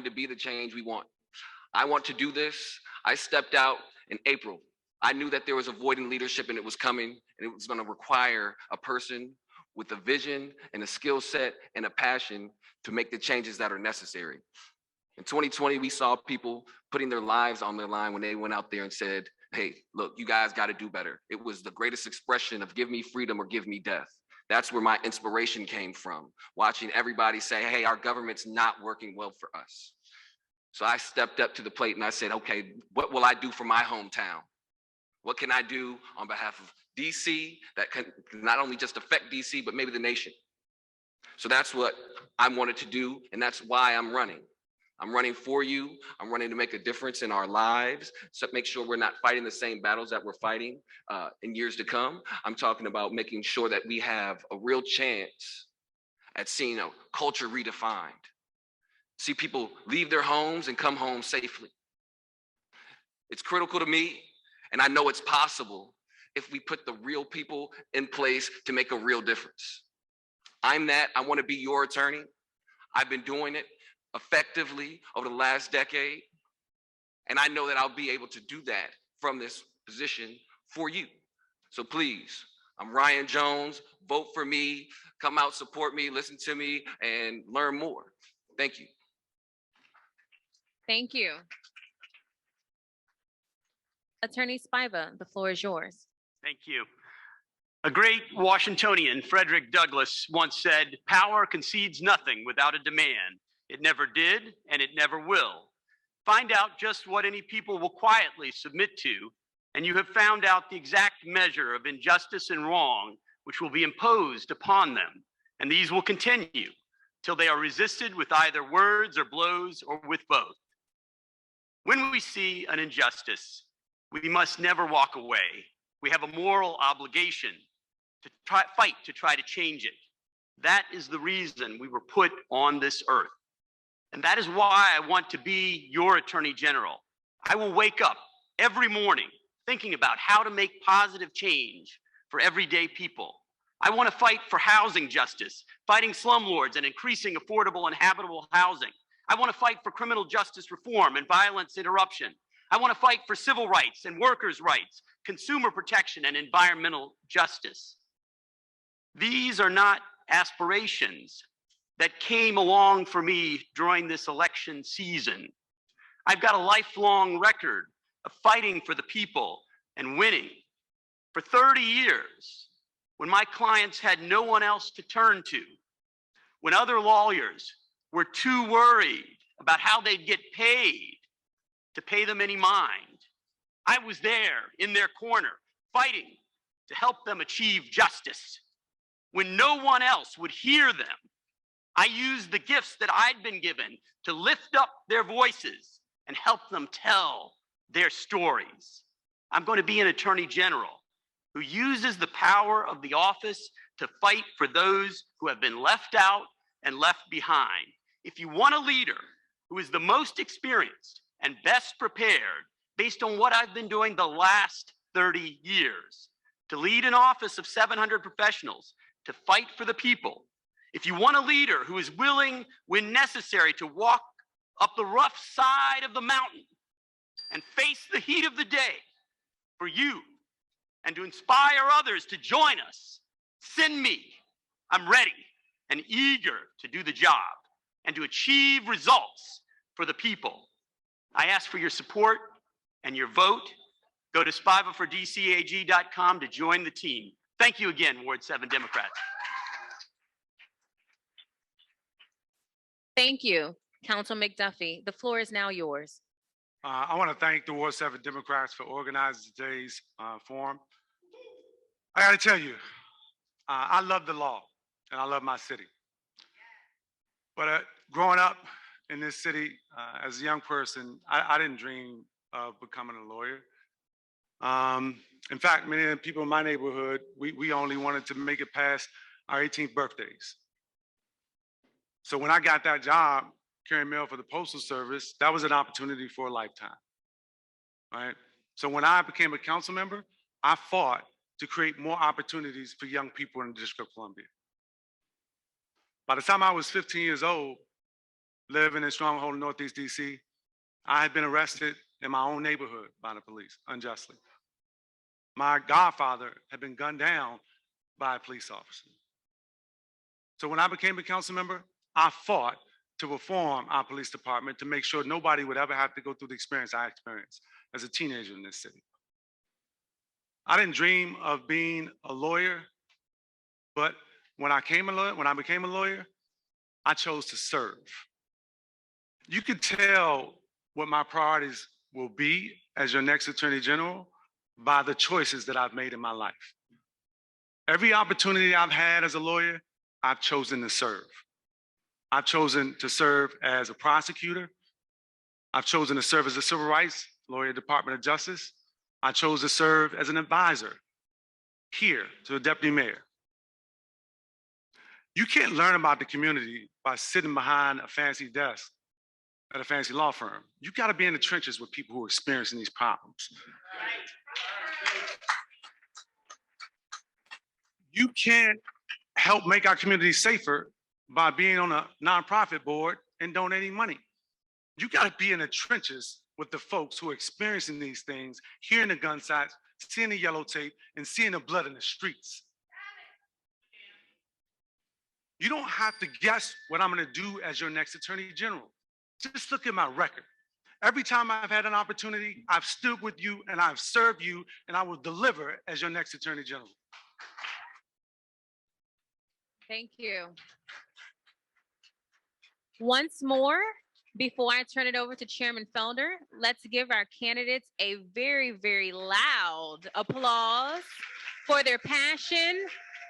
to be the change we want. I want to do this. I stepped out in April. I knew that there was a void in leadership and it was coming, and it was going to require a person with a vision and a skill set and a passion to make the changes that are necessary. In 2020, we saw people putting their lives on their line when they went out there and said, hey, look, you guys got to do better. It was the greatest expression of give me freedom or give me death. That's where my inspiration came from, watching everybody say, hey, our government's not working well for us. So I stepped up to the plate and I said, okay, what will I do for my hometown? What can I do on behalf of DC that can not only just affect DC, but maybe the nation? So that's what I wanted to do, and that's why I'm running. I'm running for you. I'm running to make a difference in our lives, so make sure we're not fighting the same battles that we're fighting in years to come. I'm talking about making sure that we have a real chance at seeing a culture redefined. see people leave their homes and come home safely. It's critical to me, and I know it's possible if we put the real people in place to make a real difference. I'm that. I want to be your attorney. I've been doing it effectively over the last decade, and I know that I'll be able to do that from this position for you. So please, I'm Ryan Jones. Vote for me. Come out, support me, listen to me, and learn more. Thank you. Thank you. Attorney Spiva, the floor is yours. Thank you. A great Washingtonian, Frederick Douglass, once said, "Power concedes nothing without a demand. It never did, and it never will. Find out just what any people will quietly submit to, and you have found out the exact measure of injustice and wrong which will be imposed upon them. And these will continue till they are resisted with either words or blows or with both. When we see an injustice, we must never walk away. We have a moral obligation to fight to try to change it. That is the reason we were put on this earth. And that is why I want to be your Attorney General. I will wake up every morning thinking about how to make positive change for everyday people. I want to fight for housing justice, fighting slumlords and increasing affordable and habitable housing. I want to fight for criminal justice reform and violence interruption. I want to fight for civil rights and workers' rights, consumer protection and environmental justice. These are not aspirations that came along for me during this election season. I've got a lifelong record of fighting for the people and winning. For 30 years, when my clients had no one else to turn to, when other lawyers were too worried about how they'd get paid to pay them any mind, I was there in their corner, fighting to help them achieve justice. When no one else would hear them, I used the gifts that I'd been given to lift up their voices and help them tell their stories. I'm going to be an Attorney General who uses the power of the office to fight for those who have been left out and left behind. If you want a leader who is the most experienced and best prepared based on what I've been doing the last 30 years, to lead an office of 700 professionals, to fight for the people, if you want a leader who is willing, when necessary, to walk up the rough side of the mountain and face the heat of the day for you and to inspire others to join us, send me. I'm ready and eager to do the job and to achieve results for the people. I ask for your support and your vote. Go to spivafordcag.com to join the team. Thank you again, Ward 7 Democrats. Thank you. Council McDuffie, the floor is now yours. I want to thank the Ward 7 Democrats for organizing today's forum. I got to tell you, I love the law and I love my city. But growing up in this city as a young person, I didn't dream of becoming a lawyer. In fact, many of the people in my neighborhood, we only wanted to make it past our 18th birthdays. So when I got that job, carrying mail for the Postal Service, that was an opportunity for a lifetime, right? So when I became a council member, I fought to create more opportunities for young people in the District of Columbia. By the time I was 15 years old, living in Stronghold in Northeast DC, I had been arrested in my own neighborhood by the police unjustly. My godfather had been gunned down by a police officer. So when I became a council member, I fought to reform our police department to make sure nobody would ever have to go through the experience I experienced as a teenager in this city. I didn't dream of being a lawyer, but when I became a lawyer, I chose to serve. You could tell what my priorities will be as your next Attorney General by the choices that I've made in my life. Every opportunity I've had as a lawyer, I've chosen to serve. I've chosen to serve as a prosecutor. I've chosen to serve as a civil rights lawyer, Department of Justice. I chose to serve as an advisor here to the deputy mayor. You can't learn about the community by sitting behind a fancy desk at a fancy law firm. You got to be in the trenches with people who are experiencing these problems. You can't help make our community safer by being on a nonprofit board and donating money. You got to be in the trenches with the folks who are experiencing these things, hearing the gunshots, seeing the yellow tape, and seeing the blood in the streets. You don't have to guess what I'm going to do as your next Attorney General. Just look at my record. Every time I've had an opportunity, I've stood with you and I've served you, and I will deliver as your next Attorney General. Thank you. Once more, before I turn it over to Chairman Felder, let's give our candidates a very, very loud applause for their passion,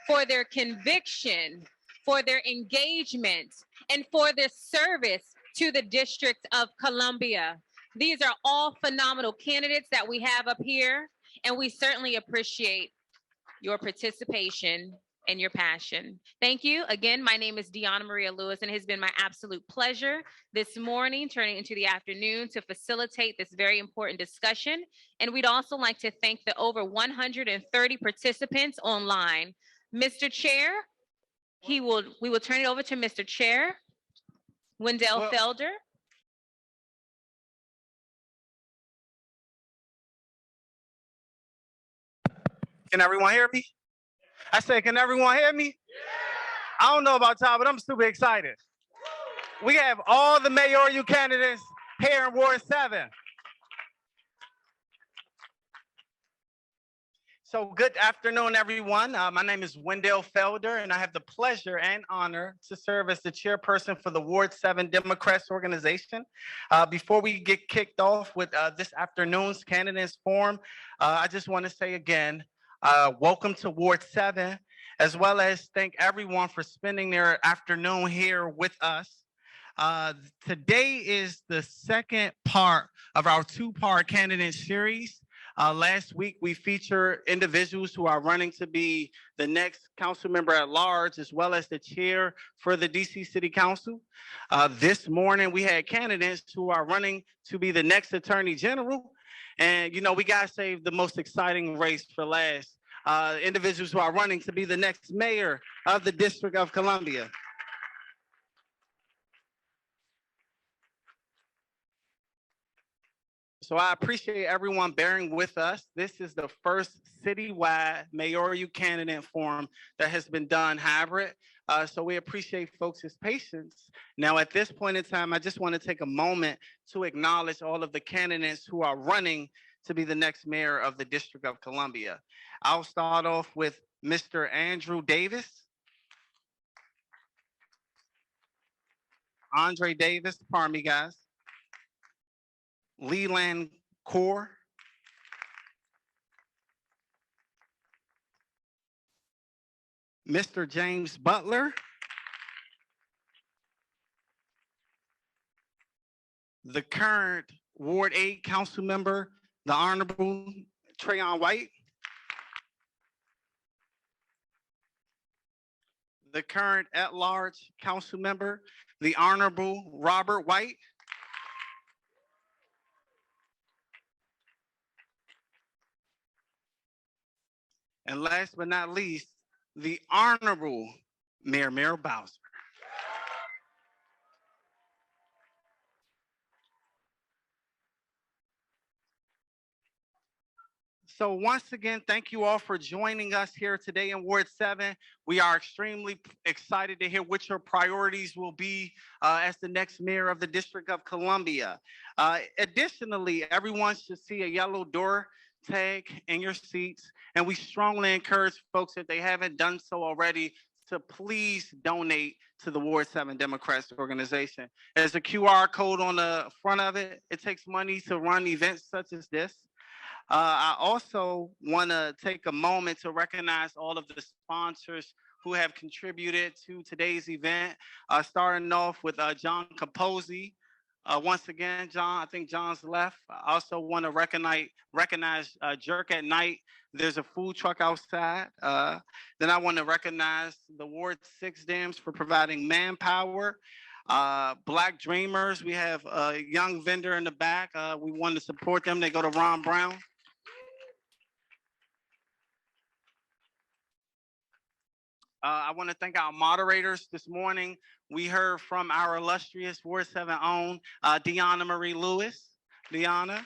for their conviction, for their engagement, and for their service to the District of Columbia. These are all phenomenal candidates that we have up here, and we certainly appreciate your participation and your passion. Thank you. Again, my name is Deanna Maria Lewis, and it has been my absolute pleasure this morning, turning into the afternoon, to facilitate this very important discussion. And we'd also like to thank the over 130 participants online. Mr. Chair, we will turn it over to Mr. Chair, Wendell Felder. Can everyone hear me? I said, can everyone hear me? I don't know about y'all, but I'm super excited. We have all the mayoral candidates here in Ward 7. So good afternoon, everyone. My name is Wendell Felder, and I have the pleasure and honor to serve as the chairperson for the Ward 7 Democrats organization. Before we get kicked off with this afternoon's candidates forum, I just want to say again, welcome to Ward 7, as well as thank everyone for spending their afternoon here with us. Today is the second part of our two-part candidate series. Last week, we featured individuals who are running to be the next council member at large, as well as the chair for the DC City Council. This morning, we had candidates who are running to be the next Attorney General. And, you know, we got to save the most exciting race for last. Individuals who are running to be the next mayor of the District of Columbia. So I appreciate everyone bearing with us. This is the first citywide mayoral candidate forum that has been done hybrid. So we appreciate folks' patience. Now, at this point in time, I just want to take a moment to acknowledge all of the candidates who are running to be the next mayor of the District of Columbia. I'll start off with Mr. Andrew Davis. Andre Davis, pardon me, guys. Leland Core. Mr. James Butler. The current Ward 8 council member, the Honorable Trayon White. The current at-large council member, the Honorable Robert White. And last but not least, the Honorable Mayor Bowser. So once again, thank you all for joining us here today in Ward 7. We are extremely excited to hear what your priorities will be as the next mayor of the District of Columbia. Additionally, everyone should see a yellow door tag in your seats, and we strongly encourage folks, if they haven't done so already, to please donate to the Ward 7 Democrats organization. There's a QR code on the front of it. It takes money to run events such as this. I also want to take a moment to recognize all of the sponsors who have contributed to today's event, starting off with John Capozzi. Once again, John, I think John's left. I also want to recognize Jerk at Night. There's a food truck outside. Then I want to recognize the Ward 6 Dams for providing manpower. Black Dreamers, we have a young vendor in the back. We want to support them. They go to Ron Brown. I want to thank our moderators this morning. We heard from our illustrious Ward 7 own Deanna Marie Lewis. Deanna.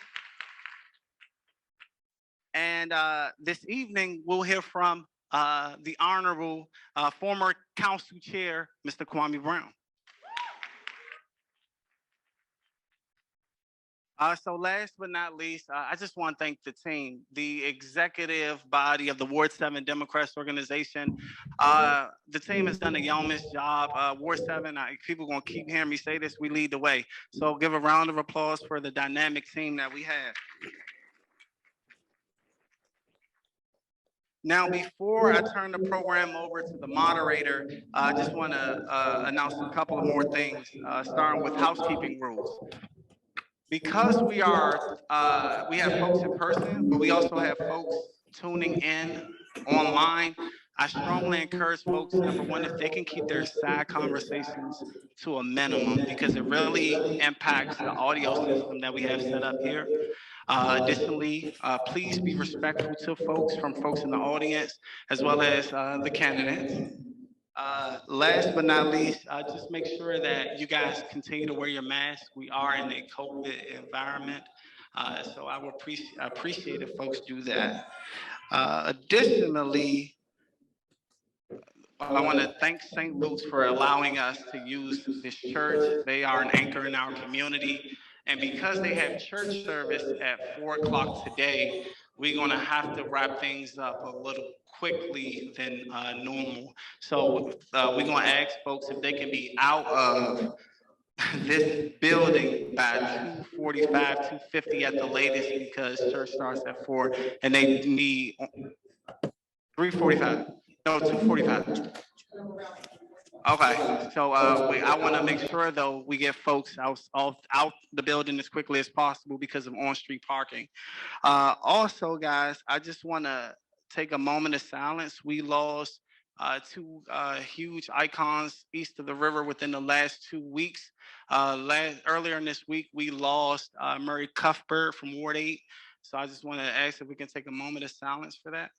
And this evening, we'll hear from the Honorable former Council Chair, Mr. Kwame Brown. So last but not least, I just want to thank the team, the executive body of the Ward 7 Democrats organization. The team has done a yeoman's job. Ward 7, people are going to keep hearing me say this, we lead the way. So give a round of applause for the dynamic team that we have. Now, before I turn the program over to the moderator, I just want to announce a couple of more things, starting with housekeeping rules. Because we have folks in person, but we also have folks tuning in online, I strongly encourage folks, number one, if they can keep their side conversations to a minimum, because it really impacts the audio system that we have set up here. Additionally, please be respectful to folks in the audience, as well as the candidates. Last but not least, just make sure that you guys continue to wear your mask. We are in a COVID environment, so I would appreciate if folks do that. Additionally, I want to thank St. Luke's for allowing us to use this church. They are an anchor in our community. And because they have church service at 4 o'clock today, we're going to have to wrap things up a little quickly than normal. So we're going to ask folks if they can be out of this building by 2:45, 2:50 at the latest, because church starts at 4 and they need 3:45. No, 2:45. Okay, so I want to make sure though we get folks out the building as quickly as possible because of on-street parking. Also, guys, I just want to take a moment of silence. We lost two huge icons east of the river within the last 2 weeks. Earlier in this week, we lost Murray Cuthbert from Ward 8. So I just want to ask if we can take a moment of silence for that.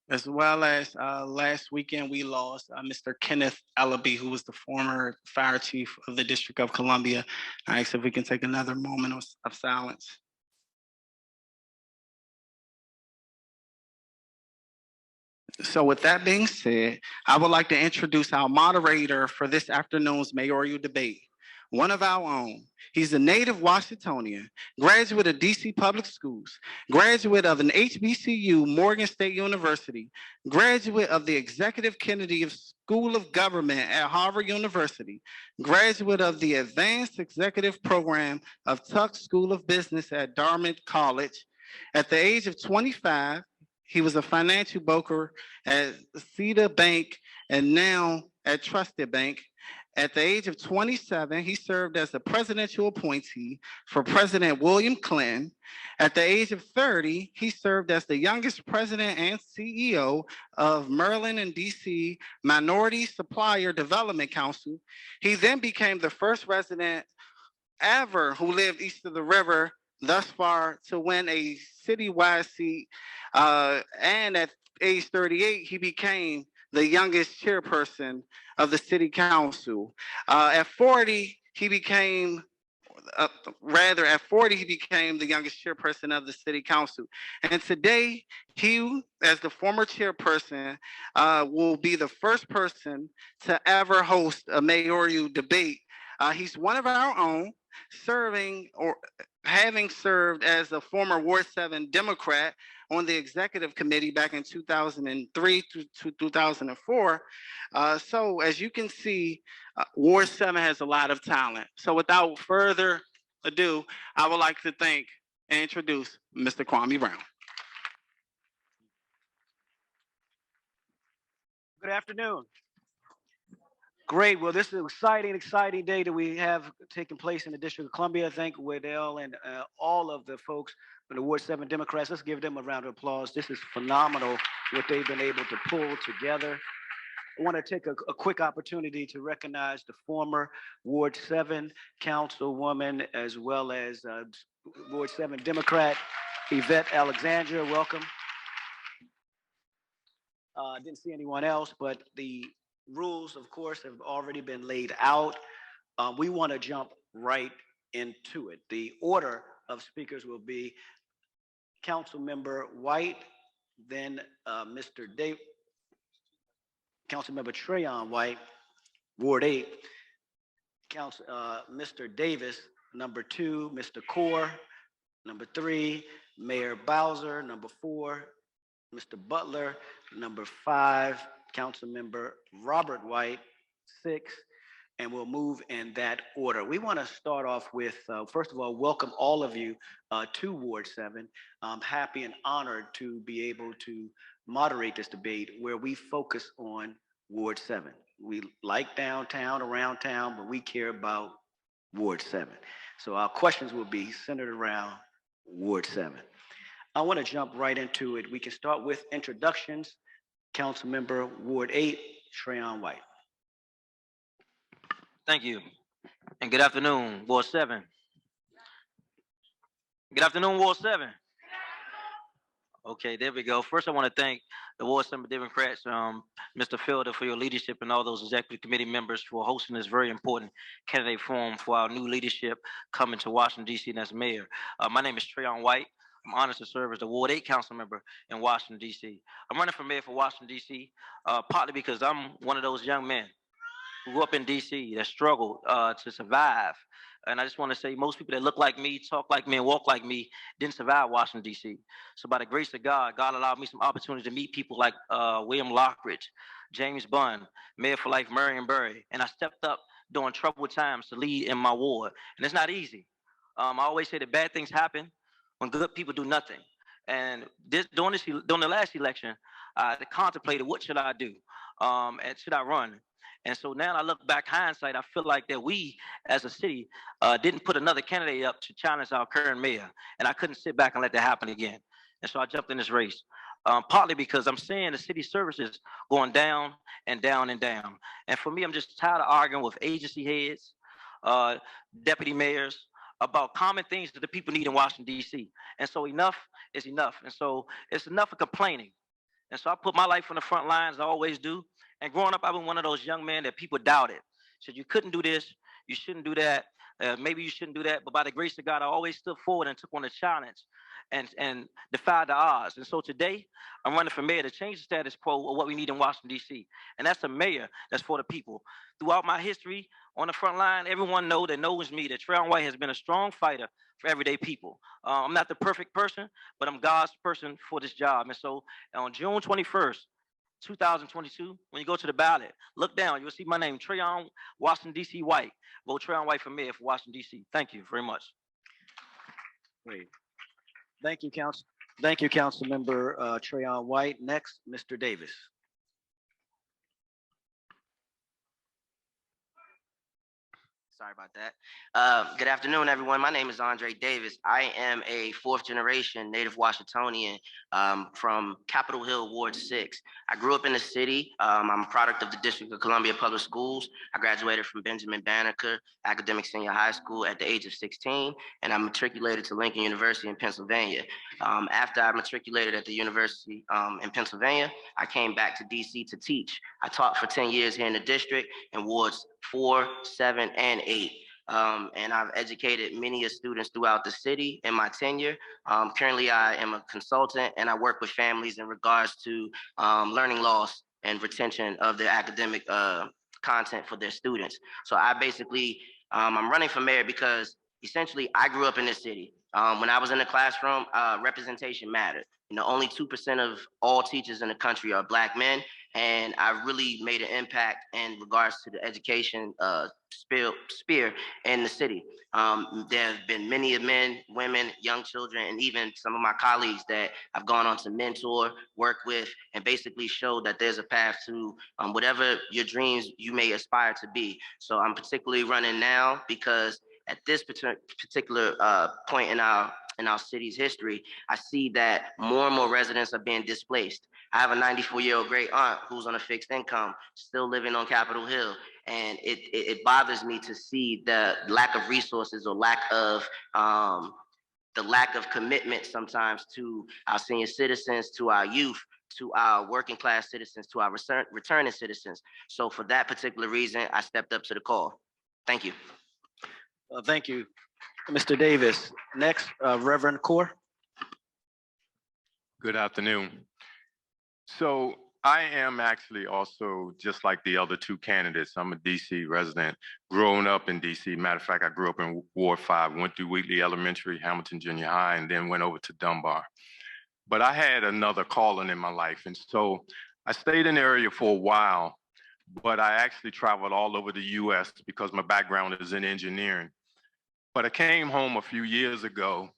As well as last weekend, we lost Mr. Kenneth Ellaby, who was the former fire chief of the District of Columbia. I ask if we can take another moment of silence. So with that being said, I would like to introduce our moderator for this afternoon's mayoral debate, one of our own. He's a native Washingtonian, graduate of DC Public Schools, graduate of an HBCU, Morgan State University, graduate of the Executive Kennedy School of Government at Harvard University, graduate of the Advanced Executive Program of Tufts School of Business at Dartmouth College. At the age of 25, he was a financial broker at Cedar Bank and now at Trusted Bank. At the age of 27, he served as the presidential appointee for President William Clinton. At the age of 30, he served as the youngest president and CEO of Maryland and DC Minority Supplier Development Council. He then became the first resident ever who lived east of the river thus far to win a citywide seat. And at age 38, he became the youngest chairperson of the city council. At 40, he became the youngest chairperson of the city council. And today, he, as the former chairperson, will be the first person to ever host a mayoral debate. He's one of our own, having served as a former Ward 7 Democrat on the executive committee back in 2003 to 2004. So as you can see, Ward 7 has a lot of talent. So without further ado, I would like to thank and introduce Mr. Kwame Brown. Good afternoon. Great. Well, this is an exciting day that we have taking place in the District of Columbia. Thank Waddell and all of the folks from the Ward 7 Democrats. Let's give them a round of applause. This is phenomenal what they've been able to pull together. I want to take a quick opportunity to recognize the former Ward 7 councilwoman as well as Ward 7 Democrat Yvette Alexandria. Welcome. Didn't see anyone else, but the rules, of course, have already been laid out. We want to jump right into it. The order of speakers will be Councilmember White, then Councilmember Trayon White, Ward 8, Mr. Davis, number 2, Mr. Core, number 3, Mayor Bowser, number 4, Mr. Butler, number 5, Councilmember Robert White, 6, and we'll move in that order. We want to start off with, first of all, welcome all of you to Ward 7. I'm happy and honored to be able to moderate this debate where we focus on Ward 7. We like downtown, around town, but we care about Ward 7. So our questions will be centered around Ward 7. I want to jump right into it. We can start with introductions. Councilmember Ward 8, Trayon White. Thank you. And good afternoon, Ward 7. Good afternoon, Ward 7. Okay, there we go. First, I want to thank the Ward 7 Democrats, Mr. Fielder, for your leadership and all those executive committee members for hosting this very important candidate forum for our new leadership coming to Washington, D.C. as mayor. My name is Trayon White. I'm honored to serve as the Ward 8 council member in Washington, D.C. I'm running for mayor for Washington, D.C., partly because I'm one of those young men who grew up in D.C. that struggled to survive. And I just want to say most people that look like me, talk like me, and walk like me didn't survive Washington, D.C. So by the grace of God, God allowed me some opportunity to meet people like William Lockridge, James Bunn, Mayor for Life Marion Barry. And I stepped up during troubled times to lead in my ward. And it's not easy. I always say that bad things happen when good people do nothing. And during the last election, I contemplated what should I do and should I run? And so now I look back hindsight, I feel like that we as a city didn't put another candidate up to challenge our current mayor. And I couldn't sit back and let that happen again. And so I jumped in this race, partly because I'm seeing the city services going down and down and down. And for me, I'm just tired of arguing with agency heads, deputy mayors, about common things that the people need in Washington, D.C. And so enough is enough. And so it's enough of complaining. And so I put my life on the front lines, I always do. And growing up, I've been one of those young men that people doubted. Said you couldn't do this, you shouldn't do that, maybe you shouldn't do that. But by the grace of God, I always stood forward and took on the challenge and defied the odds. And so today, I'm running for mayor to change the status quo of what we need in Washington, D.C. And that's a mayor that's for the people. Throughout my history on the front line, everyone that knows me, that Trayon White has been a strong fighter for everyday people. I'm not the perfect person, but I'm God's person for this job. And so on June 21st, 2022, when you go to the ballot, look down, you'll see my name, Trayon Washington, D.C. White. Vote Trayon White for mayor for Washington, D.C. Thank you very much. Great. Thank you, Councilmember Trayon White. Next, Mr. Davis. Sorry about that. Good afternoon, everyone. My name is Andre Davis. I am a fourth generation native Washingtonian from Capitol Hill, Ward 6. I grew up in the city. I'm a product of the District of Columbia Public Schools. I graduated from Benjamin Banneker Academic Senior High School at the age of 16, and I matriculated to Lincoln University in Pennsylvania. After I matriculated at the university in Pennsylvania, I came back to DC to teach. I taught for 10 years here in the district in wards 4, 7, and 8. And I've educated many students throughout the city in my tenure. Currently, I am a consultant and I work with families in regards to learning loss and retention of their academic content for their students. So I basically, I'm running for mayor because essentially I grew up in this city. When I was in the classroom, representation mattered. You know, only 2% of all teachers in the country are Black men, and I really made an impact in regards to the education sphere in the city. There have been many men, women, young children, and even some of my colleagues that I've gone on to mentor, work with, and basically show that there's a path to whatever your dreams you may aspire to be. So I'm particularly running now because at this particular point in our city's history, I see that more and more residents are being displaced. I have a 94-year-old great aunt who's on a fixed income, still living on Capitol Hill. And it bothers me to see the lack of resources or the lack of commitment sometimes to our senior citizens, to our youth, to our working class citizens, to our returning citizens. So for that particular reason, I stepped up to the call. Thank you. Thank you, Mr. Davis. Next, Reverend Kaur. Good afternoon. So I am actually also just like the other two candidates. I'm a DC resident, growing up in DC. Matter of fact, I grew up in Ward 5, went through Wheatley Elementary, Hamilton Junior High, and then went over to Dunbar. But I had another calling in my life. And so I stayed in the area for a while, but I actually traveled all over the US because my background is in engineering. But I came home a few years ago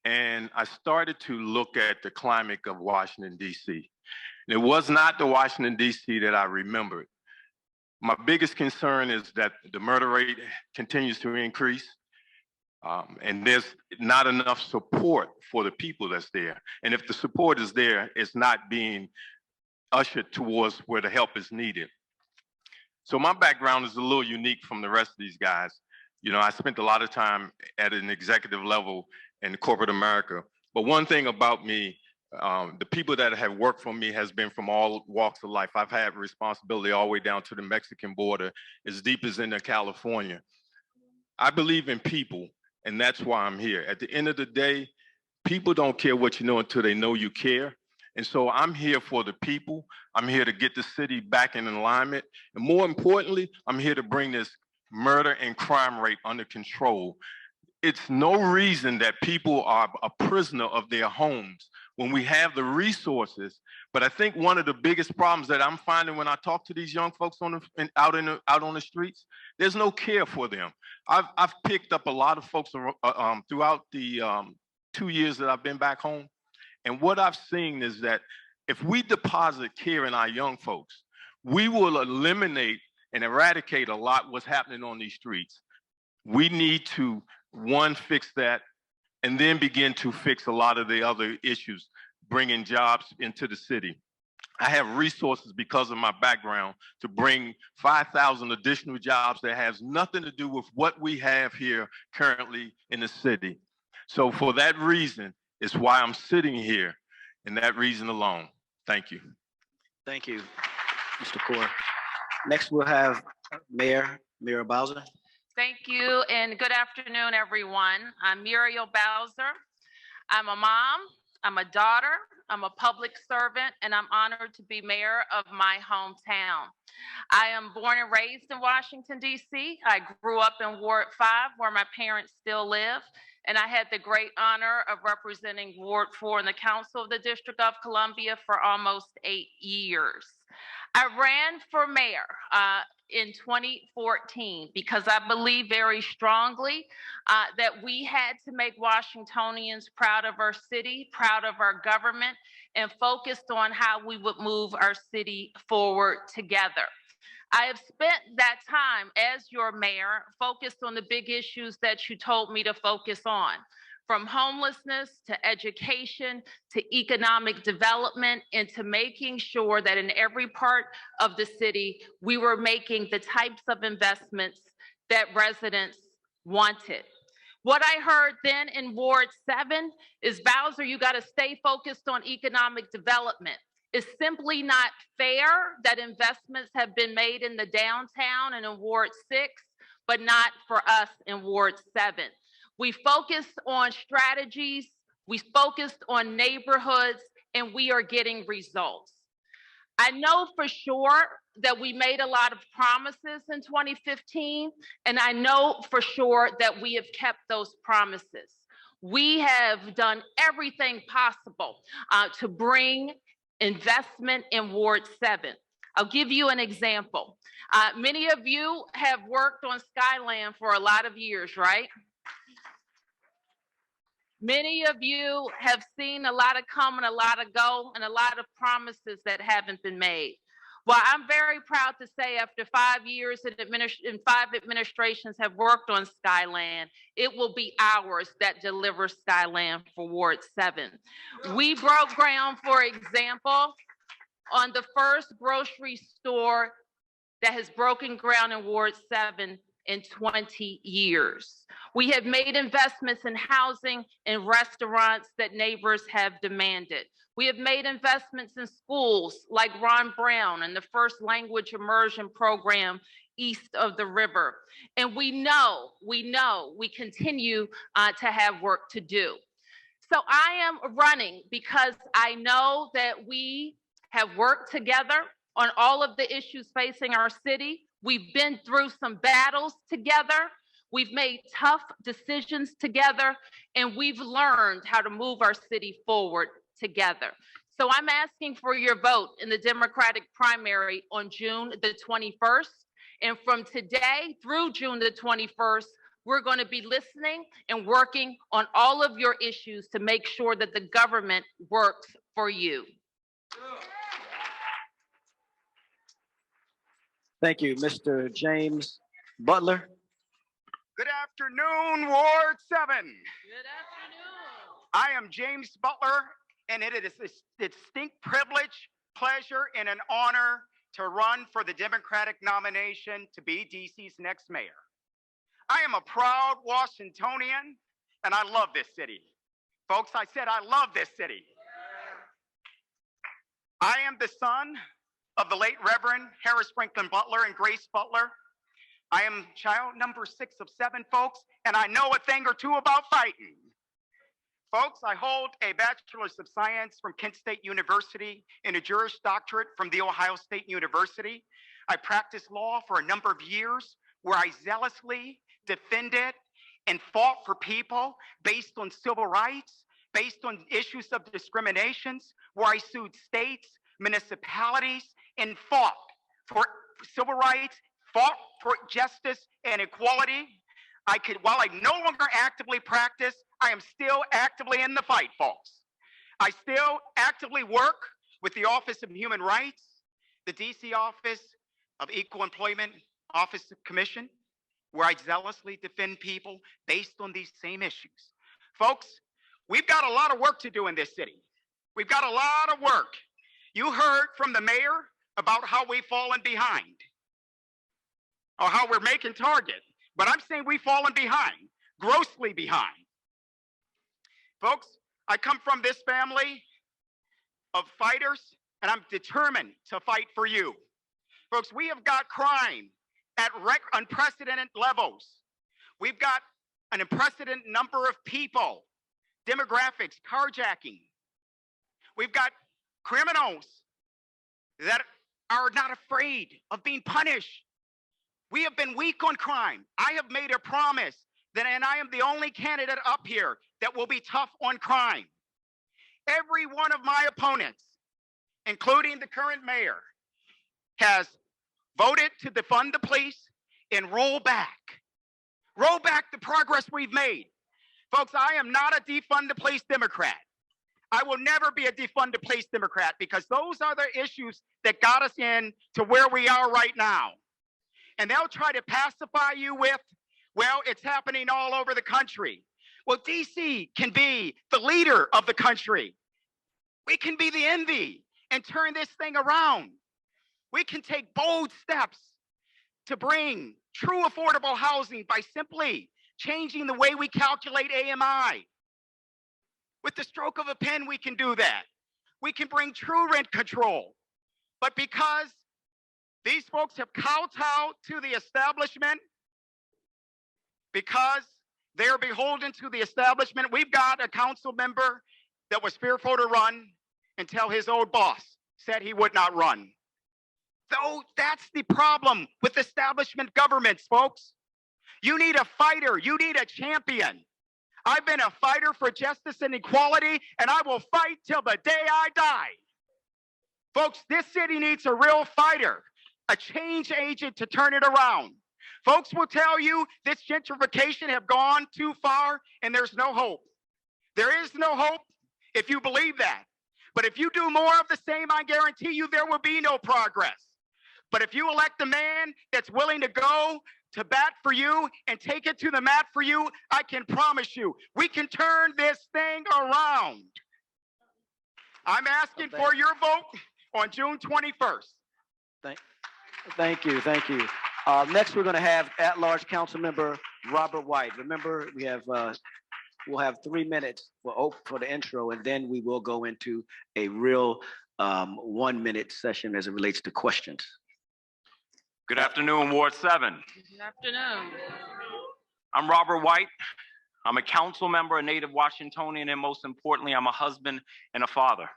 and I started to look at the climate of Washington, D.C. And it was not the Washington, D.C. that I remembered. My biggest concern is that the murder rate continues to increase, and there's not enough support for the people that's there. And if the support is there, it's not being ushered towards where the help is needed. So my background is a little unique from the rest of these guys. You know, I spent a lot of time at an executive level in corporate America. But one thing about me, the people that have worked for me has been from all walks of life. I've had responsibility all the way down to the Mexican border, as deep as into California. I believe in people, and that's why I'm here. At the end of the day, people don't care what you know until they know you care. And so I'm here for the people. I'm here to get the city back in alignment. And more importantly, I'm here to bring this murder and crime rate under control. It's no reason that people are a prisoner of their homes when we have the resources. But I think one of the biggest problems that I'm finding when I talk to these young folks out on the streets, there's no care for them. I've picked up a lot of folks throughout the 2 years that I've been back home. And what I've seen is that if we deposit care in our young folks, we will eliminate and eradicate a lot what's happening on these streets. We need to, one, fix that, and then begin to fix a lot of the other issues, bringing jobs into the city. I have resources because of my background to bring 5,000 additional jobs that has nothing to do with what we have here currently in the city. So for that reason, is why I'm sitting here, and that reason alone. Thank you. Thank you, Mr. Kaur. Next, we'll have Mayor Bowser. Thank you, and good afternoon, everyone. I'm Muriel Bowser. I'm a mom, I'm a daughter, I'm a public servant, and I'm honored to be mayor of my hometown. I am born and raised in Washington, D.C. I grew up in Ward 5, where my parents still live, and I had the great honor of representing Ward 4 in the Council of the District of Columbia for almost 8 years. I ran for mayor in 2014 because I believe very strongly that we had to make Washingtonians proud of our city, proud of our government, and focused on how we would move our city forward together. I have spent that time as your mayor focused on the big issues that you told me to focus on, from homelessness to education to economic development, and to making sure that in every part of the city, we were making the types of investments that residents wanted. What I heard then in Ward 7 is, Bowser, you got to stay focused on economic development. It's simply not fair that investments have been made in the downtown and in Ward 6, but not for us in Ward 7. We focused on strategies, we focused on neighborhoods, and we are getting results. I know for sure that we made a lot of promises in 2015, and I know for sure that we have kept those promises. We have done everything possible to bring investment in Ward 7. I'll give you an example. Many of you have worked on Skyland for a lot of years, right? Many of you have seen a lot of come and a lot of go and a lot of promises that haven't been made. Well, I'm very proud to say after 5 years and 5 administrations have worked on Skyland, it will be ours that delivers Skyland for Ward 7. We broke ground, for example, on the first grocery store that has broken ground in Ward 7 in 20 years. We have made investments in housing and restaurants that neighbors have demanded. We have made investments in schools like Ron Brown and the first language immersion program east of the river. And we know we continue to have work to do. So I am running because I know that we have worked together on all of the issues facing our city. We've been through some battles together. We've made tough decisions together, and we've learned how to move our city forward together. So I'm asking for your vote in the Democratic primary on June the 21st. And from today through June the 21st, we're going to be listening and working on all of your issues to make sure that the government works for you. Thank you, Mr. James Butler. Good afternoon, Ward 7. Good afternoon. I am James Butler, and it is a distinct privilege, pleasure, and an honor to run for the Democratic nomination to be DC's next mayor. I am a proud Washingtonian, and I love this city. Folks, I said I love this city. I am the son of the late Reverend Harris Franklin Butler and Grace Butler. I am child number 6 of 7, folks, and I know a thing or two about fighting. Folks, I hold a Bachelor's of Science from Kent State University and a Juris Doctorate from The Ohio State University. I practiced law for a number of years where I zealously defended and fought for people based on civil rights, based on issues of discriminations, where I sued states, municipalities, and fought for civil rights, fought for justice and equality. While I no longer actively practice, I am still actively in the fight, folks. I still actively work with the Office of Human Rights, the DC Office of Equal Employment Office Commission, where I zealously defend people based on these same issues. Folks, we've got a lot of work to do in this city. We've got a lot of work. You heard from the mayor about how we've fallen behind, or how we're making target, but I'm saying we've fallen behind, grossly behind. Folks, I come from this family of fighters, and I'm determined to fight for you. Folks, we have got crime at unprecedented levels. We've got an unprecedented number of people, demographics, carjacking. We've got criminals that are not afraid of being punished. We have been weak on crime. I have made a promise that, and I am the only candidate up here that will be tough on crime. Every one of my opponents, including the current mayor, has voted to defund the police and roll back the progress we've made. Folks, I am not a defund the police Democrat. I will never be a defund the police Democrat, because those are the issues that got us in to where we are right now. And they'll try to pacify you with, well, it's happening all over the country. Well, DC can be the leader of the country. We can be the envy and turn this thing around. We can take bold steps to bring true affordable housing by simply changing the way we calculate AMI. With the stroke of a pen, we can do that. We can bring true rent control. But because these folks have kowtowed to the establishment, because they're beholden to the establishment, we've got a council member that was fearful to run until his old boss said he would not run. So that's the problem with establishment governments, folks. You need a fighter. You need a champion. I've been a fighter for justice and equality, and I will fight till the day I die. Folks, this city needs a real fighter, a change agent to turn it around. Folks will tell you this gentrification have gone too far and there's no hope. There is no hope if you believe that. But if you do more of the same, I guarantee you there will be no progress. But if you elect a man that's willing to go to bat for you and take it to the mat for you, I can promise you, we can turn this thing around. I'm asking for your vote on June 21st. Thank you, thank you. Next, we're going to have at-large Councilmember Robert White. Remember, we'll have 3 minutes for the intro, and then we will go into a real 1 minute session as it relates to questions. Good afternoon, Ward 7. Good afternoon. I'm Robert White. I'm a council member, a native Washingtonian, and most importantly, I'm a husband and a father.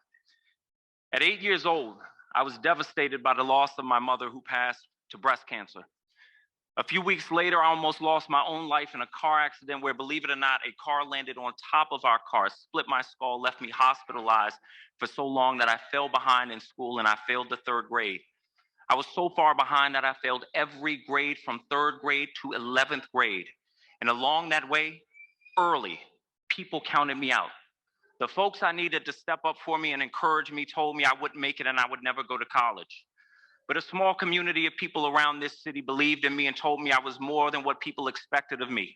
At 8 years old, I was devastated by the loss of my mother who passed to breast cancer. A few weeks later, I almost lost my own life in a car accident where, believe it or not, a car landed on top of our car, split my skull, left me hospitalized for so long that I fell behind in school and I failed the 3rd grade. I was so far behind that I failed every grade from 3rd grade to 11th grade. And along that way, early, people counted me out. The folks I needed to step up for me and encourage me told me I wouldn't make it and I would never go to college. But a small community of people around this city believed in me and told me I was more than what people expected of me.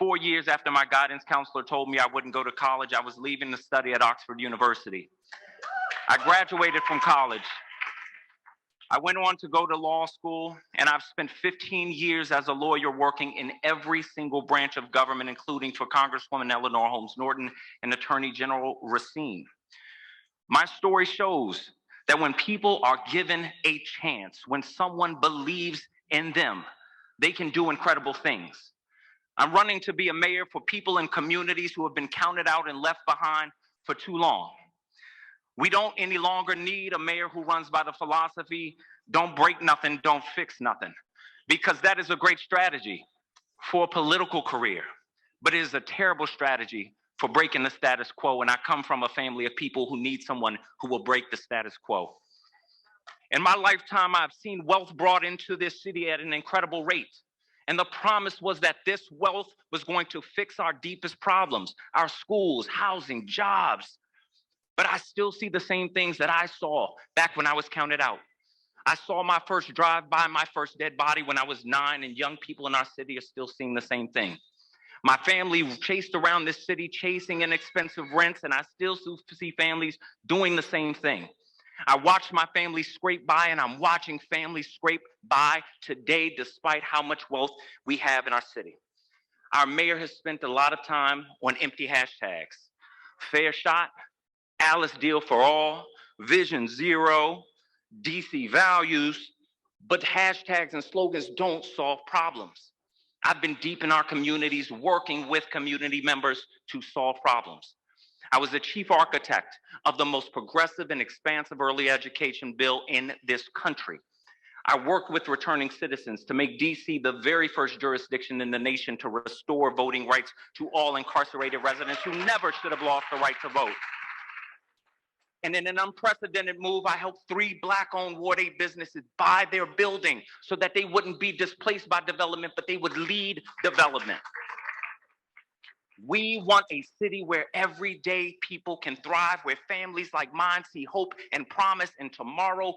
4 years after my guidance counselor told me I wouldn't go to college, I was leaving to study at Oxford University. I graduated from college. I went on to go to law school, and I've spent 15 years as a lawyer working in every single branch of government, including for Congresswoman Eleanor Holmes Norton and Attorney General Racine. My story shows that when people are given a chance, when someone believes in them, they can do incredible things. I'm running to be a mayor for people in communities who have been counted out and left behind for too long. We don't any longer need a mayor who runs by the philosophy, don't break nothing, don't fix nothing, because that is a great strategy for a political career, but it is a terrible strategy for breaking the status quo. And I come from a family of people who need someone who will break the status quo. In my lifetime, I've seen wealth brought into this city at an incredible rate. And the promise was that this wealth was going to fix our deepest problems, our schools, housing, jobs. But I still see the same things that I saw back when I was counted out. I saw my first drive-by, my first dead body when I was 9, and young people in our city are still seeing the same thing. My family chased around this city chasing inexpensive rents, and I still see families doing the same thing. I watched my family scrape by, and I'm watching families scrape by today despite how much wealth we have in our city. Our mayor has spent a lot of time on empty hashtags. Fair shot, Alice Deal for All, Vision Zero, DC values, but hashtags and slogans don't solve problems. I've been deep in our communities working with community members to solve problems. I was the chief architect of the most progressive and expansive early education bill in this country. I worked with returning citizens to make DC the very first jurisdiction in the nation to restore voting rights to all incarcerated residents who never should have lost the right to vote. And in an unprecedented move, I helped 3 Black-owned Ward 8 businesses buy their building so that they wouldn't be displaced by development, but they would lead development. We want a city where everyday people can thrive, where families like mine see hope and promise in tomorrow.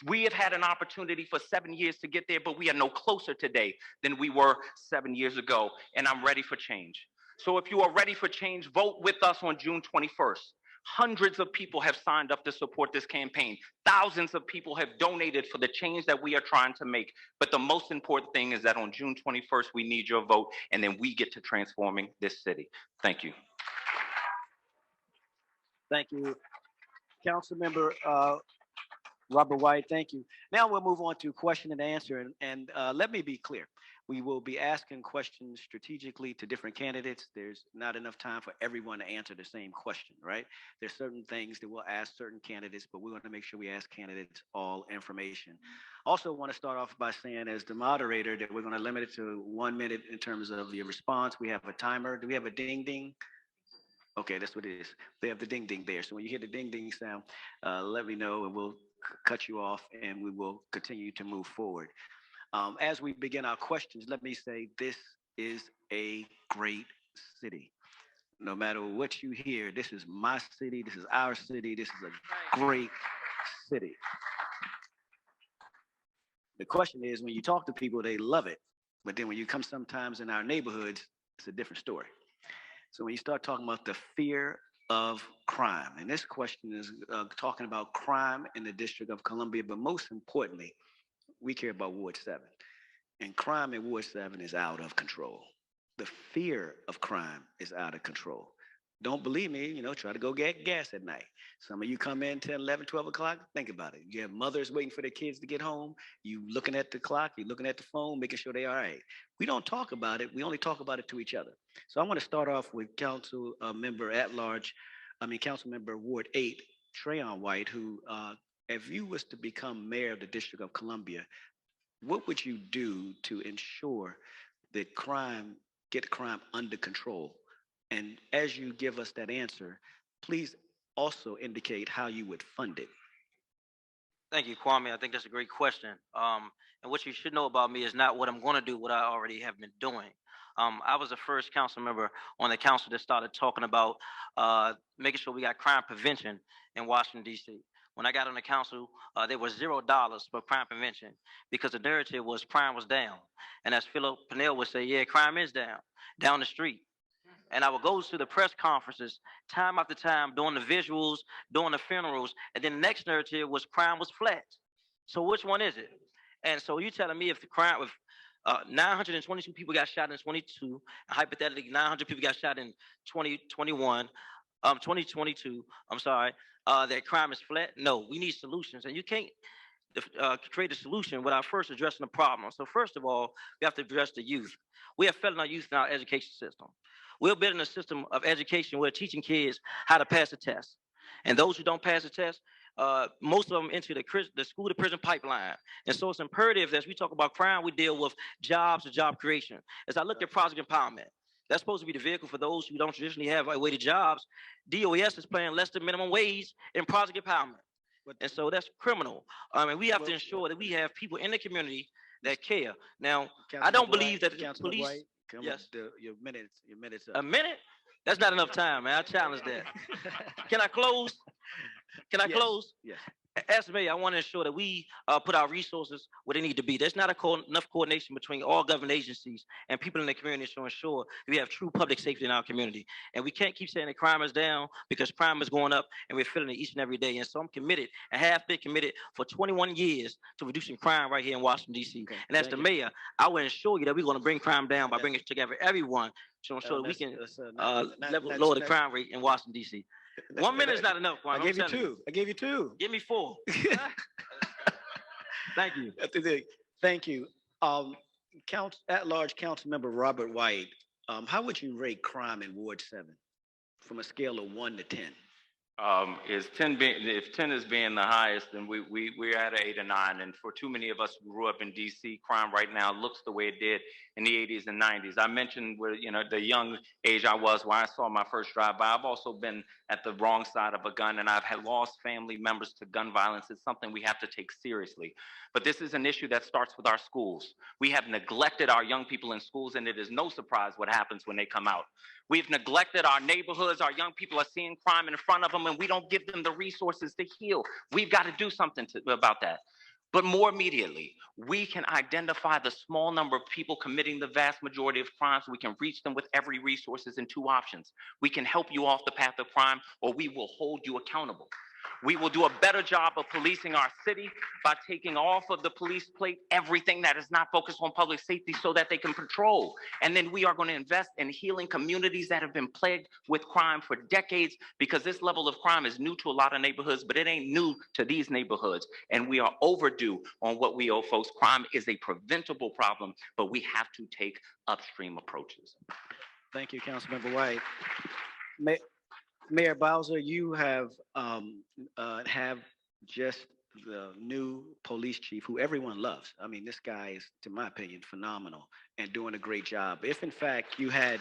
We have had an opportunity for 7 years to get there, but we are no closer today than we were 7 years ago, and I'm ready for change. So if you are ready for change, vote with us on June 21st. Hundreds of people have signed up to support this campaign. Thousands of people have donated for the change that we are trying to make. But the most important thing is that on June 21st, we need your vote, and then we get to transforming this city. Thank you. Thank you, Councilmember Robert White. Thank you. Now we'll move on to question and answer. And let me be clear. We will be asking questions strategically to different candidates. There's not enough time for everyone to answer the same question, right? There's certain things that we'll ask certain candidates, but we want to make sure we ask candidates all information. Also want to start off by saying, as the moderator, that we're going to limit it to 1 minute in terms of your response. We have a timer. Do we have a ding ding? Okay, that's what it is. They have the ding ding there. So when you hear the ding ding sound, let me know and we'll cut you off and we will continue to move forward. As we begin our questions, let me say this is a great city. No matter what you hear, this is my city, this is our city, this is a great city. The question is when you talk to people, they love it. But then when you come sometimes in our neighborhoods, it's a different story. So when you start talking about the fear of crime, and this question is talking about crime in the District of Columbia, but most importantly, we care about Ward 7. And crime in Ward 7 is out of control. The fear of crime is out of control. Don't believe me, try to go get gas at night. Some of you come in 10, 11, 12 o'clock, think about it. You have mothers waiting for their kids to get home. You looking at the clock, you looking at the phone, making sure they're all right. We don't talk about it. We only talk about it to each other. So I want to start off with Council Member at Large, Council Member Ward 8, Trayon White, who, if you was to become mayor of the District of Columbia, what would you do to ensure that get crime under control? And as you give us that answer, please also indicate how you would fund it. Thank you, Kwame. I think that's a great question. And what you should know about me is not what I'm going to do, what I already have been doing. I was the first council member on the council that started talking about making sure we got crime prevention in Washington, D.C. When I got on the council, there was $0 for crime prevention because the narrative was crime was down. And as Philip Pennell would say, yeah, crime is down the street. And I would go to the press conferences time after time, doing the visuals, doing the funerals, and then the next narrative was crime was flat. So which one is it? And so you telling me if the crime, if 922 people got shot in 22, hypothetically 900 people got shot in 2021, 2022, I'm sorry, that crime is flat? No, we need solutions. And you can't create a solution without first addressing the problem. So first of all, we have to address the youth. We have failing our youth in our education system. We're building a system of education where teaching kids how to pass a test. And those who don't pass the test, most of them enter the school to prison pipeline. And so it's imperative that as we talk about crime, we deal with jobs and job creation. As I look at project empowerment, that's supposed to be the vehicle for those who don't traditionally have weighted jobs. DOS is paying less than minimum wage in project empowerment. And so that's criminal. And we have to ensure that we have people in the community that care. Now, I don't believe that the police. Yes. Your minutes up. A minute? That's not enough time, man. I challenge that. Can I close? Can I close? Yes. As mayor, I want to ensure that we put our resources where they need to be. There's not enough coordination between all government agencies and people in the community to ensure we have true public safety in our community. And we can't keep saying that crime is down because crime is going up and we're feeling it each and every day. And so I'm committed and have been committed for 21 years to reducing crime right here in Washington, D.C. Okay. And as the mayor, I will ensure you that we're going to bring crime down by bringing together everyone to ensure that we can lower the crime rate in Washington, D.C. 1 minute is not enough. I gave you two. I gave you two. Give me 4. Thank you. Thank you. At-large Council Member Robert White, how would you rate crime in Ward 7 from a scale of 1 to 10? Is 10 if 10 is being the highest, then we're at an 8 or 9. And for too many of us who grew up in DC, crime right now looks the way it did in the 80s and 90s. I mentioned where the young age I was when I saw my first drive-by. I've also been at the wrong side of a gun, and I've had lost family members to gun violence. It's something we have to take seriously. But this is an issue that starts with our schools. We have neglected our young people in schools, and it is no surprise what happens when they come out. We've neglected our neighborhoods. Our young people are seeing crime in front of them, and we don't give them the resources to heal. We've got to do something about that. But more immediately, we can identify the small number of people committing the vast majority of crimes. We can reach them with every resources in 2 options. We can help you off the path of crime, or we will hold you accountable. We will do a better job of policing our city by taking off of the police plate everything that is not focused on public safety so that they can patrol. And then we are going to invest in healing communities that have been plagued with crime for decades, because this level of crime is new to a lot of neighborhoods, but it ain't new to these neighborhoods. And we are overdue on what we owe folks. Crime is a preventable problem, but we have to take upstream approaches. Thank you, Councilmember White. Mayor Bowser, you have just the new police chief, who everyone loves. I mean, this guy is, to my opinion, phenomenal and doing a great job. If in fact you had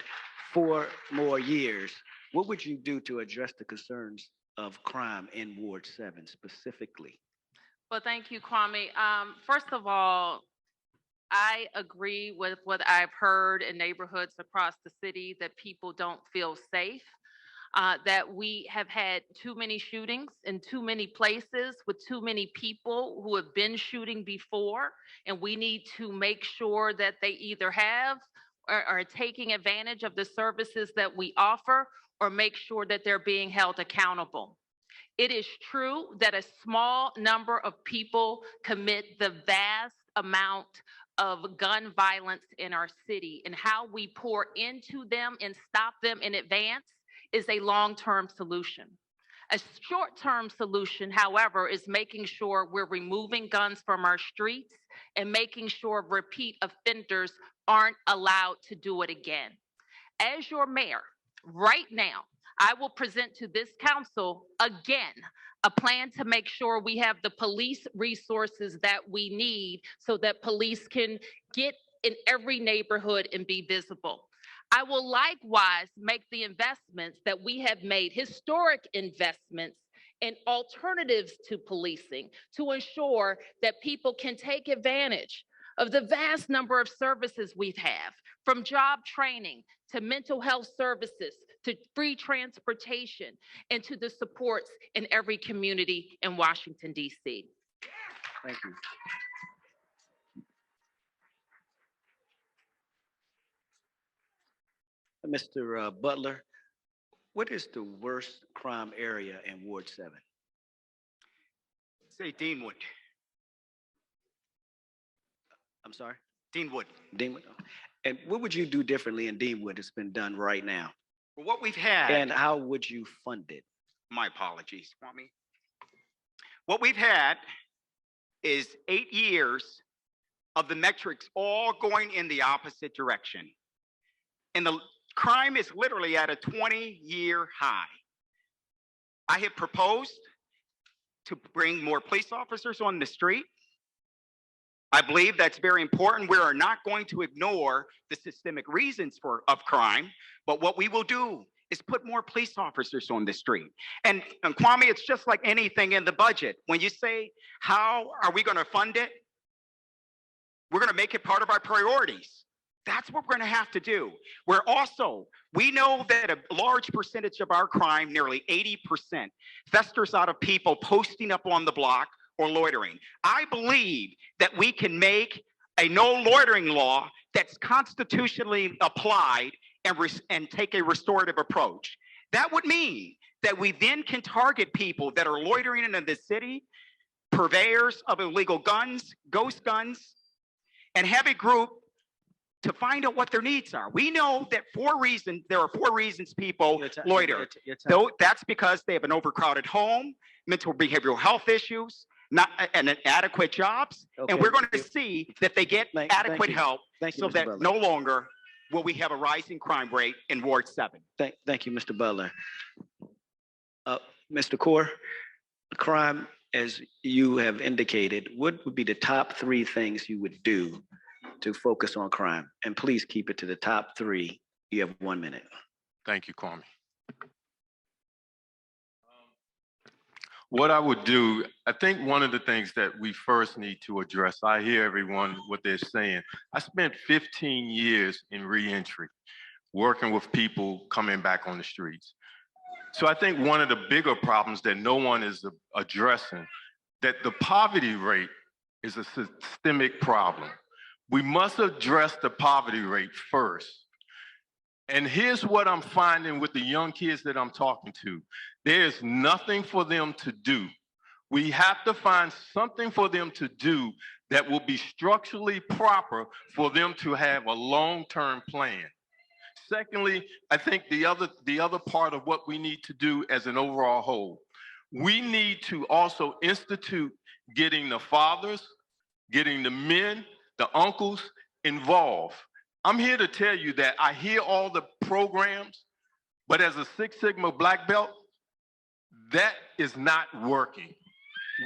4 more years, what would you do to address the concerns of crime in Ward 7 specifically? Well, thank you, Kwame. First of all, I agree with what I've heard in neighborhoods across the city that people don't feel safe, that we have had too many shootings in too many places with too many people who have been shooting before, and we need to make sure that they either have or are taking advantage of the services that we offer or make sure that they're being held accountable. It is true that a small number of people commit the vast amount of gun violence in our city, and how we pour into them and stop them in advance is a long-term solution. A short-term solution, however, is making sure we're removing guns from our streets and making sure repeat offenders aren't allowed to do it again. As your mayor, right now, I will present to this council again a plan to make sure we have the police resources that we need so that police can get in every neighborhood and be visible. I will likewise make the investments that we have made, historic investments in alternatives to policing, to ensure that people can take advantage of the vast number of services we have, from job training to mental health services to free transportation and to the supports in every community in Washington, D.C. Thank you. Mr. Butler, what is the worst crime area in Ward 7? Say Deanwood. I'm sorry? Deanwood. Deanwood. And what would you do differently in Deanwood that's been done right now? Well, what we've had. And how would you fund it? My apologies, Kwame. What we've had is 8 years of the metrics all going in the opposite direction. And the crime is literally at a 20-year high. I have proposed to bring more police officers on the street. I believe that's very important. We are not going to ignore the systemic reasons of crime, but what we will do is put more police officers on the street. And Kwame, it's just like anything in the budget. When you say, how are we going to fund it? We're going to make it part of our priorities. That's what we're going to have to do. We know that a large percentage of our crime, nearly 80%, festers out of people posting up on the block or loitering. I believe that we can make a no loitering law that's constitutionally applied and take a restorative approach. That would mean that we then can target people that are loitering in the city, purveyors of illegal guns, ghost guns, and have a group to find out what their needs are. We know that there are 4 reasons people loiter. That's because they have an overcrowded home, mental behavioral health issues, not and adequate jobs, and we're going to see that they get adequate help so that Butler. no longer will we have a rising crime rate in Ward 7. Thank you, Mr. Butler. Mr. Kaur, crime, as you have indicated, what would be the top 3 things you would do to focus on crime? And please keep it to the top 3. You have 1 minute. Thank you, Kwame. What I would do, I think one of the things that we first need to address, I hear everyone what they're saying. I spent 15 years in reentry, working with people coming back on the streets. So I think one of the bigger problems that no one is addressing, that the poverty rate is a systemic problem. We must address the poverty rate first. And here's what I'm finding with the young kids that I'm talking to. There's nothing for them to do. We have to find something for them to do that will be structurally proper for them to have a long-term plan. Secondly, I think the other part of what we need to do as an overall whole, we need to also institute getting the fathers, getting the men, the uncles involved. I'm here to tell you that I hear all the programs, but as a Six Sigma black belt, that is not working.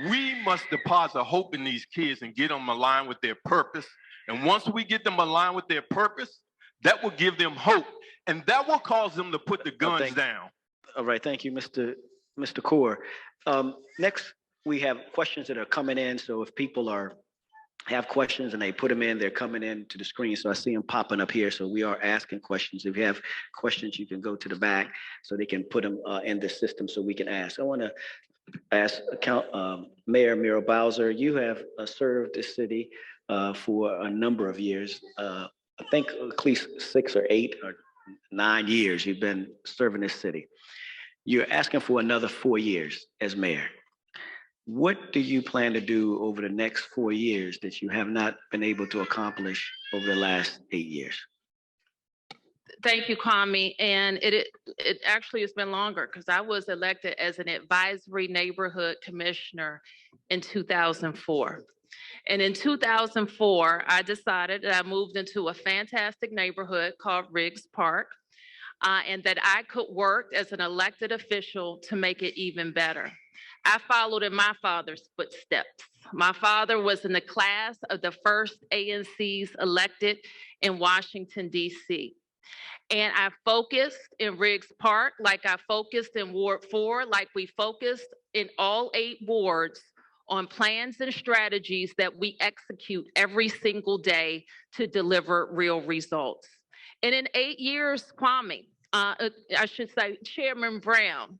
We must deposit hope in these kids and get them aligned with their purpose. And once we get them aligned with their purpose, that will give them hope. And that will cause them to put the guns down. All right, thank you, Mr. Kaur. Next, we have questions that are coming in. So if people have questions and they put them in, they're coming in to the screen. So I see them popping up here. So we are asking questions. If you have questions, you can go to the back so they can put them in the system so we can ask. I want to ask Mayor Muriel Bowser, you have served this city for a number of years. I think at least 6 or 8 or 9 years you've been serving this city. You're asking for another 4 years as mayor. What do you plan to do over the next 4 years that you have not been able to accomplish over the last 8 years? Thank you, Kwame. And it actually has been longer because I was elected as an advisory neighborhood commissioner in 2004. And in 2004, I decided that I moved into a fantastic neighborhood called Riggs Park, and that I could work as an elected official to make it even better. I followed in my father's footsteps. My father was in the class of the first ANCs elected in Washington, D.C. And I focused in Riggs Park like I focused in Ward 4, like we focused in all 8 wards on plans and strategies that we execute every single day to deliver real results. And in 8 years, Kwame, I should say Chairman Brown,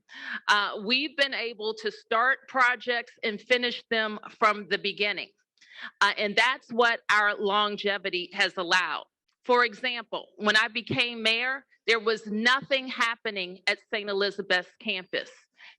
we've been able to start projects and finish them from the beginning. And that's what our longevity has allowed. For example, when I became mayor, there was nothing happening at St. Elizabeth's campus.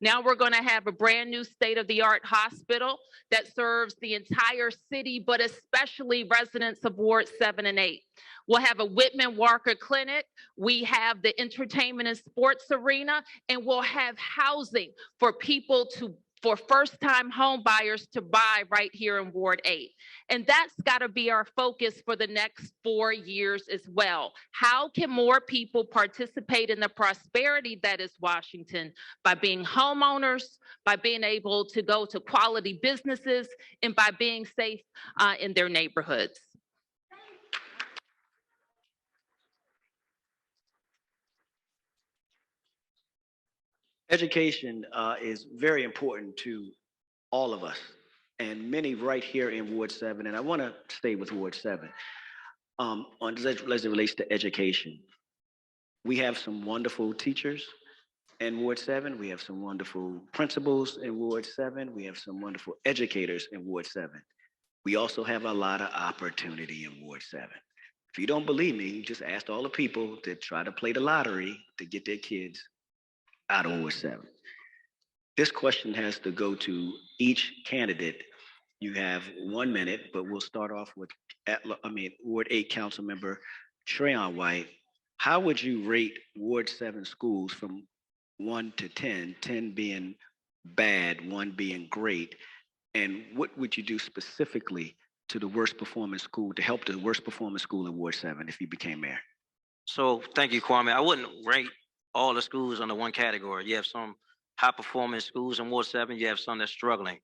Now we're going to have a brand new state-of-the-art hospital that serves the entire city, but especially residents of Ward 7 and 8. We'll have a Whitman Walker Clinic. We have the entertainment and sports arena, and we'll have housing for people for first-time home buyers to buy right here in Ward 8. And that's got to be our focus for the next 4 years as well. How can more people participate in the prosperity that is Washington by being homeowners, by being able to go to quality businesses, and by being safe in their neighborhoods? Education is very important to all of us, and many right here in Ward 7, and I want to stay with Ward 7. As it relates to education, we have some wonderful teachers in Ward 7. We have some wonderful principals in Ward 7. We have some wonderful educators in Ward 7. We also have a lot of opportunity in Ward 7. If you don't believe me, just ask all the people that try to play the lottery to get their kids out of Ward 7. This question has to go to each candidate. You have 1 minute, but we'll start off with, Ward 8 Council Member Treyon White. How would you rate Ward 7 schools from 1 to 10, 10 being bad, 1 being great? And what would you do specifically to the worst performing school, to help the worst performing school in Ward 7 if you became mayor? So thank you, Kwame. I wouldn't rate all the schools under one category. You have some high performing schools in Ward 7, you have some that's struggling.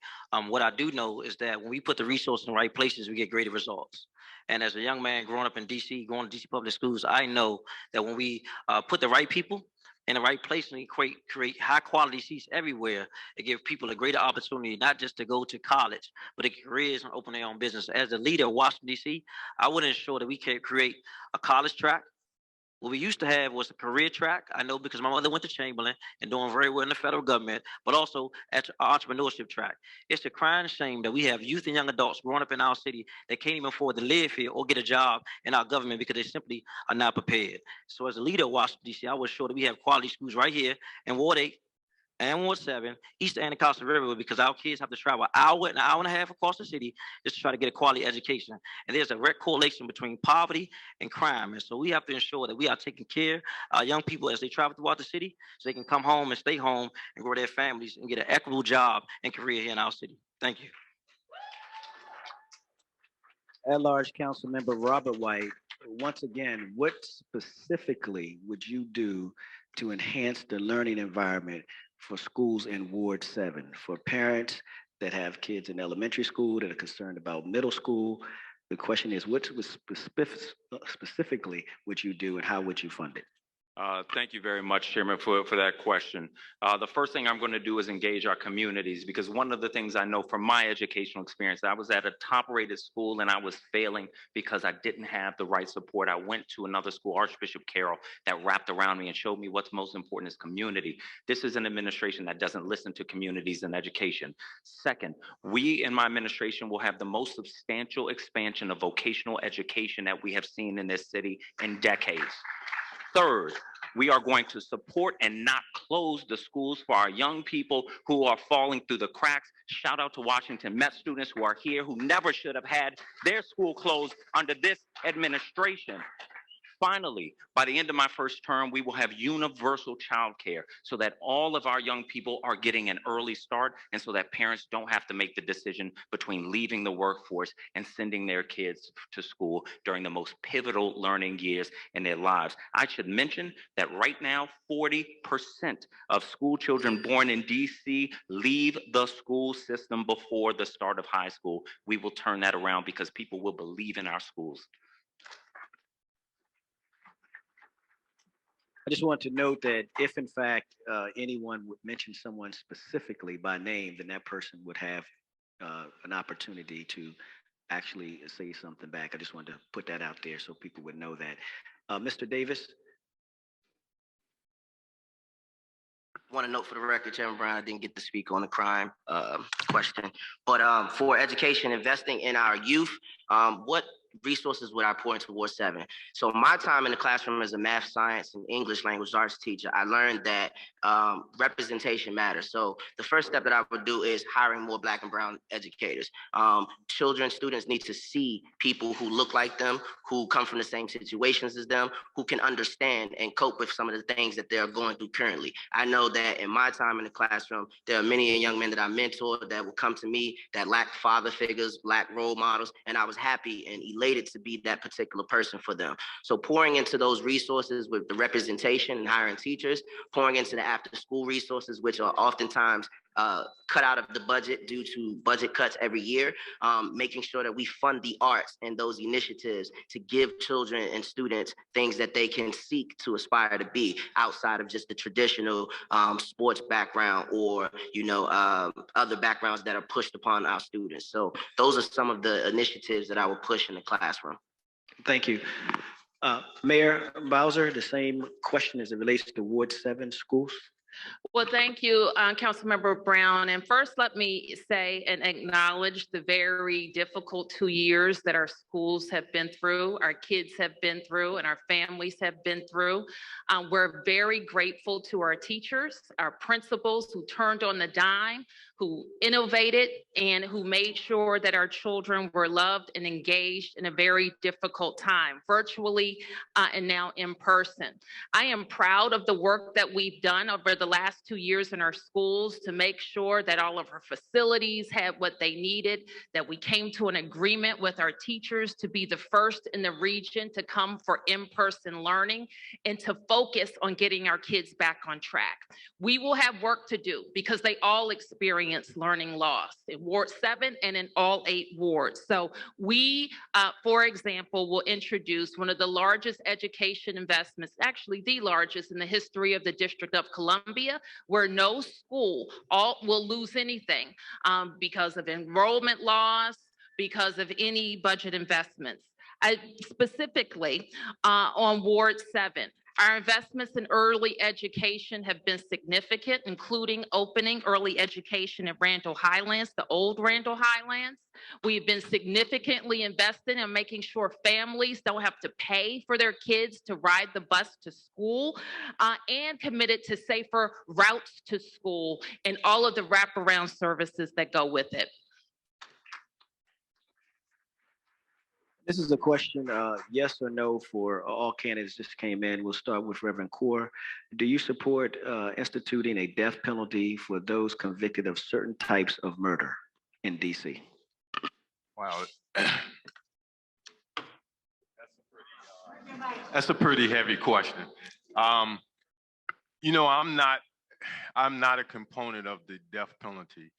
What I do know is that when we put the resources in the right places, we get greater results. And as a young man growing up in DC, going to DC public schools, I know that when we put the right people in the right place and we create high quality seats everywhere, it gives people a greater opportunity, not just to go to college, but to get careers and open their own business. As the leader of Washington, DC, I would ensure that we can create a college track. What we used to have was a career track. I know because my mother went to Chamberlain and doing very well in the federal government, but also at entrepreneurship track. It's a crying shame that we have youth and young adults growing up in our city that can't even afford to live here or get a job in our government because they simply are not prepared. So as a leader of Washington, D.C., I was sure that we have quality schools right here in Ward 8 and Ward 7, East and Coastal River, because our kids have to travel an hour and a half across the city just to try to get a quality education. And there's a direct correlation between poverty and crime. And so we have to ensure that we are taking care of our young people as they travel throughout the city so they can come home and stay home and grow their families and get an equitable job and career here in our city. Thank you. At-large Council Member Robert White, once again, what specifically would you do to enhance the learning environment for schools in Ward 7, for parents that have kids in elementary school, that are concerned about middle school. The question is, what specifically would you do and how would you fund it? Thank you very much, Chairman, for that question. The first thing I'm going to do is engage our communities, because one of the things I know from my educational experience, I was at a top-rated school and I was failing because I didn't have the right support. I went to another school, Archbishop Carroll, that wrapped around me and showed me what's most important is community. This is an administration that doesn't listen to communities in education. Second, we in my administration will have the most substantial expansion of vocational education that we have seen in this city in decades. Third, we are going to support and not close the schools for our young people who are falling through the cracks. Shout out to Washington Met students who are here who never should have had their school closed under this administration. Finally, by the end of my first term, we will have universal childcare so that all of our young people are getting an early start and so that parents don't have to make the decision between leaving the workforce and sending their kids to school during the most pivotal learning years in their lives. I should mention that right now, 40% of school children born in DC leave the school system before the start of high school. We will turn that around because people will believe in our schools. I just want to note that if in fact anyone would mention someone specifically by name, then that person would have an opportunity to actually say something back. I just wanted to put that out there so people would know that. Mr. Davis? I want to note for the record, Chairman Brown, I didn't get to speak on the crime question, but for education, investing in our youth, what resources would I pour into Ward 7? So my time in the classroom as a math, science, and English language arts teacher, I learned that representation matters. So the first step that I would do is hiring more Black and brown educators. Children, students need to see people who look like them, who come from the same situations as them, who can understand and cope with some of the things that they're going through currently. I know that in my time in the classroom, there are many young men that I mentored that will come to me that lack father figures, lack role models, and I was happy and elated to be that particular person for them. So pouring into those resources with the representation and hiring teachers, pouring into the after school resources, which are oftentimes cut out of the budget due to budget cuts every year, making sure that we fund the arts and those initiatives to give children and students things that they can seek to aspire to be outside of just the traditional sports background or, other backgrounds that are pushed upon our students. So those are some of the initiatives that I will push in the classroom. Thank you. Mayor Bowser, the same question as it relates to Ward 7 schools. Well, thank you, Councilmember Brown. And first, let me say and acknowledge the very difficult 2 years that our schools have been through, our kids have been through, and our families have been through. We're very grateful to our teachers, our principals who turned on the dime, who innovated, and who made sure that our children were loved and engaged in a very difficult time, virtually and now in person. I am proud of the work that we've done over the last 2 years in our schools to make sure that all of our facilities had what they needed, that we came to an agreement with our teachers to be the first in the region to come for in-person learning and to focus on getting our kids back on track. We will have work to do because they all experience learning loss in Ward 7 and in all 8 wards. So we, for example, will introduce one of the largest education investments, actually the largest in the history of the District of Columbia, where no school will lose anything because of enrollment loss, because of any budget investments. Specifically on Ward 7, our investments in early education have been significant, including opening early education at Randall Highlands, the old Randall Highlands. We've been significantly invested in making sure families don't have to pay for their kids to ride the bus to school, and committed to safer routes to school and all of the wraparound services that go with it. This is a question, yes or no, for all candidates just came in. We'll start with Reverend Kaur. Do you support instituting a death penalty for those convicted of certain types of murder in DC? Wow. That's a pretty heavy question. I'm not a component of the death penalty,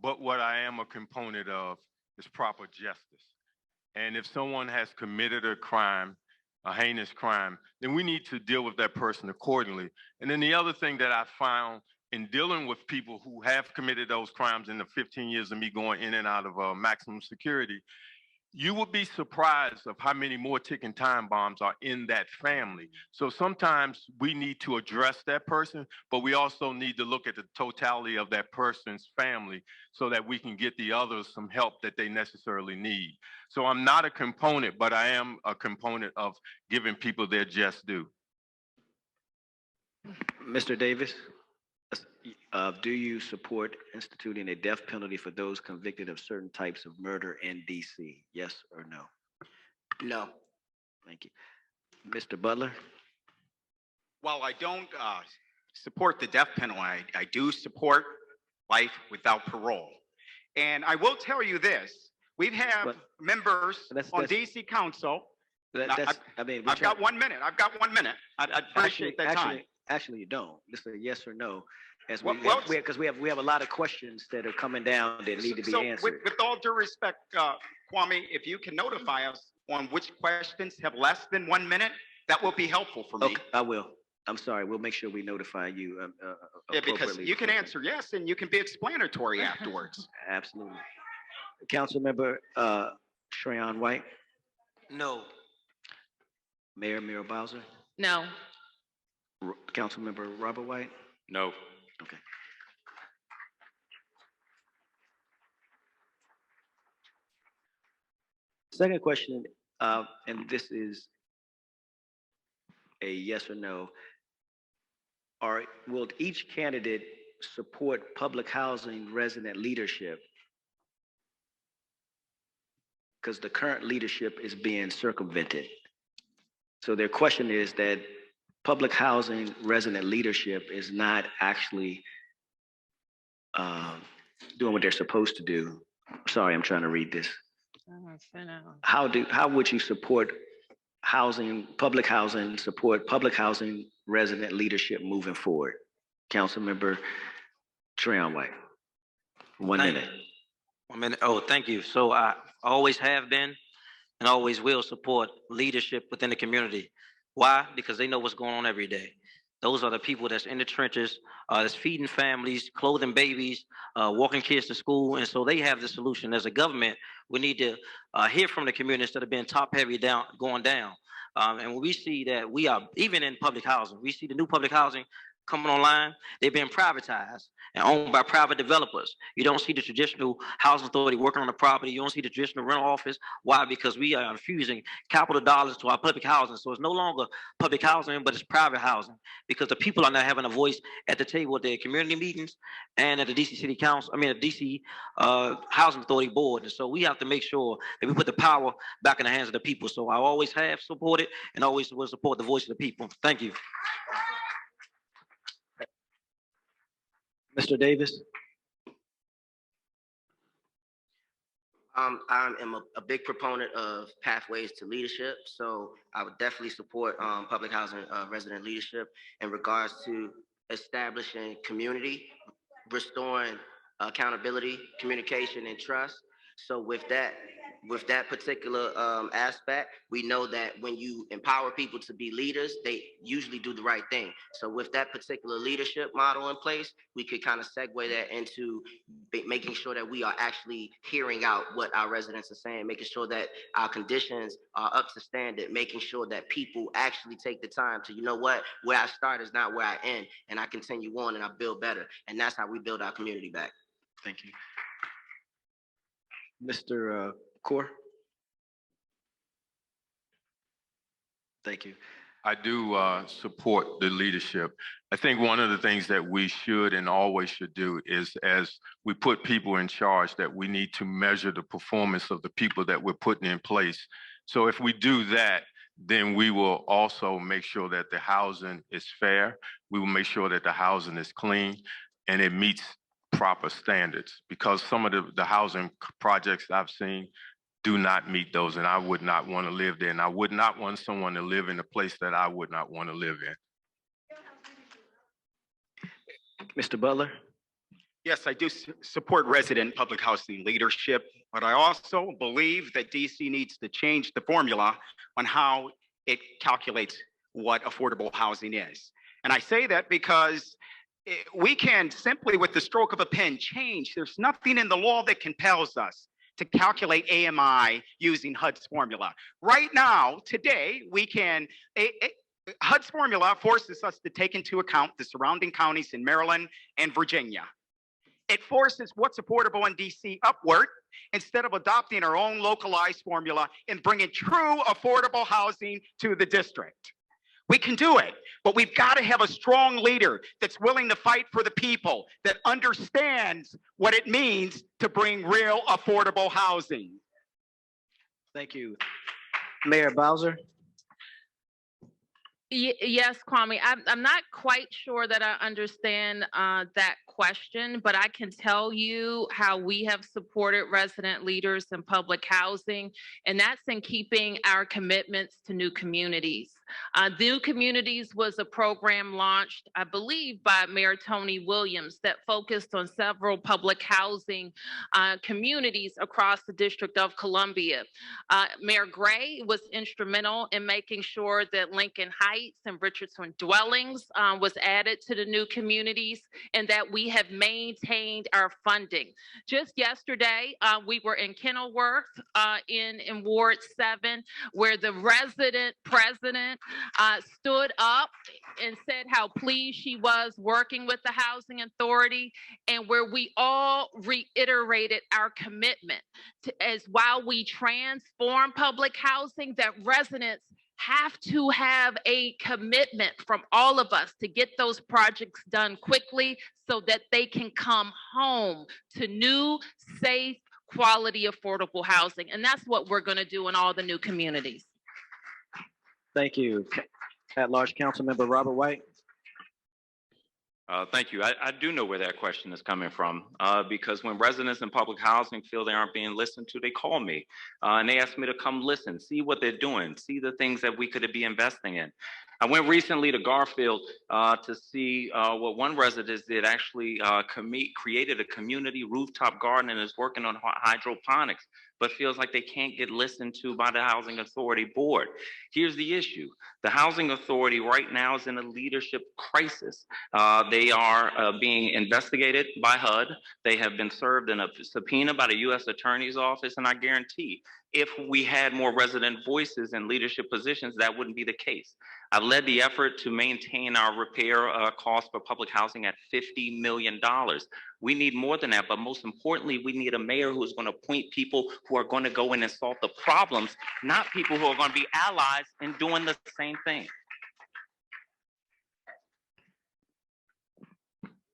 but what I am a component of is proper justice. And if someone has committed a crime, a heinous crime, then we need to deal with that person accordingly. And then the other thing that I found in dealing with people who have committed those crimes in the 15 years of me going in and out of maximum security, you would be surprised of how many more ticking time bombs are in that family. So sometimes we need to address that person, but we also need to look at the totality of that person's family so that we can get the others some help that they necessarily need. So I'm not a component, but I am a component of giving people their just due. Mr. Davis, do you support instituting a death penalty for those convicted of certain types of murder in DC? Yes or no? No. Thank you. Mr. Butler? While I don't support the death penalty, I do support life without parole. And I will tell you this, we've had members on DC Council. I've got 1 minute. I've got 1 minute. I'd appreciate that time. Actually, you don't. Just a yes or no. As because we have a lot of questions that are coming down that need to be answered. With all due respect, Kwame, if you can notify us on which questions have less than 1 minute, that will be helpful for me. Okay, I will. I'm sorry. We'll make sure we notify you. Yeah, because you can answer yes, and you can be explanatory afterwards. Absolutely. Councilmember Shreyon White. No. Mayor Muriel Bowser. No. Councilmember Robert White. No. Okay. Second question, and this is a yes or no. Will each candidate support public housing resident leadership? Because the current leadership is being circumvented. So their question is that public housing resident leadership is not actually doing what they're supposed to do. Sorry, I'm trying to read this. How would you support public housing resident leadership moving forward? Councilmember Shreyon White. 1 minute. 1 minute. Oh, thank you. So I always have been and always will support leadership within the community. Why? Because they know what's going on every day. Those are the people that's in the trenches, that's feeding families, clothing babies, walking kids to school. And so they have the solution. As a government, we need to hear from the community instead of being top heavy going down. And when we see that we are, even in public housing, we see the new public housing coming online, they've been privatized and owned by private developers. You don't see the traditional housing authority working on the property. You don't see the traditional rental office. Why? Because we are infusing capital dollars to our public housing. So it's no longer public housing, but it's private housing because the people are now having a voice at the table at their community meetings and at the DC City Council, the DC Housing Authority Board. And so we have to make sure that we put the power back in the hands of the people. So I always have supported and always will support the voice of the people. Thank you. Mr. Davis. I am a big proponent of pathways to leadership, so I would definitely support public housing resident leadership in regards to establishing community, restoring accountability, communication, and trust. So with that particular aspect, we know that when you empower people to be leaders, they usually do the right thing. So with that particular leadership model in place, we could kind of segue that into making sure that we are actually hearing out what our residents are saying, making sure that our conditions are up to standard, making sure that people actually take the time to, you know what, where I start is not where I end, and I continue on and I build better. And that's how we build our community back. Thank you. Mr. Kaur. Thank you. I do support the leadership. I think one of the things that we should and always should do is, as we put people in charge, that we need to measure the performance of the people that we're putting in place. So if we do that, then we will also make sure that the housing is fair. We will make sure that the housing is clean and it meets proper standards, because some of the housing projects I've seen do not meet those, and I would not want to live there, and I would not want someone to live in a place that I would not want to live in. Mr. Butler. Yes, I do support resident public housing leadership, but I also believe that DC needs to change the formula on how it calculates what affordable housing is. And I say that because we can simply, with the stroke of a pen, change. There's nothing in the law that compels us to calculate AMI using HUD's formula. Right now, today, we can, HUD's formula forces us to take into account the surrounding counties in Maryland and Virginia. It forces what's affordable in DC upward instead of adopting our own localized formula and bringing true affordable housing to the district. We can do it, but we've got to have a strong leader that's willing to fight for the people, that understands what it means to bring real affordable housing. Thank you. Mayor Bowser? Yes, Kwame. I'm not quite sure that I understand that question, but I can tell you how we have supported resident leaders in public housing, and that's in keeping our commitments to new communities. New Communities was a program launched, I believe, by Mayor Tony Williams that focused on several public housing communities across the District of Columbia. Mayor Gray was instrumental in making sure that Lincoln Heights and Richardson Dwellings was added to the New Communities, and that we have maintained our funding. Just yesterday, we were in Kenilworth in Ward 7, where the resident president stood up and said how pleased she was working with the Housing Authority, and where we all reiterated our commitment to, as while we transform public housing, that residents have to have a commitment from all of us to get those projects done quickly so that they can come home to new, safe, quality, affordable housing. And that's what we're going to do in all the new communities. Thank you. At-large Councilmember Robert White? Thank you. I do know where that question is coming from because when residents in public housing feel they aren't being listened to, they call me and they ask me to come listen, see what they're doing, see the things that we could be investing in. I went recently to Garfield to see what one resident did, actually created a community rooftop garden and is working on hydroponics, but feels like they can't get listened to by the Housing Authority Board. Here's the issue. The Housing Authority right now is in a leadership crisis. They are being investigated by HUD. They have been served in a subpoena by the U.S. Attorney's Office, and I guarantee if we had more resident voices in leadership positions, that wouldn't be the case. I've led the effort to maintain our repair costs for public housing at $50 million. We need more than that, but most importantly, we need a mayor who is going to appoint people who are going to go in and solve the problems, not people who are going to be allies in doing the same thing.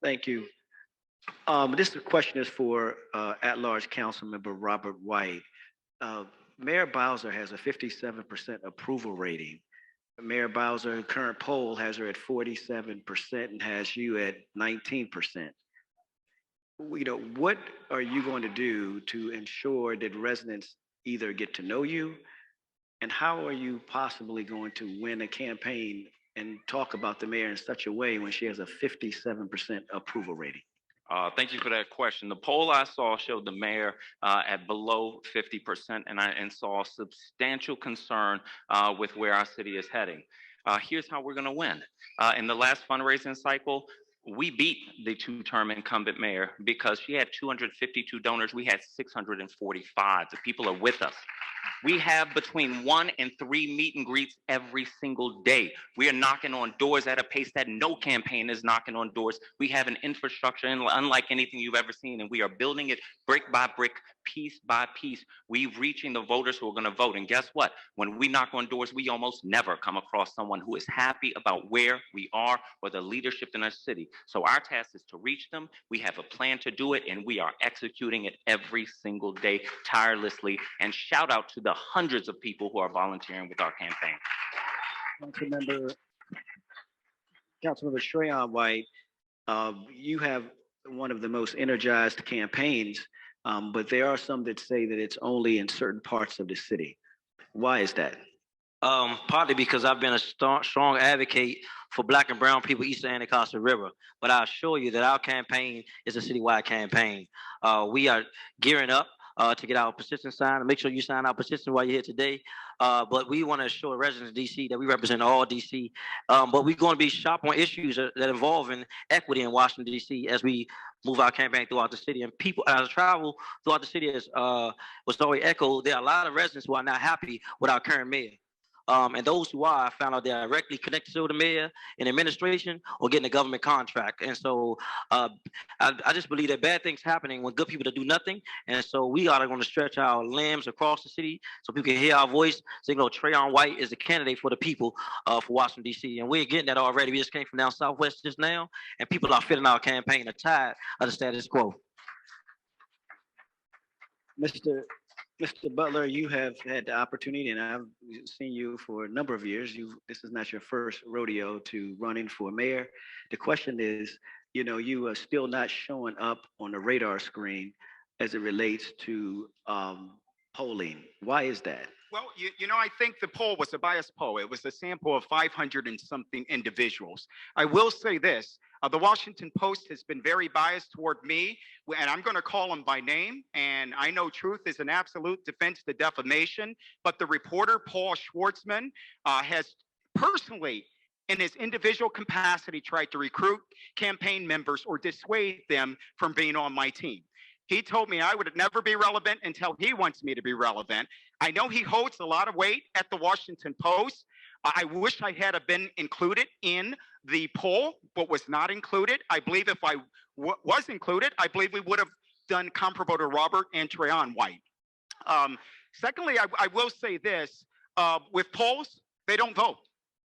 Thank you. This question is for at-large Councilmember Robert White. Mayor Bowser has a 57% approval rating. Mayor Bowser, current poll has her at 47% and has you at 19%. What are you going to do to ensure that residents either get to know you, and how are you possibly going to win a campaign and talk about the mayor in such a way when she has a 57% approval rating? Thank you for that question. The poll I saw showed the mayor at below 50%, and saw substantial concern with where our city is heading. Here's how we're going to win. In the last fundraising cycle, we beat the two-term incumbent mayor because she had 252 donors. We had 645. The people are with us. We have between 1 and 3 meet and greets every single day. We are knocking on doors at a pace that no campaign is knocking on doors. We have an infrastructure unlike anything you've ever seen, and we are building it brick by brick, piece by piece. We're reaching the voters who are going to vote. And guess what? When we knock on doors, we almost never come across someone who is happy about where we are or the leadership in our city. So our task is to reach them. We have a plan to do it, and we are executing it every single day tirelessly. And shout out to the hundreds of people who are volunteering with our campaign. Councilmember Shreya White, you have one of the most energized campaigns, but there are some that say that it's only in certain parts of the city. Why is that? Partly because I've been a strong advocate for Black and Brown people east of Anacostia River. But I assure you that our campaign is a citywide campaign. We are gearing up to get our petition signed. Make sure you sign our petition while you're here today. But we want to assure residents of DC that we represent all DC. But we're going to be sharp on issues that involve in equity in Washington, DC as we move our campaign throughout the city. And people, as I travel throughout the city, as was already echoed, there are a lot of residents who are not happy with our current mayor. And those who are, I found out they're directly connected to the mayor in administration or getting a government contract. And so I just believe that bad things happening when good people to do nothing. And so we are going to stretch our limbs across the city so people can hear our voice. So, Trayon White is the candidate for the people for Washington, D.C. And we're getting that already. We just came from down Southwest just now, and people are feeling our campaign, are tired of the status quo. Mr. Butler, you have had the opportunity, and I've seen you for a number of years. This is not your first rodeo to running for mayor. The question is, you are still not showing up on the radar screen as it relates to polling. Why is that? Well, I think the poll was a biased poll. It was a sample of 500 and something individuals. I will say this, the Washington Post has been very biased toward me, and I'm going to call them by name. And I know truth is an absolute defense to defamation, but the reporter, Paul Schwartzman, has personally, in his individual capacity, tried to recruit campaign members or dissuade them from being on my team. He told me I would never be relevant until he wants me to be relevant. I know he holds a lot of weight at the Washington Post. I wish I had been included in the poll, but was not included. I believe if I was included, I believe we would have done comparable to Robert and Trayon White. Secondly, I will say this, with polls, they don't vote.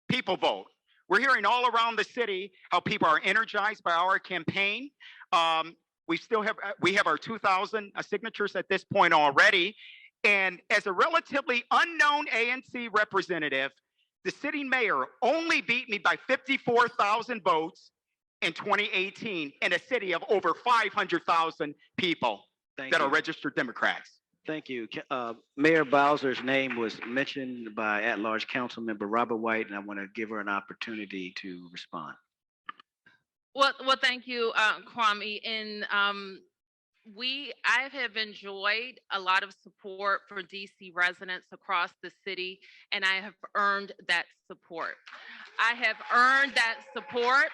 People vote. We're hearing all around the city how people are energized by our campaign. We have our 2,000 signatures at this point already. And as a relatively unknown ANC representative, the city mayor only beat me by 54,000 votes in 2018 in a city of over 500,000 people that are registered Democrats. Thank you. Mayor Bowser's name was mentioned by at-large council member Robert White, and I want to give her an opportunity to respond. Well, thank you, Kwame. And I have enjoyed a lot of support for DC residents across the city, and I have earned that support. I have earned that support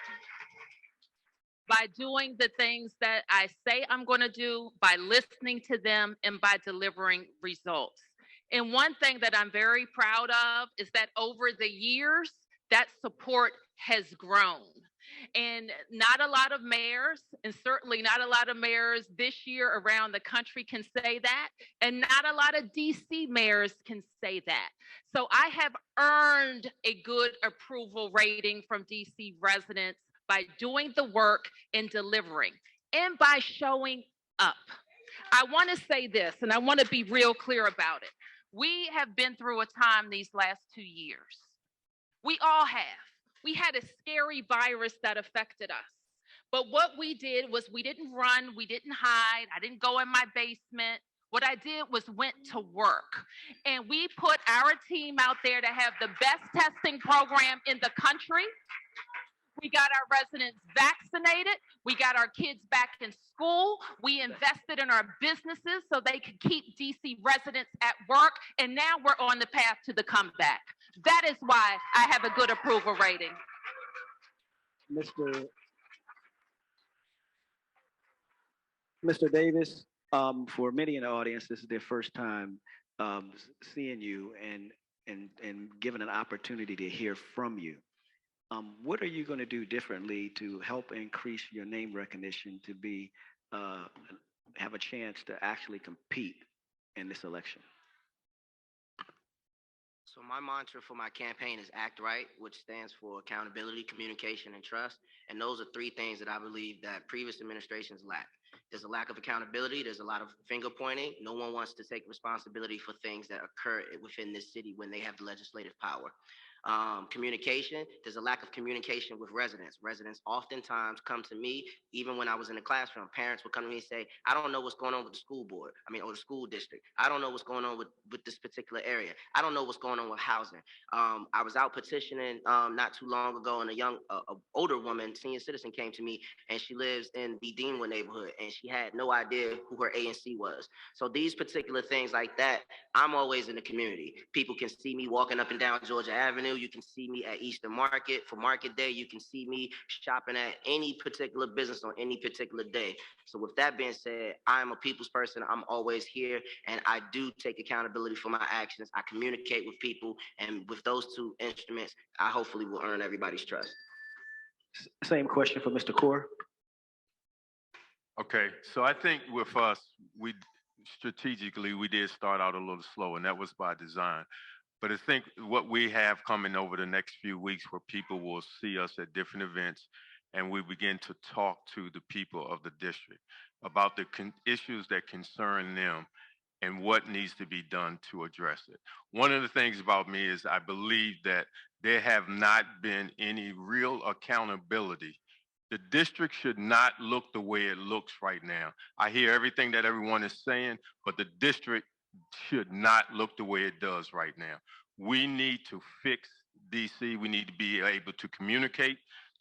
by doing the things that I say I'm going to do, by listening to them, and by delivering results. And one thing that I'm very proud of is that over the years, that support has grown. And not a lot of mayors, and certainly not a lot of mayors this year around the country can say that, and not a lot of DC mayors can say that. So I have earned a good approval rating from DC residents by doing the work and delivering, and by showing up. I want to say this, and I want to be real clear about it. We have been through a time these last 2 years. We all have. We had a scary virus that affected us. But what we did was we didn't run, we didn't hide, I didn't go in my basement. What I did was went to work. And we put our team out there to have the best testing program in the country. We got our residents vaccinated. We got our kids back in school. We invested in our businesses so they could keep DC residents at work. And now we're on the path to the comeback. That is why I have a good approval rating. Mr. Davis, for many in the audience, this is their first time seeing you and given an opportunity to hear from you. What are you going to do differently to help increase your name recognition to have a chance to actually compete in this election? So my mantra for my campaign is act right, which stands for accountability, communication, and trust. And those are three things that I believe that previous administrations lack. There's a lack of accountability. There's a lot of finger pointing. No one wants to take responsibility for things that occur within this city when they have the legislative power. Communication, there's a lack of communication with residents. Residents oftentimes come to me, even when I was in the classroom, parents would come to me and say, I don't know what's going on with the school board, or the school district. I don't know what's going on with this particular area. I don't know what's going on with housing. I was out petitioning not too long ago, and a older woman, senior citizen, came to me, and she lives in the Deanwood neighborhood, and she had no idea who her ANC was. So these particular things like that, I'm always in the community. People can see me walking up and down Georgia Avenue. You can see me at Eastern Market for Market Day. You can see me shopping at any particular business on any particular day. So with that being said, I'm a people's person. I'm always here, and I do take accountability for my actions. I communicate with people, and with those two instruments, I hopefully will earn everybody's trust. Same question for Mr. Core. Okay, so I think with us, we strategically, we did start out a little slow, and that was by design. But I think what we have coming over the next few weeks, where people will see us at different events, and we begin to talk to the people of the district about the issues that concern them and what needs to be done to address it. One of the things about me is I believe that there have not been any real accountability. The district should not look the way it looks right now. I hear everything that everyone is saying, but the district should not look the way it does right now. We need to fix DC. We need to be able to communicate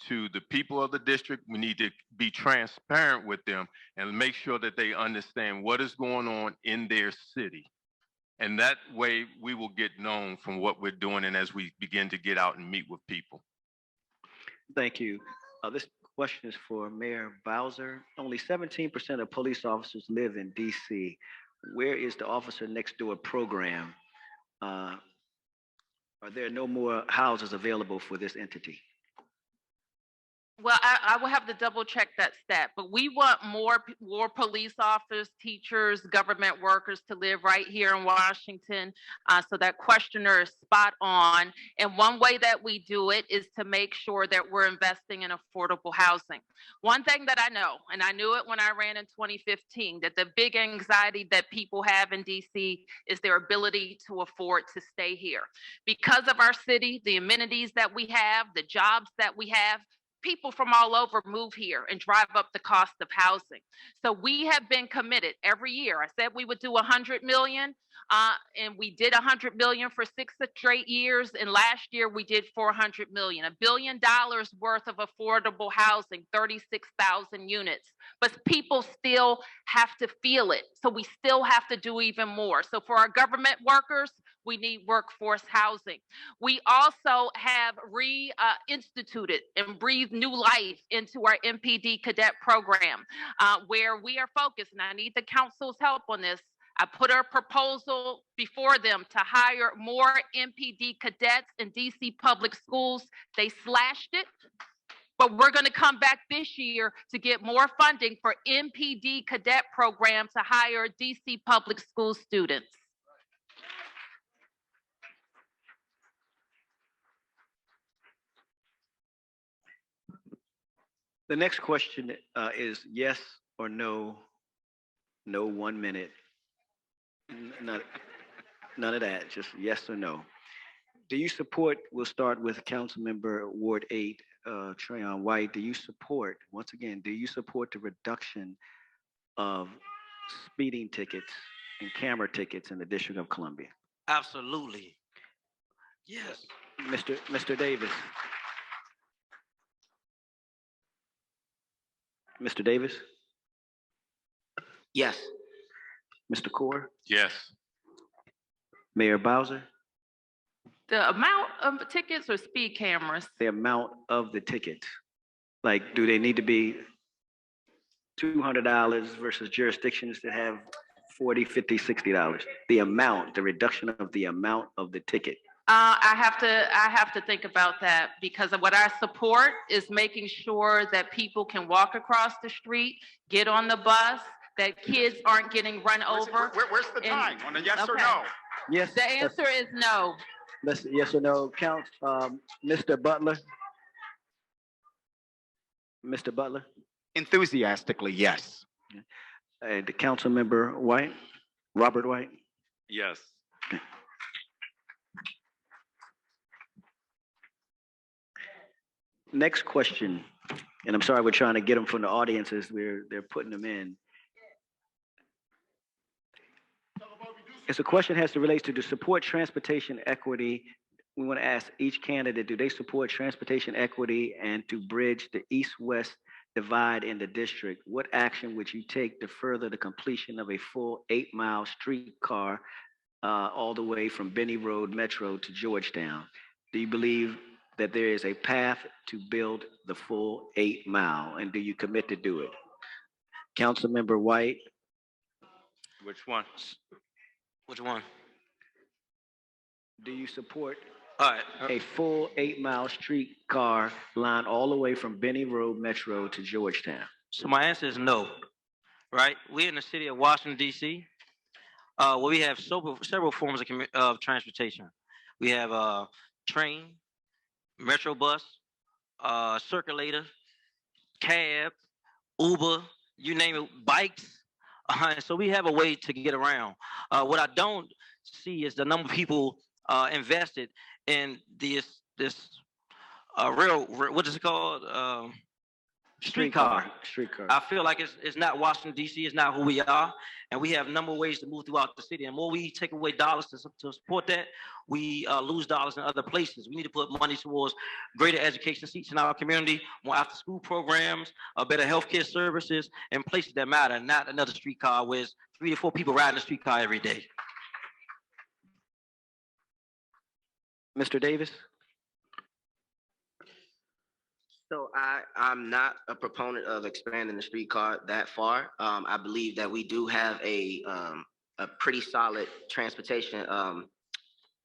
to the people of the district. We need to be transparent with them and make sure that they understand what is going on in their city. And that way we will get known from what we're doing, and as we begin to get out and meet with people. Thank you. This question is for Mayor Bowser. Only 17% of police officers live in DC. Where is the Officer Next Door program? Are there no more houses available for this entity? Well, I will have to double check that stat, but we want more police officers, teachers, government workers to live right here in Washington. So that questioner is spot on. And one way that we do it is to make sure that we're investing in affordable housing. One thing that I know, and I knew it when I ran in 2015, that the big anxiety that people have in DC is their ability to afford to stay here. Because of our city, the amenities that we have, the jobs that we have, people from all over move here and drive up the cost of housing. So we have been committed every year. I said we would do 100 million, and we did 100 million for 6 straight years. And last year we did 400 million, $1 billion worth of affordable housing, 36,000 units. But people still have to feel it. So we still have to do even more. So for our government workers, we need workforce housing. We also have reinstituted and breathed new life into our MPD cadet program, where we are focused, and I need the council's help on this. I put a proposal before them to hire more MPD cadets in DC public schools. They slashed it, but we're going to come back this year to get more funding for MPD cadet program to hire DC public school students. The next question is yes or no. No 1 minute. None of that. Just yes or no. Do you support? We'll start with Councilmember Ward 8, Trayon White. Do you support? Once again, do you support the reduction of speeding tickets and camera tickets in the District of Columbia? Absolutely. Yes. Mr. Davis. Mr. Davis? Yes. Mr. Core? Yes. Mayor Bowser? The amount of tickets or speed cameras? The amount of the tickets. Like, do they need to be $200 versus jurisdictions that have $40, $50, $60? The amount, the reduction of the amount of the ticket. I have to think about that, because what I support is making sure that people can walk across the street, get on the bus, that kids aren't getting run over. Where's the time on a yes or no? Yes. The answer is no. Yes or no. Count, Mr. Butler. Mr. Butler. Enthusiastically, yes. And the council member White, Robert White. Yes. Next question, and I'm sorry we're trying to get them from the audience as they're putting them in. It's a question has to relate to support transportation equity. We want to ask each candidate, do they support transportation equity and to bridge the east-west divide in the district? What action would you take to further the completion of a full 8-mile streetcar all the way from Benny Road Metro to Georgetown? Do you believe that there is a path to build the full 8-mile, and do you commit to do it? Councilmember White. Which one? Which one? Do you support All right. a full 8-mile streetcar line all the way from Benny Road Metro to Georgetown? So my answer is no. Right? We're in the city of Washington, D.C., where we have several forms of transportation. We have train, metro bus, circulator, cab, Uber, you name it, bikes. So we have a way to get around. What I don't see is the number of people invested in this what is it called? Streetcar. I feel like it's not Washington, D.C., it's not who we are. And we have a number of ways to move throughout the city. And more we take away dollars to support that, we lose dollars in other places. We need to put money towards greater education seats in our community, more after-school programs, better healthcare services, and places that matter, not another streetcar where there's 3 to 4 people riding the streetcar every day. Mr. Davis? So I'm not a proponent of expanding the streetcar that far. I believe that we do have a pretty solid transportation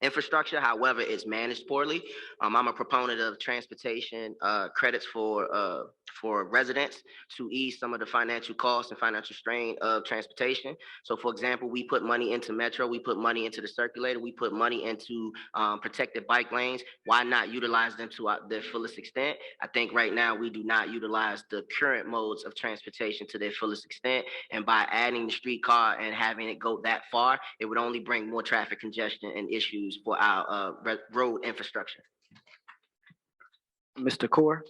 infrastructure. However, it's managed poorly. I'm a proponent of transportation credits for residents to ease some of the financial costs and financial strain of transportation. So, for example, we put money into Metro, we put money into the circulator, we put money into protected bike lanes. Why not utilize them to their fullest extent? I think right now we do not utilize the current modes of transportation to their fullest extent. And by adding the streetcar and having it go that far, it would only bring more traffic congestion and issues for our road infrastructure. Mr. Kaur?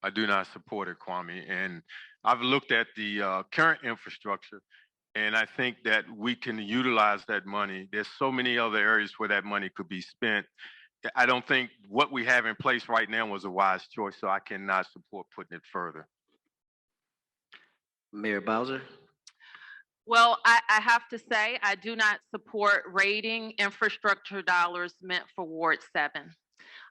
I do not support it, Kwame. And I've looked at the current infrastructure, and I think that we can utilize that money. There's so many other areas where that money could be spent. I don't think what we have in place right now was a wise choice, so I cannot support putting it further. Mayor Bowser? Well, I have to say, I do not support raiding infrastructure dollars meant for Ward 7.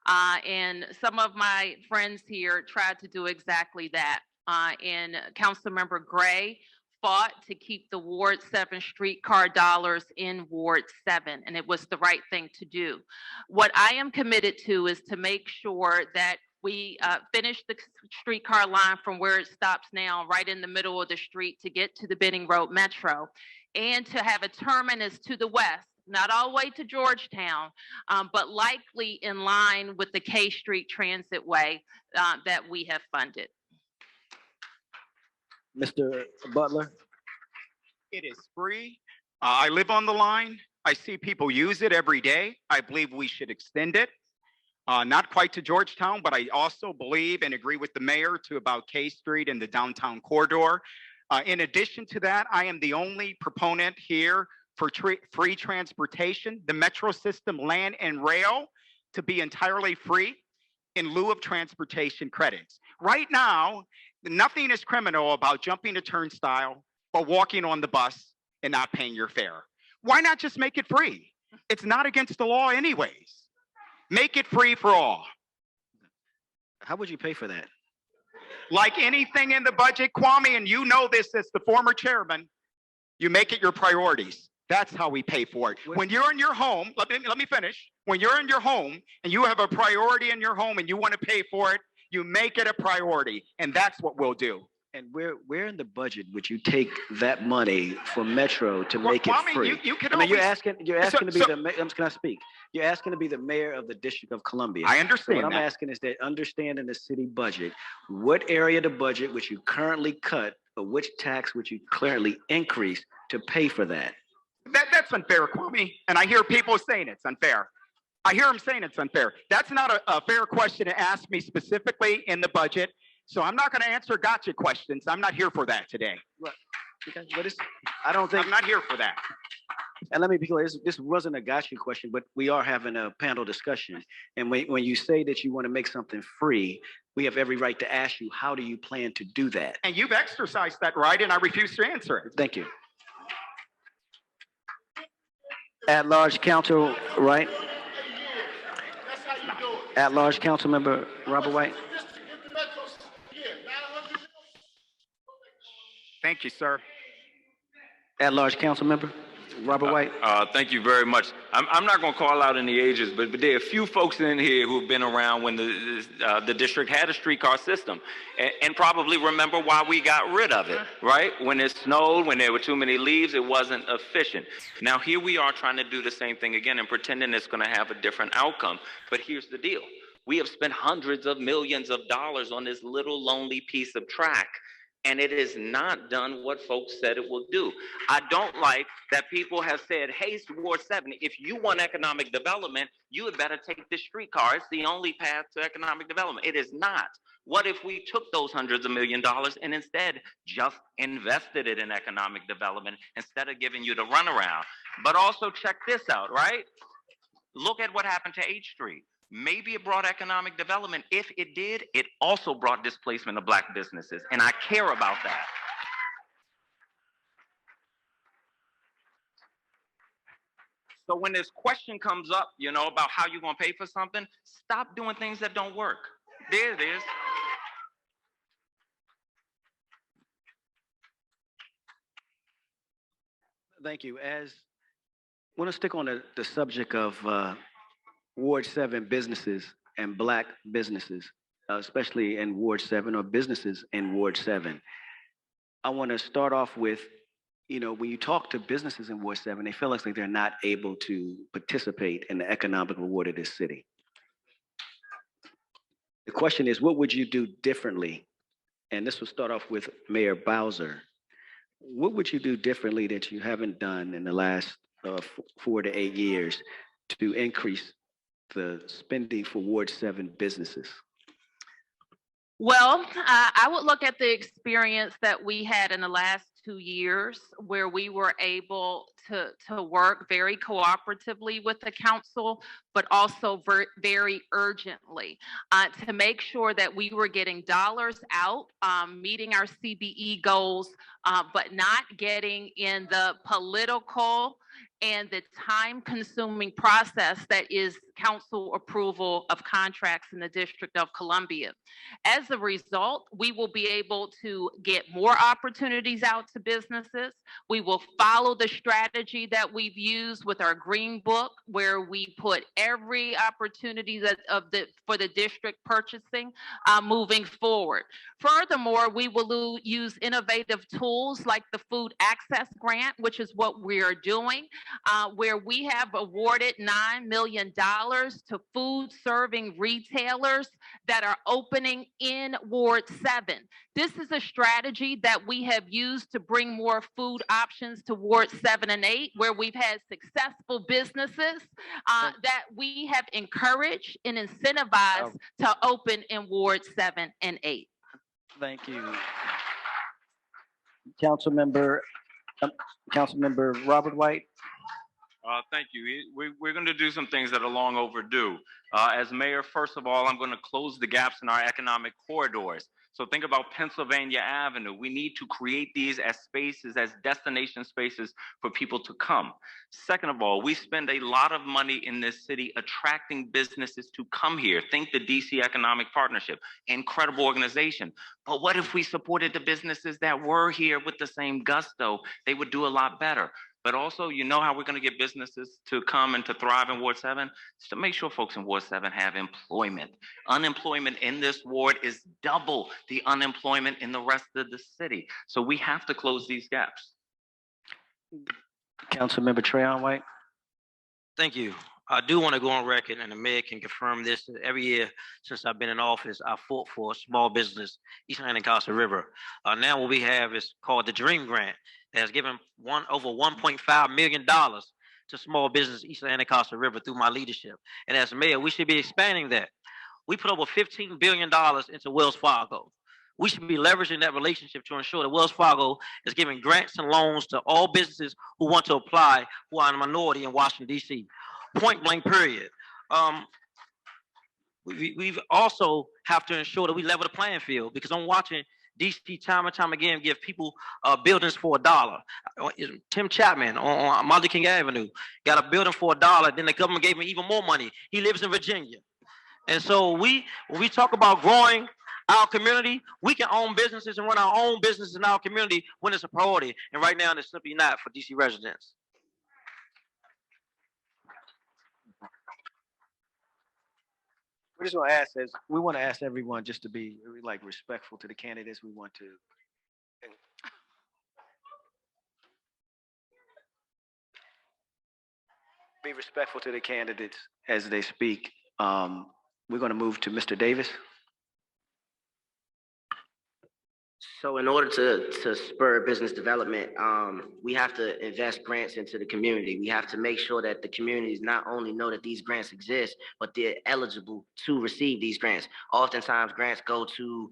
And some of my friends here tried to do exactly that. And Councilmember Gray fought to keep the Ward 7 streetcar dollars in Ward 7, and it was the right thing to do. What I am committed to is to make sure that we finish the streetcar line from where it stops now, right in the middle of the street to get to the Benning Road Metro, and to have a terminus to the west, not all the way to Georgetown, but likely in line with the K Street Transit Way that we have funded. Mr. Butler? It is free. I live on the line. I see people use it every day. I believe we should extend it. Not quite to Georgetown, but I also believe and agree with the mayor to about K Street and the downtown corridor. In addition to that, I am the only proponent here for free transportation, the metro system, land and rail to be entirely free in lieu of transportation credits. Right now, nothing is criminal about jumping a turnstile or walking on the bus and not paying your fare. Why not just make it free? It's not against the law anyways. Make it free for all. How would you pay for that? Like anything in the budget, Kwame, and you know this as the former chairman, you make it your priorities. That's how we pay for it. When you're in your home, let me finish. When you're in your home and you have a priority in your home and you want to pay for it, you make it a priority, and that's what we'll do. And where in the budget would you take that money for Metro to make it Kwame, free? you can I mean, you're always- asking to be can I speak? You're asking to be the mayor of the District of Columbia. I understand So what I'm that. asking is that understanding the city budget, what area of the budget would you currently cut, or which tax would you currently increase to pay for that? That's unfair, Kwame. And I hear people saying it's unfair. I hear him saying it's unfair. That's not a fair question to ask me specifically in the budget. So I'm not going to answer gotcha questions. I'm not here for that today. Okay, but I don't think. I'm not here for that. And let me be clear, this wasn't a gotcha question, but we are having a panel discussion. And when you say that you want to make something free, we have every right to ask you, how do you plan to do that? And you've exercised that right, and I refuse to answer it. Thank you. At-large counsel, right? At-large council member Robert White. Thank you, sir. At-large council member Robert White. Thank you very much. I'm not going to call out any ages, but there are a few folks in here who have been around when the district had a streetcar system and probably remember why we got rid of it, right? When it snowed, when there were too many leaves, it wasn't efficient. Now, here we are trying to do the same thing again and pretending it's going to have a different outcome. But here's the deal. We have spent hundreds of millions of dollars on this little lonely piece of track, and it has not done what folks said it will do. I don't like that people have said, hey, Ward 7, if you want economic development, you had better take this streetcar. It's the only path to economic development. It is not. What if we took those hundreds of millions of dollars and instead just invested it in economic development instead of giving you the runaround? But also check this out, right? Look at what happened to H Street. Maybe it brought economic development. If it did, it also brought displacement of Black businesses, and I care about that. So when this question comes up, about how you're going to pay for something, stop doing things that don't work. There it is. Thank you. I want to stick on the subject of Ward 7 businesses and Black businesses, especially in Ward 7 or businesses in Ward 7. I want to start off with, when you talk to businesses in Ward 7, they feel like they're not able to participate in the economic reward of this city. The question is, what would you do differently? And this will start off with Mayor Bowser. What would you do differently that you haven't done in the last 4 to 8 years to increase the spending for Ward 7 businesses? Well, I would look at the experience that we had in the last 2 years where we were able to work very cooperatively with the council, but also very urgently to make sure that we were getting dollars out, meeting our CBE goals, but not getting in the political and the time-consuming process that is council approval of contracts in the District of Columbia. As a result, we will be able to get more opportunities out to businesses. We will follow the strategy that we've used with our Green Book, where we put every opportunity for the district purchasing moving forward. Furthermore, we will use innovative tools like the Food Access Grant, which is what we are doing, where we have awarded $9 million to food serving retailers that are opening in Ward 7. This is a strategy that we have used to bring more food options to Ward 7 and 8, where we've had successful businesses that we have encouraged and incentivized to open in Ward 7 and 8. Thank you. Councilmember Robert White. Thank you. We're going to do some things that are long overdue. As mayor, first of all, I'm going to close the gaps in our economic corridors. So think about Pennsylvania Avenue. We need to create these as spaces, as destination spaces for people to come. Second of all, we spend a lot of money in this city attracting businesses to come here. Think the DC Economic Partnership, incredible organization. But what if we supported the businesses that were here with the same gusto? They would do a lot better. But also, how we're going to get businesses to come and to thrive in Ward 7? Is to make sure folks in Ward 7 have employment. Unemployment in this ward is double the unemployment in the rest of the city. So we have to close these gaps. Councilmember Trayon White. Thank you. I do want to go on record, and the mayor can confirm this. Every year since I've been in office, I fought for small business, East Atlantic Costa River. Now what we have is called the Dream Grant that has given over $1.5 million to small business east of the Anacostia River through my leadership. And as mayor, we should be expanding that. We put over $15 billion into Wells Fargo. We should be leveraging that relationship to ensure that Wells Fargo is giving grants and loans to all businesses who want to apply who are in a minority in Washington, D.C. Point blank, period. We've also have to ensure that we level the playing field, because I'm watching DC time and time again give people buildings for $1. Tim Chapman on Martin Luther King Avenue got a building for $1. Then the government gave him even more money. He lives in Virginia. And so when we talk about growing our community, we can own businesses and run our own business in our community when it's a priority. And right now, it's simply not for DC residents. We just want to ask, we want to ask everyone just to be like respectful to the candidates. We want to be respectful to the candidates as they speak. We're going to move to Mr. Davis. So in order to spur business development, we have to invest grants into the community. We have to make sure that the communities not only know that these grants exist, but they're eligible to receive these grants. Oftentimes grants go to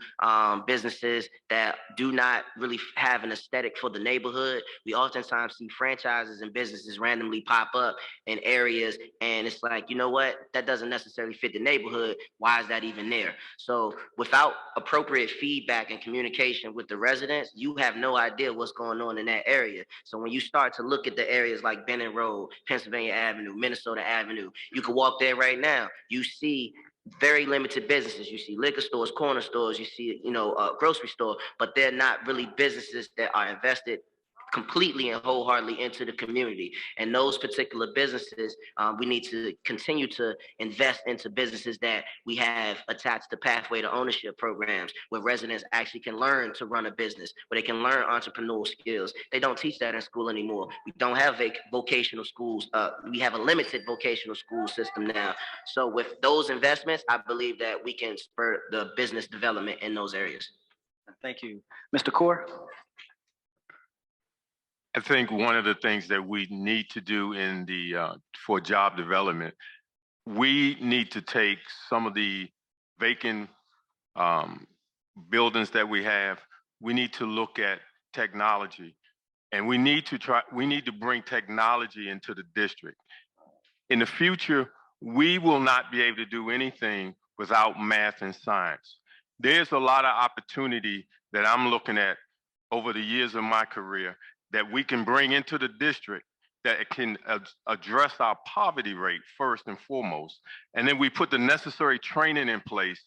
businesses that do not really have an aesthetic for the neighborhood. We oftentimes see franchises and businesses randomly pop up in areas, and it's like, you know what, that doesn't necessarily fit the neighborhood. Why is that even there? So without appropriate feedback and communication with the residents, you have no idea what's going on in that area. So when you start to look at the areas like Bennett Road, Pennsylvania Avenue, Minnesota Avenue, you can walk there right now. You see very limited businesses. You see liquor stores, corner stores, you see, a grocery store, but they're not really businesses that are invested completely and wholeheartedly into the community. And those particular businesses, we need to continue to invest into businesses that we have attached to pathway to ownership programs, where residents actually can learn to run a business, where they can learn entrepreneurial skills. They don't teach that in school anymore. We don't have vocational schools. We have a limited vocational school system now. So with those investments, I believe that we can spur the business development in those areas. Thank you. Mr. Kaur? I think one of the things that we need to do for job development, we need to take some of the vacant buildings that we have. We need to look at technology, and we need to bring technology into the district. In the future, we will not be able to do anything without math and science. There's a lot of opportunity that I'm looking at over the years of my career that we can bring into the district that can address our poverty rate first and foremost. And then we put the necessary training in place.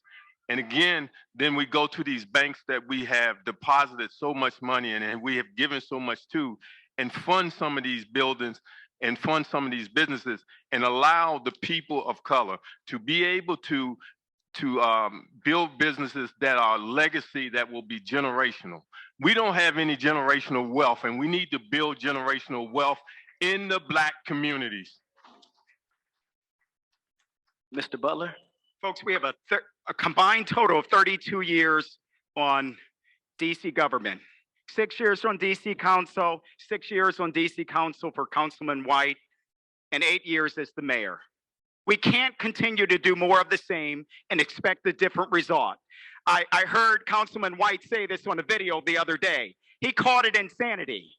And again, then we go to these banks that we have deposited so much money in and we have given so much to, and fund some of these buildings and fund some of these businesses, and allow the people of color to be able to build businesses that are legacy, that will be generational. We don't have any generational wealth, and we need to build generational wealth in the Black communities. Mr. Butler? Folks, we have a combined total of 32 years on DC government. 6 years on DC Council, 6 years on DC Council for Councilman White, and 8 years as the mayor. We can't continue to do more of the same and expect a different result. I heard Councilman White say this on a video the other day. He called it insanity,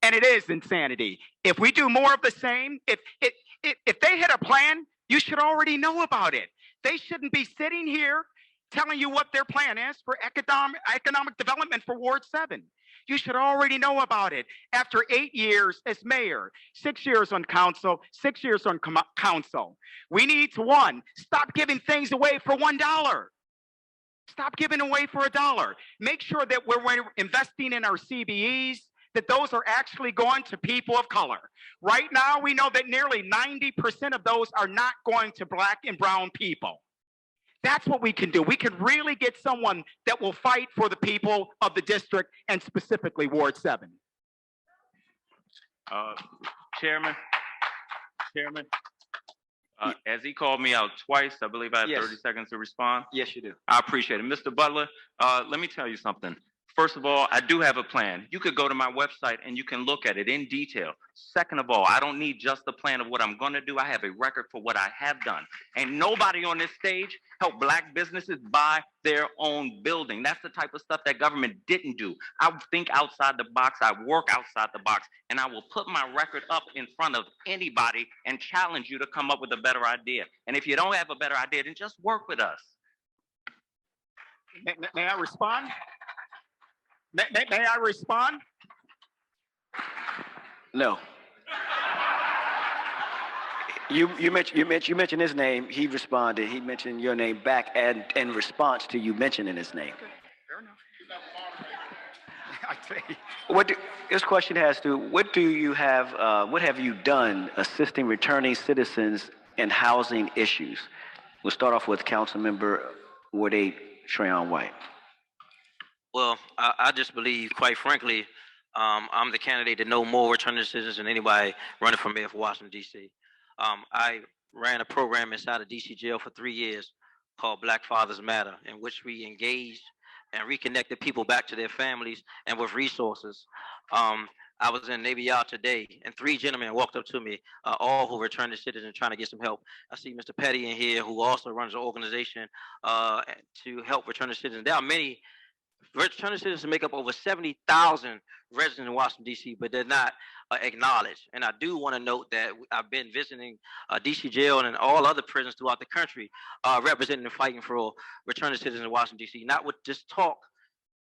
and it is insanity. If we do more of the same, if they had a plan, you should already know about it. They shouldn't be sitting here telling you what their plan is for economic development for Ward 7. You should already know about it. After 8 years as mayor, 6 years on council, 6 years on council, we need to, one, stop giving things away for $1. Stop giving away for $1. Make sure that we're investing in our CBEs, that those are actually going to people of color. Right now, we know that nearly 90% of those are not going to Black and brown people. That's what we can do. We can really get someone that will fight for the people of the district, and specifically Ward 7. Chairman, as he called me out twice, I believe I have 30 seconds to respond. Yes, you do. I appreciate it. Mr. Butler, let me tell you something. First of all, I do have a plan. You could go to my website and you can look at it in detail. Second of all, I don't need just a plan of what I'm going to do. I have a record for what I have done. And nobody on this stage helped Black businesses buy their own building. That's the type of stuff that government didn't do. I think outside the box. I work outside the box. And I will put my record up in front of anybody and challenge you to come up with a better idea. And if you don't have a better idea, then just work with us. May I respond? May I respond? No. You mentioned his name. He responded. He mentioned your name back and in response to you mentioning his name. Okay, fair enough. This question has to, what have you done assisting returning citizens in housing issues? We'll start off with Councilmember Ward 8, Trayon White. Well, I just believe, quite frankly, I'm the candidate to know more returning citizens than anybody running for mayor for Washington, D.C. I ran a program inside of D.C. jail for 3 years called Black Fathers Matter, in which we engaged and reconnected people back to their families and with resources. I was in Navy Yard today, and 3 gentlemen walked up to me, all who returned to citizens trying to get some help. I see Mr. Petty in here, who also runs an organization to help returning citizens. There are many returning citizens make up over 70,000 residents in Washington, D.C., but they're not acknowledged. And I do want to note that I've been visiting D.C. jail and all other prisons throughout the country, representing and fighting for returning citizens in Washington, D.C., not with just talk,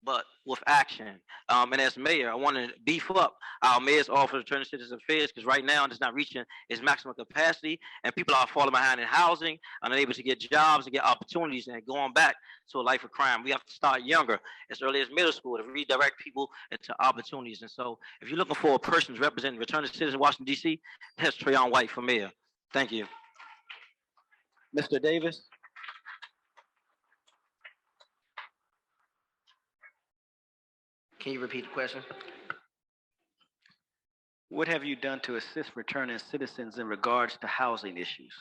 but with action. And as mayor, I want to beef up our mayor's office of returning citizens affairs, because right now it's not reaching its maximum capacity, and people are falling behind in housing, unable to get jobs and get opportunities, and going back to a life of crime. We have to start younger, as early as middle school, to redirect people into opportunities. And so if you're looking for a person to represent returning citizens in Washington, D.C., that's Trayon White for mayor. Thank you. Mr. Davis. Can you repeat the question? What have you done to assist returning citizens in regards to housing issues?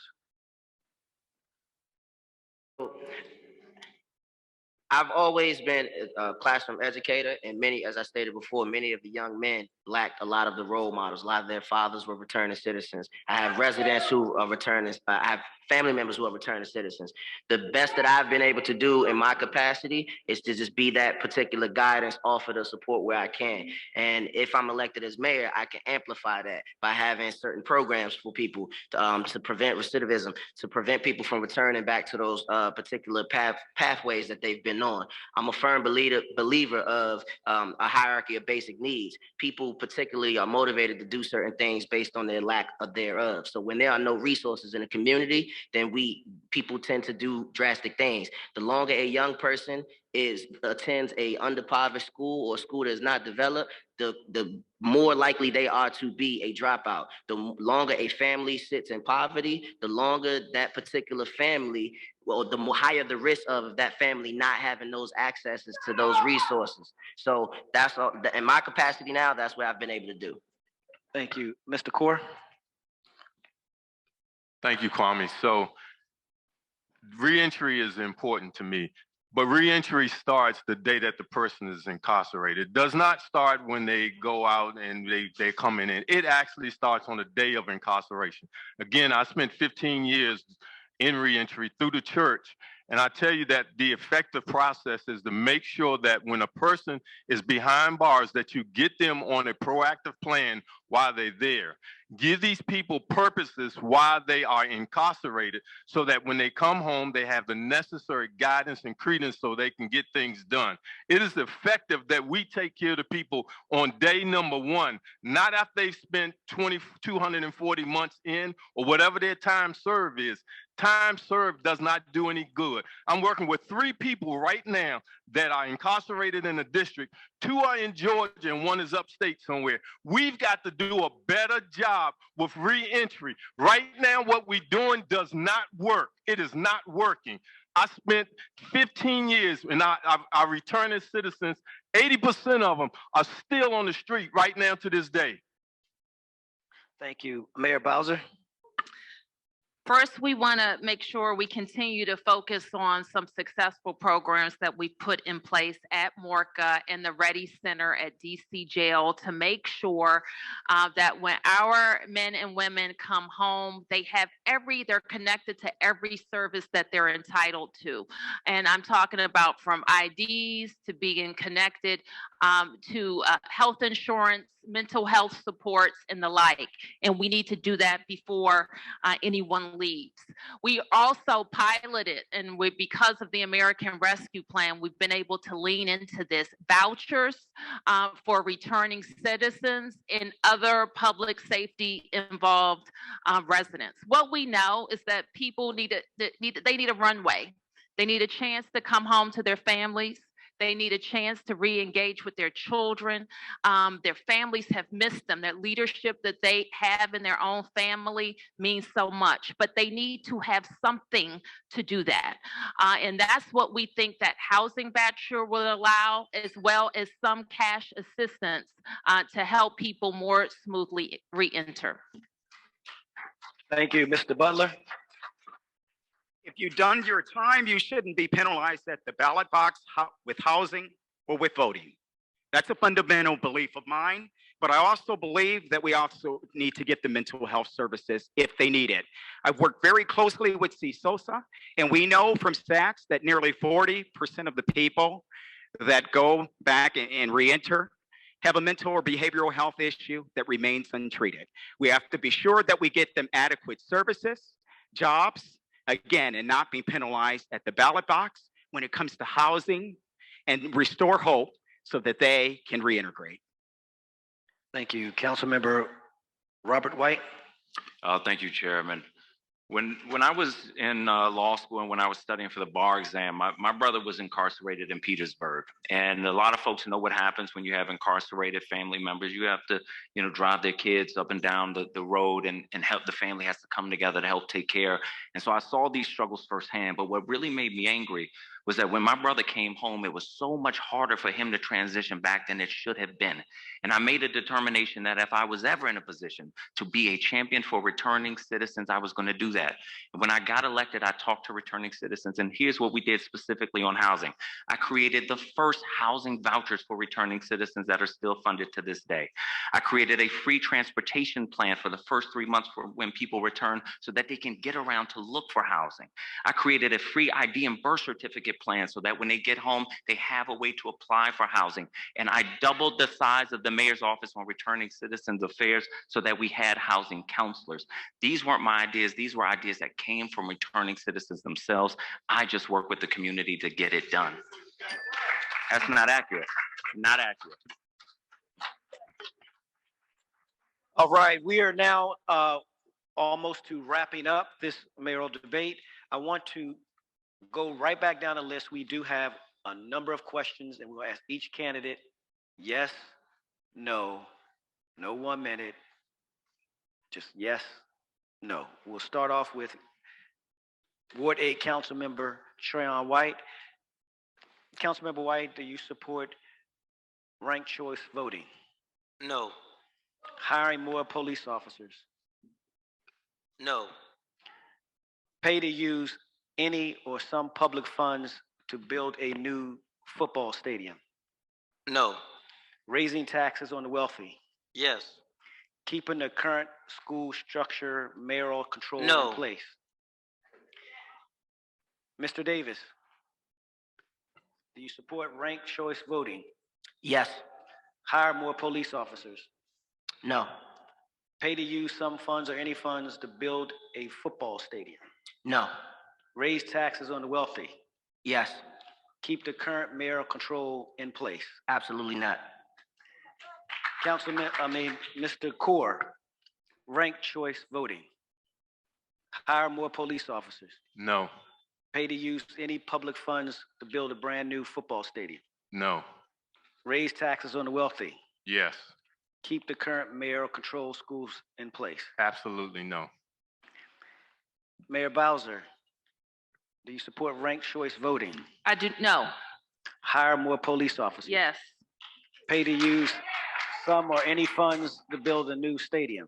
I've always been a classroom educator, and as I stated before, many of the young men lacked a lot of the role models. A lot of their fathers were returning citizens. I have residents who are returning, I have family members who are returning citizens. The best that I've been able to do in my capacity is to just be that particular guidance, offer the support where I can. And if I'm elected as mayor, I can amplify that by having certain programs for people to prevent recidivism, to prevent people from returning back to those particular pathways that they've been on. I'm a firm believer of a hierarchy of basic needs. People particularly are motivated to do certain things based on their lack of thereof. So when there are no resources in the community, then people tend to do drastic things. The longer a young person attends a underprivileged school or a school that is not developed, the more likely they are to be a dropout. The longer a family sits in poverty, the longer that particular family, well, the higher the risk of that family not having those accesses to those resources. So that's all, in my capacity now, that's what I've been able to do. Thank you. Mr. Kaur? Thank you, Kwame. So reentry is important to me, but reentry starts the day that the person is incarcerated. It does not start when they go out and they're coming in. It actually starts on the day of incarceration. Again, I spent 15 years in reentry through the church. And I tell you that the effective process is to make sure that when a person is behind bars, that you get them on a proactive plan while they're there. Give these people purposes while they are incarcerated so that when they come home, they have the necessary guidance and credence so they can get things done. It is effective that we take care of the people on day number 1, not after they've spent 240 months in or whatever their time served is. Time served does not do any good. I'm working with 3 people right now that are incarcerated in the district. 2 are in Georgia and 1 is upstate somewhere. We've got to do a better job with reentry. Right now, what we're doing does not work. It is not working. I spent 15 years and I returned as citizens. 80% of them are still on the street right now to this day. Thank you. Mayor Bowser? First, we want to make sure we continue to focus on some successful programs that we put in place at Morca and the Ready Center at DC Jail to make sure that when our men and women come home, they're connected to every service that they're entitled to. And I'm talking about from IDs to being connected to health insurance, mental health supports, and the like. And we need to do that before anyone leaves. We also piloted, and because of the American Rescue Plan, we've been able to lean into this vouchers for returning citizens and other public safety involved residents. What we know is that people need a runway. They need a chance to come home to their families. They need a chance to re-engage with their children. Their families have missed them. That leadership that they have in their own family means so much, but they need to have something to do that. And that's what we think that housing voucher will allow, as well as some cash assistance to help people more smoothly re-enter. Thank you, Mr. Butler. If you've done your time, you shouldn't be penalized at the ballot box with housing or with voting. That's a fundamental belief of mine, but I also believe that we also need to get the mental health services if they need it. I've worked very closely with CSOSA, and we know from stats that nearly 40% of the people that go back and re-enter have a mental or behavioral health issue that remains untreated. We have to be sure that we get them adequate services, jobs, again, and not being penalized at the ballot box when it comes to housing, and restore hope so that they can reintegrate. Thank you. Councilmember Robert White. Thank you, Chairman. When I was in law school and when I was studying for the bar exam, my brother was incarcerated in Petersburg. And a lot of folks know what happens when you have incarcerated family members. You have to, drive their kids up and down the road and help. The family has to come together to help take care. And so I saw these struggles firsthand. But what really made me angry was that when my brother came home, it was so much harder for him to transition back than it should have been. And I made a determination that if I was ever in a position to be a champion for returning citizens, I was going to do that. And when I got elected, I talked to returning citizens, and here's what we did specifically on housing. I created the first housing vouchers for returning citizens that are still funded to this day. I created a free transportation plan for the first 3 months for when people return so that they can get around to look for housing. I created a free ID and birth certificate plan so that when they get home, they have a way to apply for housing. And I doubled the size of the mayor's office on returning citizens affairs so that we had housing counselors. These weren't my ideas. These were ideas that came from returning citizens themselves. I just work with the community to get it done. That's not accurate. Not accurate. All right, we are now almost to wrapping up this mayoral debate. I want to go right back down the list. We do have a number of questions, and we'll ask each candidate yes, no, no 1 minute, just yes, no. We'll start off with Ward 8 Councilmember Trayon White. Councilmember White, do you support ranked choice voting? No. Hiring more police officers? No. Pay to use any or some public funds to build a new football stadium? No. Raising taxes on the wealthy? Yes. Keeping the current school structure, mayoral control No. in place? Mr. Davis, do you support ranked choice voting? Yes. Hire more police officers? No. Pay to use some funds or any funds to build a football stadium? No. Raise taxes on the wealthy? Yes. Keep the current mayoral control in place? Absolutely not. Mr. Core, ranked choice voting? Hire more police officers? No. Pay to use any public funds to build a brand new football stadium? No. Raise taxes on the wealthy? Yes. Keep the current mayoral control schools in place? Absolutely no. Mayor Bowser, do you support ranked choice voting? I do, no. Hire more police officers? Yes. Pay to use some or any funds to build a new stadium?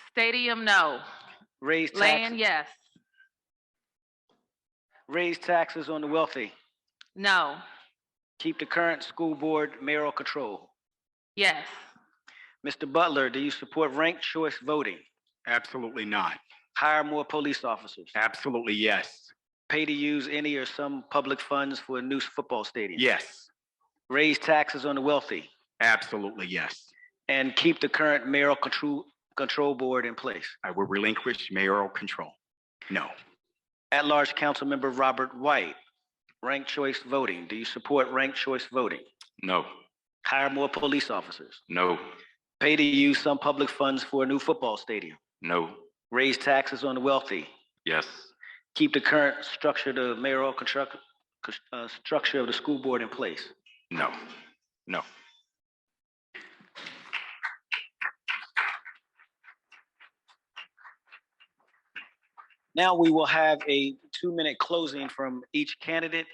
Stadium, no. Raise Land, taxes, yes. raise taxes on the wealthy. No. Keep the current school board mayoral control. Yes. Mr. Butler, do you support ranked choice voting? Absolutely not. Hire more police officers. Absolutely yes. Pay to use any or some public funds for a new football stadium. Yes. Raise taxes on the wealthy. Absolutely yes. And keep the current mayoral control board in place. I will relinquish mayoral control. No. At-large council member Robert White, ranked choice voting. Do you support ranked choice voting? No. Hire more police officers. No. Pay to use some public funds for a new football stadium. No. Raise taxes on the wealthy. Yes. Keep the current structure, the mayoral structure of the school board in place. No. No. Now we will have a 2-minute closing from each candidate.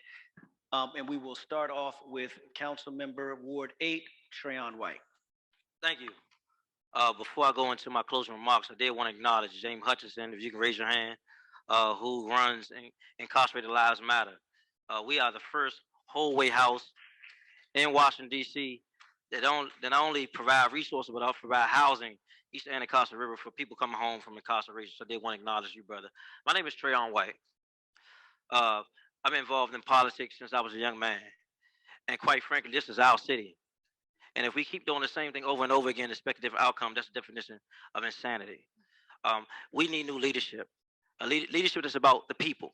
And we will start off with Council Member Ward 8, Treyon White. Thank you. Before I go into my closing remarks, I did want to acknowledge James Hutchinson, if you can raise your hand, who runs Incarcerated Lives Matter. We are the first whole way house in Washington, D.C. that not only provide resources, but also provide housing east of Anacostia River for people coming home from incarceration. So I did want to acknowledge you, brother. My name is Treyon White. I've been involved in politics since I was a young man. And quite frankly, this is our city. And if we keep doing the same thing over and over again, expect a different outcome, that's the definition of insanity. We need new leadership. Leadership is about the people.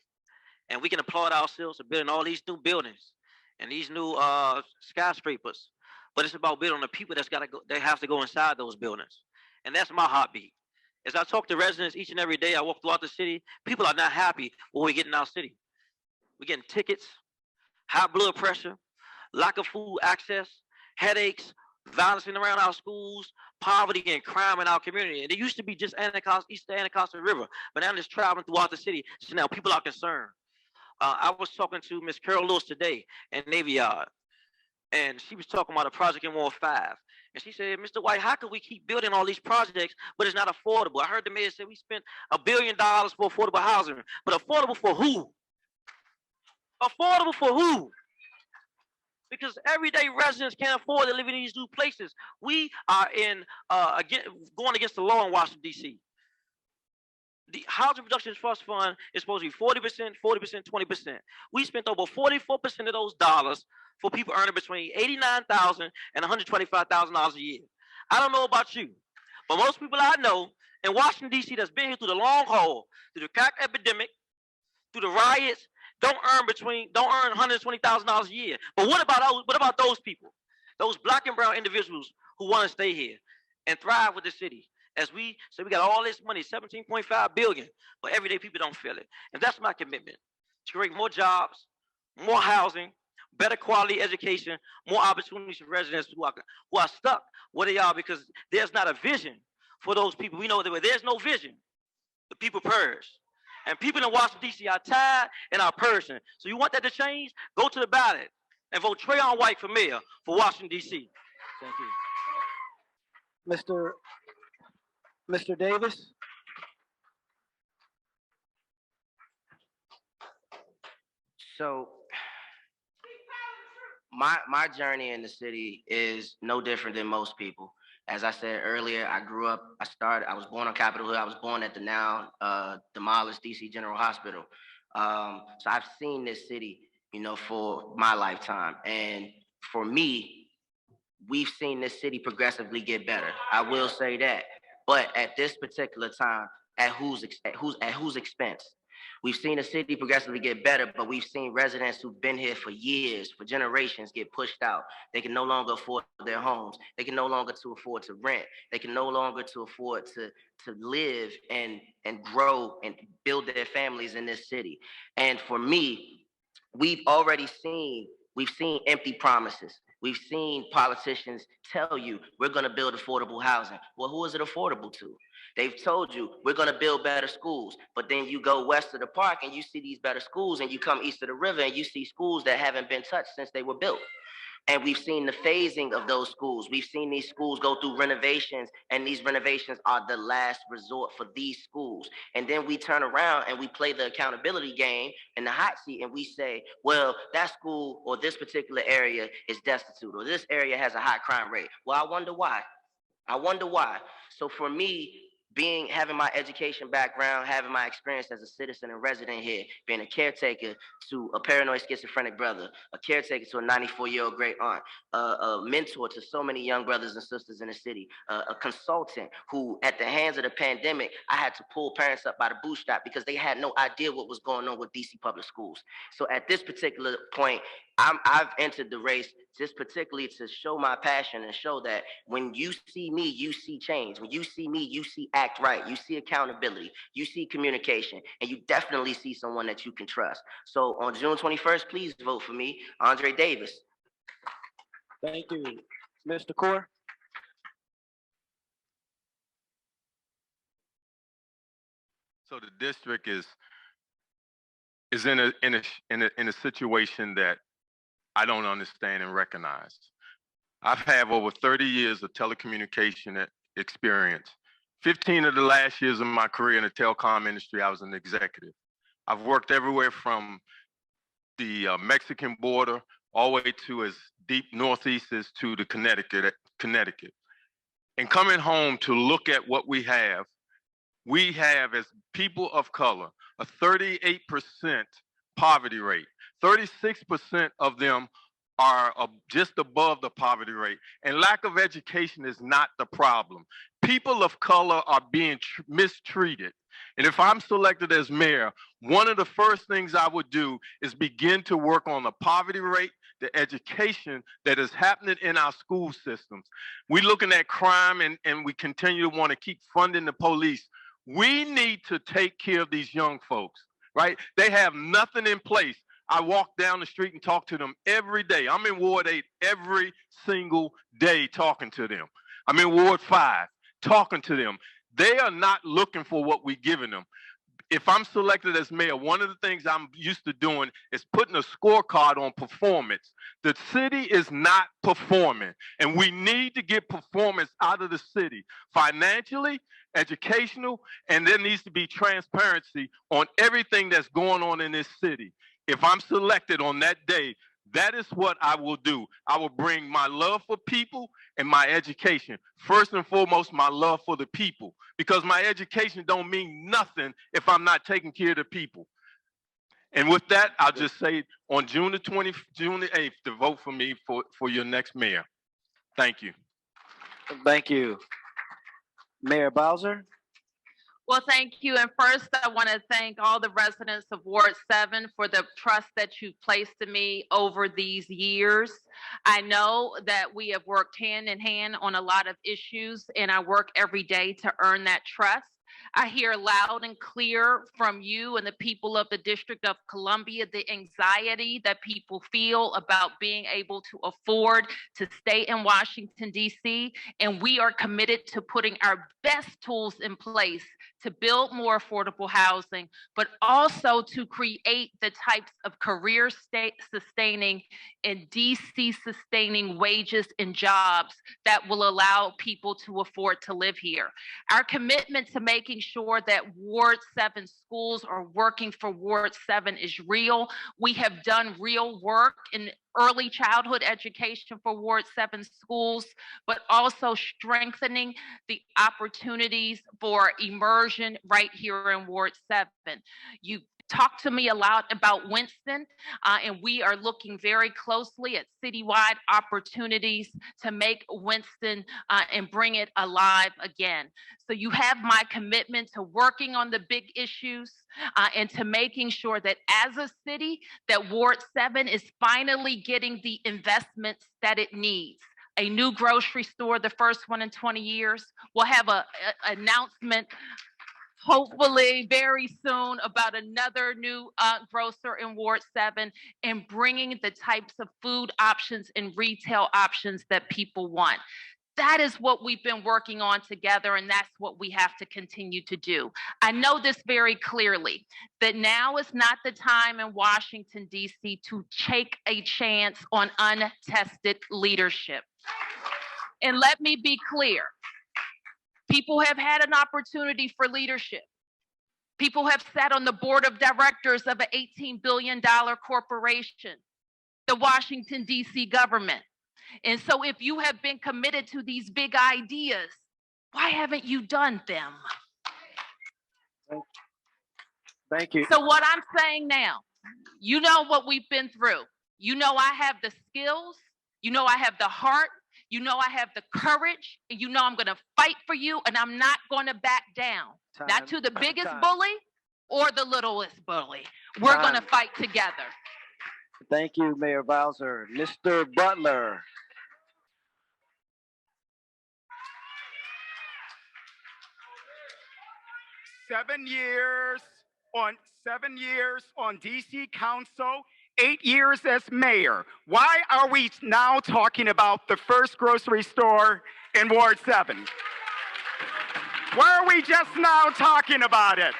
And we can applaud ourselves for building all these new buildings and these new skyscrapers. But it's about building the people that have to go inside those buildings. And that's my heartbeat. As I talk to residents each and every day, I walk throughout the city, people are not happy when we get in our city. We're getting tickets, high blood pressure, lack of food access, headaches, violence in around our schools, poverty and crime in our community. And it used to be just east of Anacostia River, but now it's traveling throughout the city. So now people are concerned. I was talking to Miss Carol Lewis today in Navy Yard, and she was talking about a project in Ward 5. And she said, Mr. White, how can we keep building all these projects, but it's not affordable? I heard the mayor say we spent $1 billion for affordable housing, but affordable for who? Affordable for who? Because everyday residents can't afford to live in these new places. We are going against the law in Washington, D.C. The Housing Production Trust Fund is supposed to be 40%, 40%, 20%. We spent over 44% of those dollars for people earning between $89,000 and $125,000 a year. I don't know about you, but most people I know in Washington, D.C. that's been here through the long haul, through the crack epidemic, through the riots, don't earn $120,000 a year. But what about those people? Those black and brown individuals who want to stay here and thrive with the city. As we say, we got all this money, $17.5 billion, but everyday people don't feel it. And that's my commitment, to create more jobs, more housing, better quality education, more opportunities for residents who are stuck where they are because there's not a vision for those people. We know that where there's no vision, the people perish. And people in Washington, D.C. are tired and are perishing. So you want that to change? Go to the ballot and vote Treyon White for mayor for Washington, D.C. Thank you. Mr. Davis? So my journey in the city is no different than most people. As I said earlier, I was born on Capitol Hill. I was born at the now demolished DC General Hospital. So I've seen this city, for my lifetime. And for me, we've seen this city progressively get better. I will say that. But at this particular time, at whose expense? We've seen the city progressively get better, but we've seen residents who've been here for years, for generations, get pushed out. They can no longer afford their homes. They can no longer afford to rent. They can no longer afford to live and grow and build their families in this city. And for me, we've seen empty promises. We've seen politicians tell you, we're going to build affordable housing. Well, who is it affordable to? They've told you, we're going to build better schools. But then you go west of the park and you see these better schools, and you come east of the river and you see schools that haven't been touched since they were built. And we've seen the phasing of those schools. We've seen these schools go through renovations, and these renovations are the last resort for these schools. And then we turn around and we play the accountability game in the hot seat, and we say, well, that school or this particular area is destitute, or this area has a high crime rate. Well, I wonder why. I wonder why. So for me, having my education background, having my experience as a citizen and resident here, being a caretaker to a paranoid schizophrenic brother, a caretaker to a 94-year-old great aunt, a mentor to so many young brothers and sisters in the city, a consultant who, at the hands of the pandemic, I had to pull parents up by the bootstrap because they had no idea what was going on with DC public schools. So at this particular point, I've entered the race just particularly to show my passion and show that when you see me, you see change. When you see me, you see act right. You see accountability. You see communication. And you definitely see someone that you can trust. So on June 21st, please vote for me, Andre Davis. Thank you. Mr. Core? So the district is in a situation that I don't understand and recognize. I've had over 30 years of telecommunication experience. 15 of the last years of my career in the telecom industry, I was an executive. I've worked everywhere from the Mexican border all the way to as deep northeast as to the Connecticut. And coming home to look at what we have as people of color, a 38% poverty rate. 36% of them are just above the poverty rate. And lack of education is not the problem. People of color are being mistreated. And if I'm selected as mayor, one of the first things I would do is begin to work on the poverty rate, the education that is happening in our school systems. We're looking at crime and we continue to want to keep funding the police. We need to take care of these young folks, right? They have nothing in place. I walk down the street and talk to them every day. I'm in Ward 8 every single day talking to them. I'm in Ward 5 talking to them. They are not looking for what we're giving them. If I'm selected as mayor, one of the things I'm used to doing is putting a scorecard on performance. The city is not performing, and we need to get performance out of the city, financially, educational, and there needs to be transparency on everything that's going on in this city. If I'm selected on that day, that is what I will do. I will bring my love for people and my education. First and foremost, my love for the people, because my education don't mean nothing if I'm not taking care of the people. And with that, I'll just say on June the 8th to vote for me for your next mayor. Thank you. Thank you. Mayor Bowser? Well, thank you. And first, I want to thank all the residents of Ward 7 for the trust that you've placed in me over these years. I know that we have worked hand in hand on a lot of issues, and I work every day to earn that trust. I hear loud and clear from you and the people of the District of Columbia the anxiety that people feel about being able to afford to stay in Washington, D.C., and we are committed to putting our best tools in place to build more affordable housing, but also to create the types of career sustaining and DC sustaining wages and jobs that will allow people to afford to live here. Our commitment to making sure that Ward 7 schools are working for Ward 7 is real. We have done real work in early childhood education for Ward 7 schools, but also strengthening the opportunities for immersion right here in Ward 7. You talked to me a lot about Winston, and we are looking very closely at citywide opportunities to make Winston and bring it alive again. So you have my commitment to working on the big issues and to making sure that as a city, that Ward 7 is finally getting the investments that it needs. A new grocery store, the first one in 20 years. We'll have an announcement hopefully very soon about another new grocer in Ward 7 and bringing the types of food options and retail options that people want. That is what we've been working on together, and that's what we have to continue to do. I know this very clearly, that now is not the time in Washington, D.C. to take a chance on untested leadership. And let me be clear, people have had an opportunity for leadership. People have sat on the board of directors of an $18 billion corporation, the Washington, D.C. government. And so if you have been committed to these big ideas, why haven't you done them? Thank you. So what I'm saying now, you know what we've been through. You know I have the skills. You know I have the heart. You know I have the courage. And you know I'm going to fight for you, and I'm not going to back down. Time. Not to the biggest Time. bully or the littlest bully. We're going to fight together. Thank you, Mayor Bowser. Mr. Butler. Seven years on DC Council, 8 years as mayor. Why are we now talking about the first grocery store in Ward 7? Why are we just now talking about it?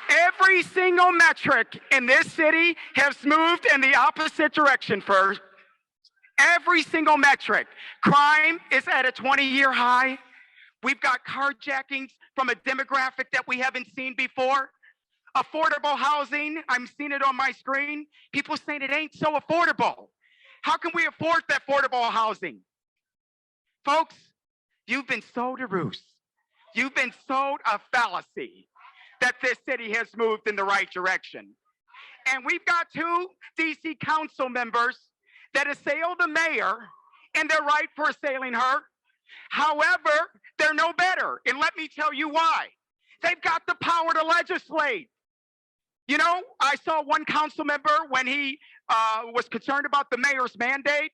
Every single metric in this city has moved in the opposite direction for every single metric. Crime is at a 20-year high. We've got carjackings from a demographic that we haven't seen before. Affordable housing, I'm seeing it on my screen. People saying it ain't so affordable. How can we afford the affordable housing? Folks, you've been sold a ruse. You've been sold a fallacy that this city has moved in the right direction. And we've got two DC council members that assailed the mayor, and they're right for assailing her. However, they're no better. And let me tell you why. They've got the power to legislate. You know, I saw one council member when he was concerned about the mayor's mandate,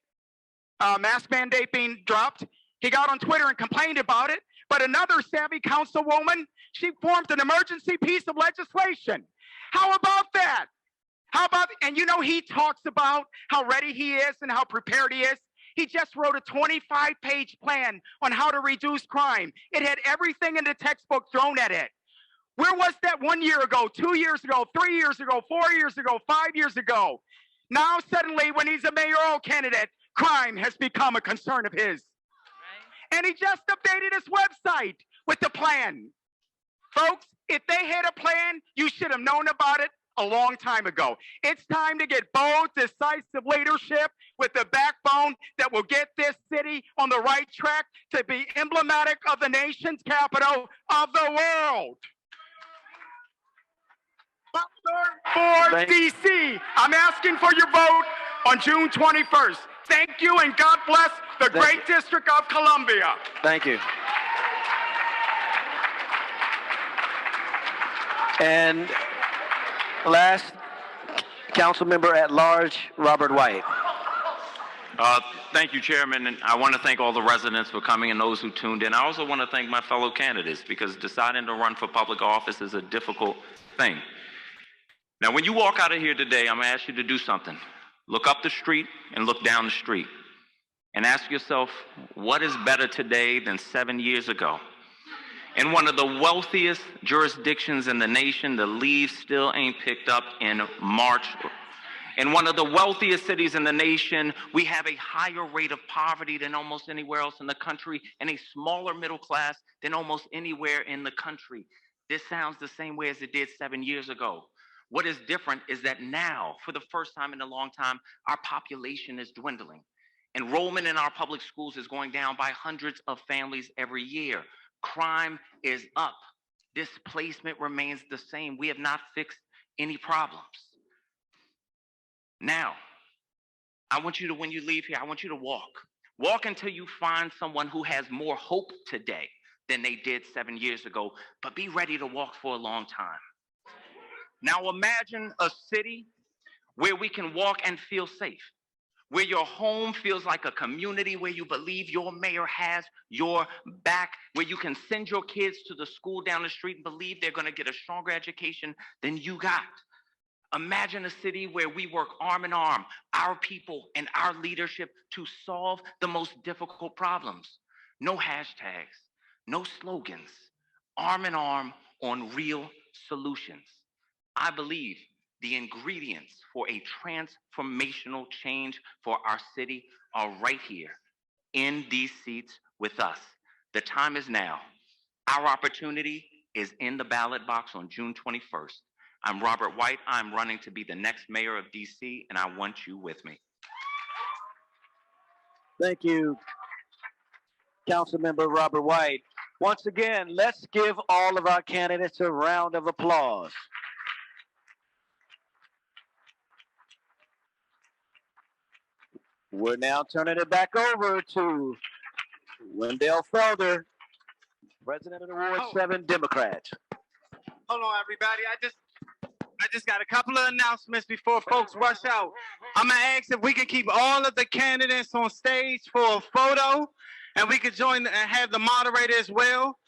mask mandate being dropped. He got on Twitter and complained about it. But another savvy councilwoman, she formed an emergency piece of legislation. How about that? How about, and you know, he talks about how ready he is and how prepared he is. He just wrote a 25-page plan on how to reduce crime. It had everything in the textbook thrown at it. Where was that 1 year ago, 2 years ago, 3 years ago, 4 years ago, 5 years ago? Now suddenly when he's a mayoral candidate, crime has become a concern of his. And he just updated his website with the plan. Folks, if they had a plan, you should have known about it a long time ago. It's time to get bold, decisive leadership with the backbone that will get this city on the right track to be emblematic of the nation's capital of the world. For DC, I'm asking for your vote on June 21st. Thank you, and God bless the great District of Columbia. Thank you. And last, council member at large, Robert White. Thank you, Chairman, and I want to thank all the residents for coming and those who tuned in. I also want to thank my fellow candidates because deciding to run for public office is a difficult thing. Now, when you walk out of here today, I'm going to ask you to do something. Look up the street and look down the street and ask yourself, what is better today than 7 years ago? In one of the wealthiest jurisdictions in the nation, the leaves still ain't picked up in March. In one of the wealthiest cities in the nation, we have a higher rate of poverty than almost anywhere else in the country and a smaller middle class than almost anywhere in the country. This sounds the same way as it did 7 years ago. What is different is that now, for the first time in a long time, our population is dwindling. Enrollment in our public schools is going down by hundreds of families every year. Crime is up. Displacement remains the same. We have not fixed any problems. Now, I want you to, when you leave here, I want you to walk. Walk until you find someone who has more hope today than they did 7 years ago, but be ready to walk for a long time. Now imagine a city where we can walk and feel safe, where your home feels like a community, where you believe your mayor has your back, where you can send your kids to the school down the street and believe they're going to get a stronger education than you got. Imagine a city where we work arm in arm, our people and our leadership, to solve the most difficult problems. No hashtags, no slogans, arm in arm on real solutions. I believe the ingredients for a transformational change for our city are right here in these seats with us. The time is now. Our opportunity is in the ballot box on June 21st. I'm Robert White. I'm running to be the next mayor of DC, and I want you with me. Thank you, Councilmember Robert White. Once again, let's give all of our candidates a round of applause. We're now turning it back over to Wendell Felder, President of the Ward 7 Democrats. Hold on, everybody. I just got a couple of announcements before folks rush out. I'm gonna ask if we can keep all of the candidates on stage for a photo, and we could join and have the moderator as well.